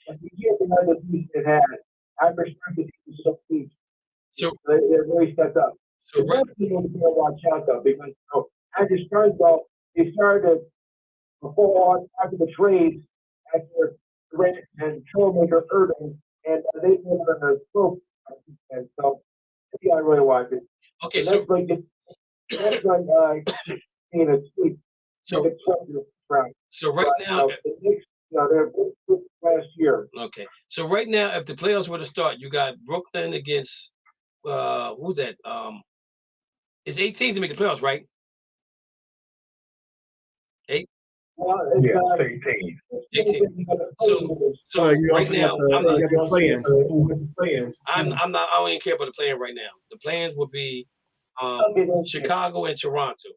And the year the other season it had, I'm restricted to some seeds. So they're really stepped up. So the next thing we need to watch out though, because as it started though, they started before after the trades after Durant and Trollmaker Irving, and they were on the slope, and so I really watch it. Okay, so that's like being a sweep. So right now, the Knicks, they're good last year. Okay, so right now, if the playoffs were to start, you got Brooklyn against who's that? It's 8 teams to make the playoffs, right? 8. Well, it's 18. So you right also now, got the play-in. I don't even care about the play-in right now. The play-ins will be Chicago and Toronto.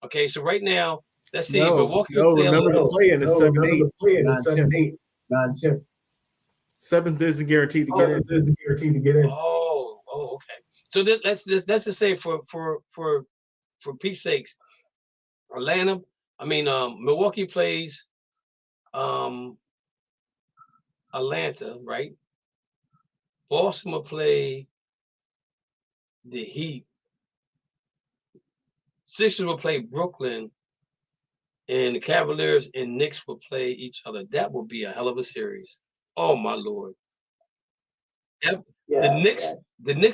Okay, so right now, let's see. Milwaukee. Remember the play-in is 7-8, 9-10. 7th isn't guaranteed to get in. Oh, okay. So let's just say for Pete's sakes, Milwaukee plays Atlanta, right? Boston will play the Heat. Sixers will play Brooklyn, and the Cavaliers and Knicks will play each other. That will be a hell of a series. Oh my Lord. The Knicks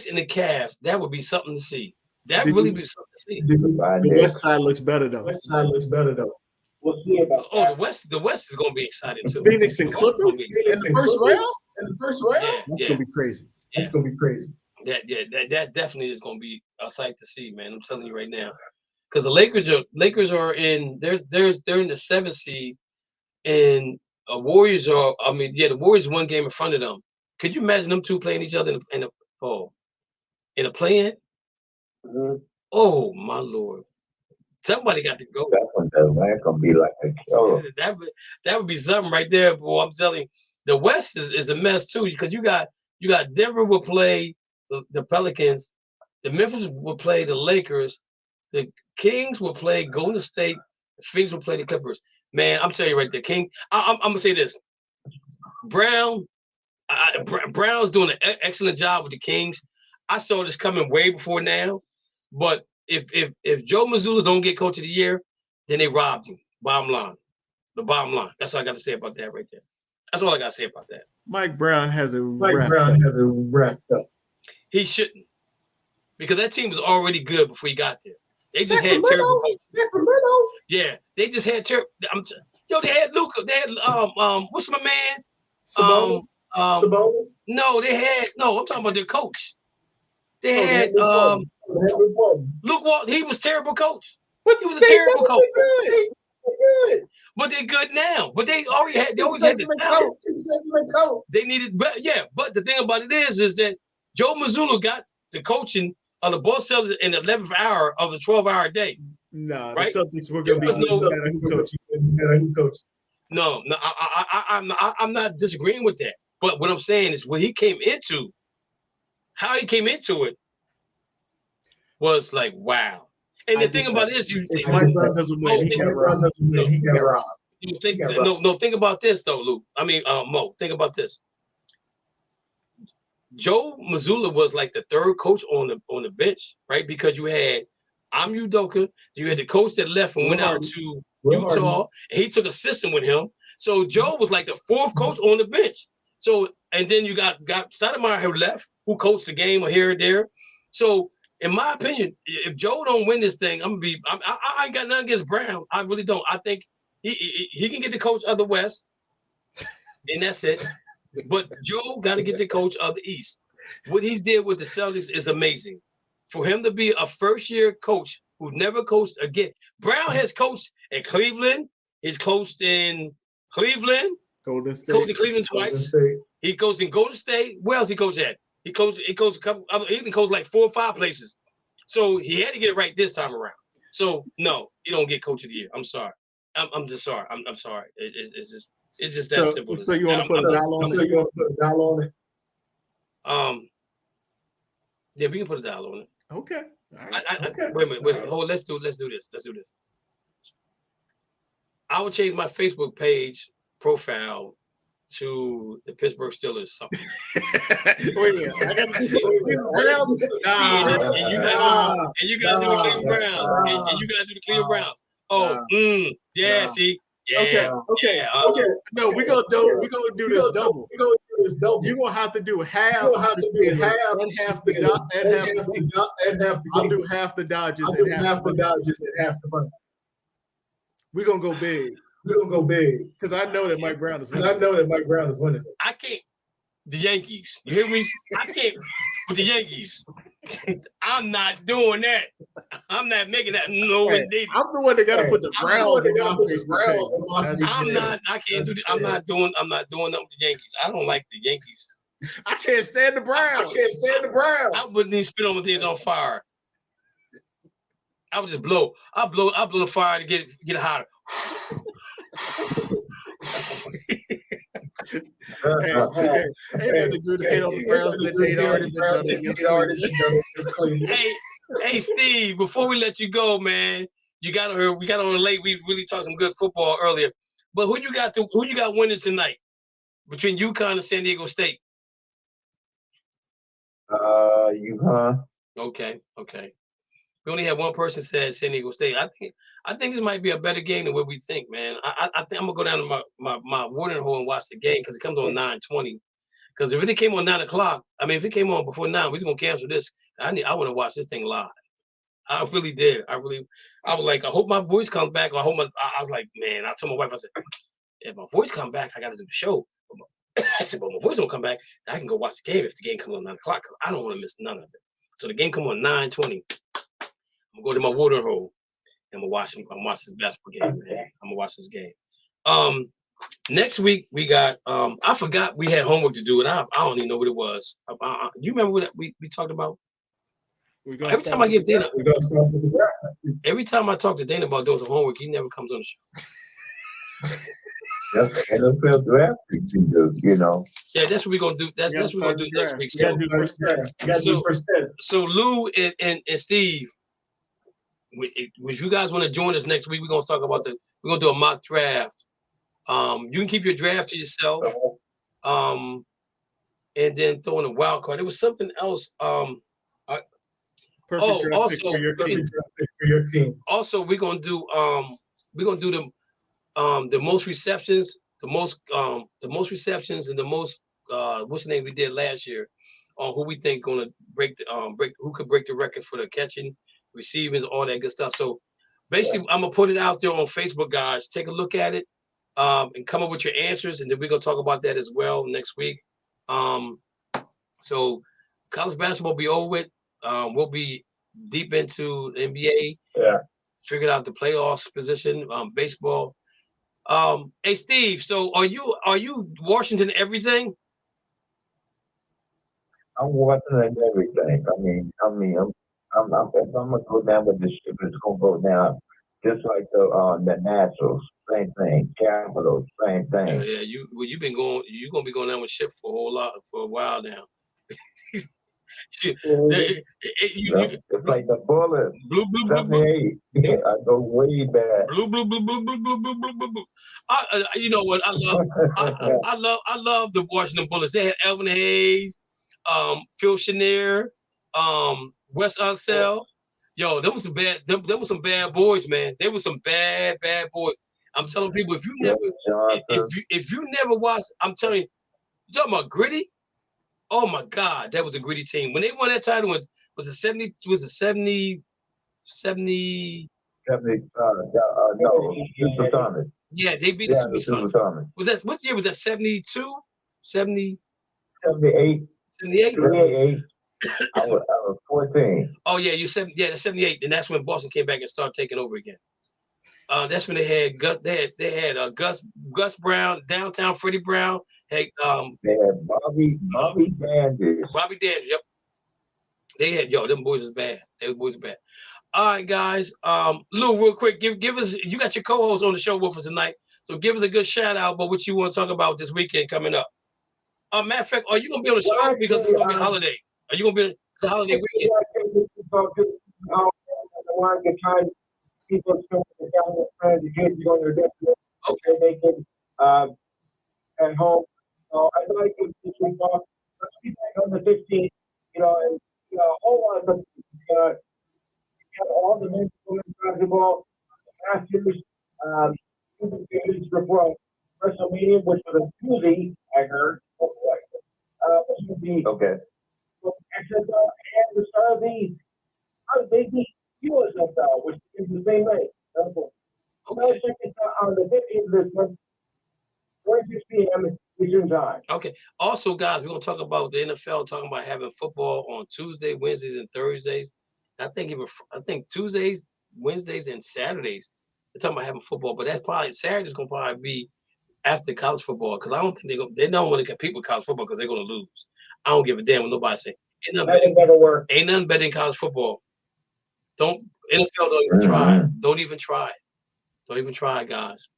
and the Cavs, that would be something to see. That really be something to see. The West side looks better though. We'll see about that. The West is gonna be exciting too. Phoenix and Clippers in the first round? Yeah, that's gonna be crazy. That definitely is gonna be a sight to see, man. I'm telling you right now. Because the Lakers are in they're in the 7th seed, and Warriors are. The Warriors 1 game in front of them. Could you imagine them two playing each other in a play-in? Mm-hmm. Oh my Lord! Somebody got to go. That's gonna be like a killer. That would be something right there, boy. I'm telling you, the West is a mess too, because you got Denver will play the Pelicans, the Memphis will play the Lakers. The Kings will play Golden State. The Phoenix will play the Clippers. Man, I'm telling you right there, King. I'm gonna say this. Brown's doing an excellent job with the Kings. I saw this coming way before now, but if Joe Mazzulla don't get Coach of the Year, then they robbed him. Bottom line, the bottom line. That's all I got to say about that right there. That's all I got to say about that. Mike Brown has it wrapped up. He shouldn't, because that team was already good before he got there. They just had terrible coaches. Sacramento. Yeah, they just had terrible. They had Luka. They had what's my man? Sabonis. Sabonis. No, I'm talking about their coach. They had Luke Walton. He was terrible coach. He was a terrible coach. Good. But they're good now. But they always had the talent. They needed, but the thing about it is that Joe Mazzulla got the coaching of the Boston Celtics in the 11th hour of the 12-hour day. No, right? The Celtics were going to be who coached. No, I'm not disagreeing with that. But what I'm saying is what he came into, how he came into it was like, wow. And the thing about it is, Mike Brown doesn't win. He got robbed. Think about this though, Luke. I mean, Mo. Think about this. Joe Mazzulla was like the third coach on the bench, right? Because you had Udoka, you had the coach that left and went out to Utah, and he took a system with him. So Joe was like the fourth coach on the bench. So, and then you got Stoudemire who left, who coached the game here or there. So, in my opinion, if Joe don't win this thing, I ain't got nothing against Brown. I really don't. I think he can get the coach of the West, and that's it. But Joe got to get the coach of the East. What he did with the Celtics is amazing. For him to be a first-year coach who never coached again. Brown has coached in Cleveland. He's coached in Cleveland. Golden State. Coached in Cleveland twice. He coached in Golden State. Where else he coached at? He coached a couple. He can coach like 4 or 5 places. So he had to get it right this time around. So no, you don't get Coach of the Year. I'm sorry. I'm just sorry. I'm sorry. It's just that simple. So you want to put a dollar on it? Yeah, we can put a dollar on it. Okay. All right. Wait a minute. Hold. Let's do this. I would change my Facebook page profile to the Pittsburgh Steelers something. Wait a minute. And you gotta do the Cleveland Browns. And you gotta do the Cleveland Browns. See. Yeah, okay. No, we're gonna do this double. You're gonna have to do half the Steelers and half the Dodgers. I'll do half the Dodgers and half the money. We're gonna go big. Because I know that Mike Brown is winning. I can't. The Yankees. You hear me? I can't with the Yankees. I'm not doing that. I'm not making that. No, indeed. I'm the one that got to put the Browns in my face. I'm not. I can't do that. I'm not doing nothing with the Yankees. I don't like the Yankees. I can't stand the Browns. I wouldn't even spit on things on fire. I would just blow. I blow the fire to get it hotter. Hey, Steve, before we let you go, man, we got on late. We really talked some good football earlier. But who you got winning tonight between UConn and San Diego State? UConn. Okay. We only had one person said San Diego State. I think this might be a better game than what we think, man. I think I'm gonna go down to my watering hole and watch the game because it comes on 9:20. Because if it came on 9 o'clock, if it came on before 9, we're just gonna cancel this. I want to watch this thing live. I really did. I was like, I hope my voice comes back. I was like, man. I told my wife, I said, if my voice comes back, I got to do the show. I said, but my voice don't come back. I can go watch the game if the game comes on 9 o'clock. Because I don't want to miss none of it. So the game come on 9:20. I'm gonna go to my water hole and I'm gonna watch this basketball game, man. I'm gonna watch this game. Next week we got I forgot we had homework to do, and I don't even know what it was. You remember what we talked about? Every time I give Dana, every time I talk to Dana about doing some homework, he never comes on the show. That's NFL draft season, you know. Yeah, that's what we're gonna do. That's what we're gonna do next week. So Lou and Steve, Would you guys want to join us next week? We're gonna talk about we're gonna do a mock draft. You can keep your draft to yourself. And then throw in a wild card. There was something else. Perfect draft pick for your team. Also, we're gonna do the most receptions, the most receptions, and the most what's the name we did last year on who we think gonna who could break the record for the catching, receiving, all that good stuff. So basically, I'm gonna put it out there on Facebook, guys. Take a look at it and come up with your answers, and then we're gonna talk about that as well next week. So college basketball will be over with. We'll be deep into the NBA. Yeah. Figured out the playoffs position. Baseball. Hey Steve, so are you Washington everything? I'm watching everything. I'm gonna go down with the ship. It's gonna go down just like the Nationals. Same thing. Capitals. Same thing. Yeah. You're gonna be going down with ship for a while now. It's like the Bullets. Blue. Yeah, I go way back. Blue. You know what? I love the Washington Bullets. They had Elvin Hayes, Phil Chenier, Wes Unseld. Yo, there was some bad boys, man. They were some bad boys. I'm telling people, if you never watched, I'm telling you, talking about gritty. Oh my God, that was a gritty team. When they won that title, was it 70? Was it 70? 70? No, Super Sonic. Yeah, they beat the Super Sonic. Was that what year was that? 72? 70? 78. 78? 78. I was 14. Oh yeah, that's 78, and that's when Boston came back and started taking over again. That's when they had Gus Brown, downtown Freddie Brown. Hey, they had Bobby Dandridge. Bobby Dandridge, yep. They had them boys is bad. All right, guys. Lou, real quick, give us. You got your co-host on the show with us tonight, so give us a good shout out about what you want to talk about this weekend coming up. Matter of fact, are you gonna be on the show because it's gonna be a holiday? Are you gonna be? It's a holiday weekend. I want to try people to friends, the kids go to their destination. Okay, they can at home. I'd like to talk. Let's be back on the 15th. Hold on. All the men's basketball masters. Before WrestleMania, which was a Tuesday, I heard. Okay. And the start of they beat USFL, which is the same night. Okay. Check it out on the 15th of this month, 4:06 p.m. Eastern Time. Okay. Also, guys, we're gonna talk about the NFL talking about having football on Tuesday, Wednesdays, and Thursdays. I think Tuesdays, Wednesdays, and Saturdays. They're talking about having football, but that's probably Saturday's gonna probably be after college football because I don't think they don't want to compete with college football because they're gonna lose. I don't give a damn what nobody say. Ain't nothing better than college football. NFL don't even try. Don't even try. Don't even try, guys.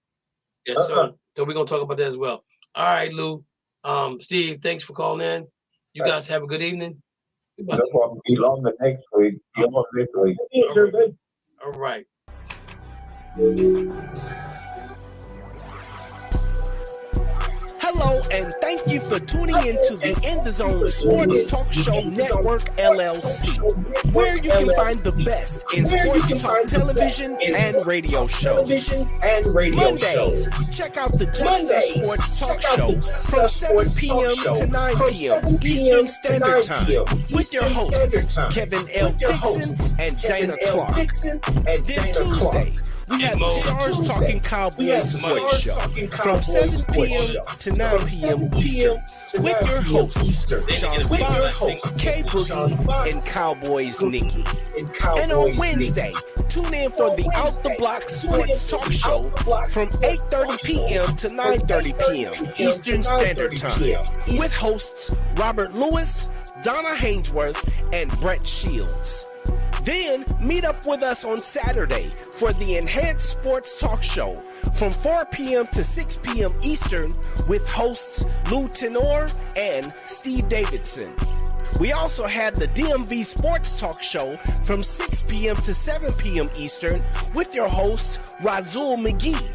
Yes, sir. So we're gonna talk about that as well. All right, Lou. Steve, thanks for calling in. You guys have a good evening. No problem. Be longer next week. All right. Hello, and thank you for tuning in to the In the Zone Sports Talk Show Network, LLC, where you can find the best in sports talk television and radio shows. Mondays, check out the Just the Sports Talk Show from 7 p.m. to 9 p.m. Eastern Standard Time with your hosts, Kevin L. Dixon and Dana Clark. Then Tuesday, we have the Stars Talking Cowboys Sports Show from 7 p.m. to 9 p.m. Eastern with your hosts, Sean Fox, K. Boogie, and Cowboys Nikki. And on Wednesday, tune in for the Out the Block Sports Talk Show from 8:30 p.m. to 9:30 p.m. Eastern Standard Time with hosts Robert Lewis, Donna Hainsworth, and Brett Shields. Then meet up with us on Saturday for the Enhanced Sports Talk Show from 4 p.m. to 6 p.m. Eastern with hosts Lou Tenor and Steve Davidson. We also have the DMV Sports Talk Show from 6 p.m. to 7 p.m. Eastern with your host, Razul McGee.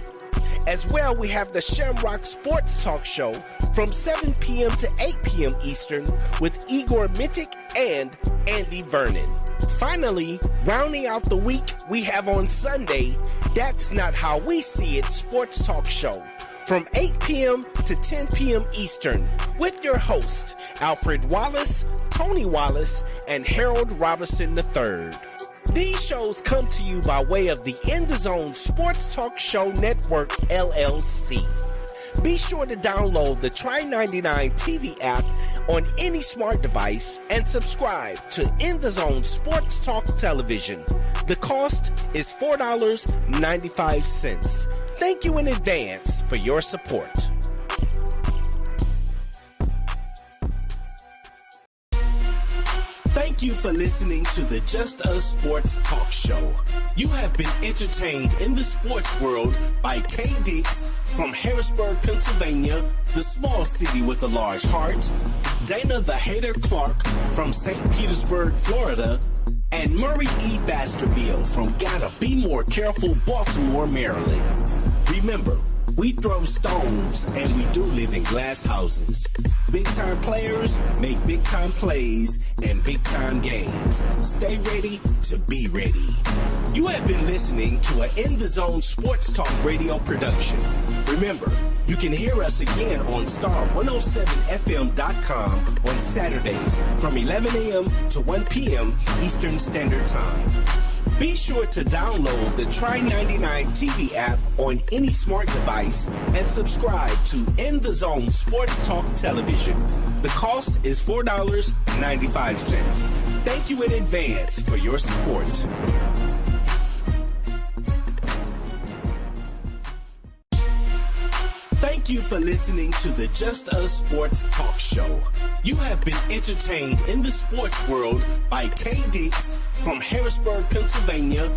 As well, we have the Shamrock Sports Talk Show from 7 p.m. to 8 p.m. Eastern with Igor Mitic and Andy Vernon. Finally, rounding out the week, we have on Sunday, That's Not How We See It Sports Talk Show from 8 p.m. to 10 p.m. Eastern with your host, Alfred Wallace, Tony Wallace, and Harold Robinson III. These shows come to you by way of the In the Zone Sports Talk Show Network, LLC. Be sure to download the Try99 TV app on any smart device and subscribe to In the Zone Sports Talk Television. The cost is $4.95. Thank you in advance for your support. Thank you for listening to the Just Us Sports Talk Show. You have been entertained in the sports world by K. Dix from Harrisburg, Pennsylvania, the small city with a large heart, Dana the Hater Clark from St. Petersburg, Florida, and Murray E. Baskerville from Gotta Be More Careful, Baltimore, Maryland. Remember, we throw stones and we do live in glass houses. Big time players make big time plays and big time games. Stay ready to be ready. You have been listening to an In the Zone Sports Talk radio production. Remember, you can hear us again on star107fm.com on Saturdays from 11 a.m. to 1 p.m. Eastern Standard Time. Be sure to download the Try99 TV app on any smart device and subscribe to In the Zone Sports Talk Television. The cost is $4.95. Thank you in advance for your support. Thank you for listening to the Just Us Sports Talk Show. You have been entertained in the sports world by K. Dix from Harrisburg, Pennsylvania,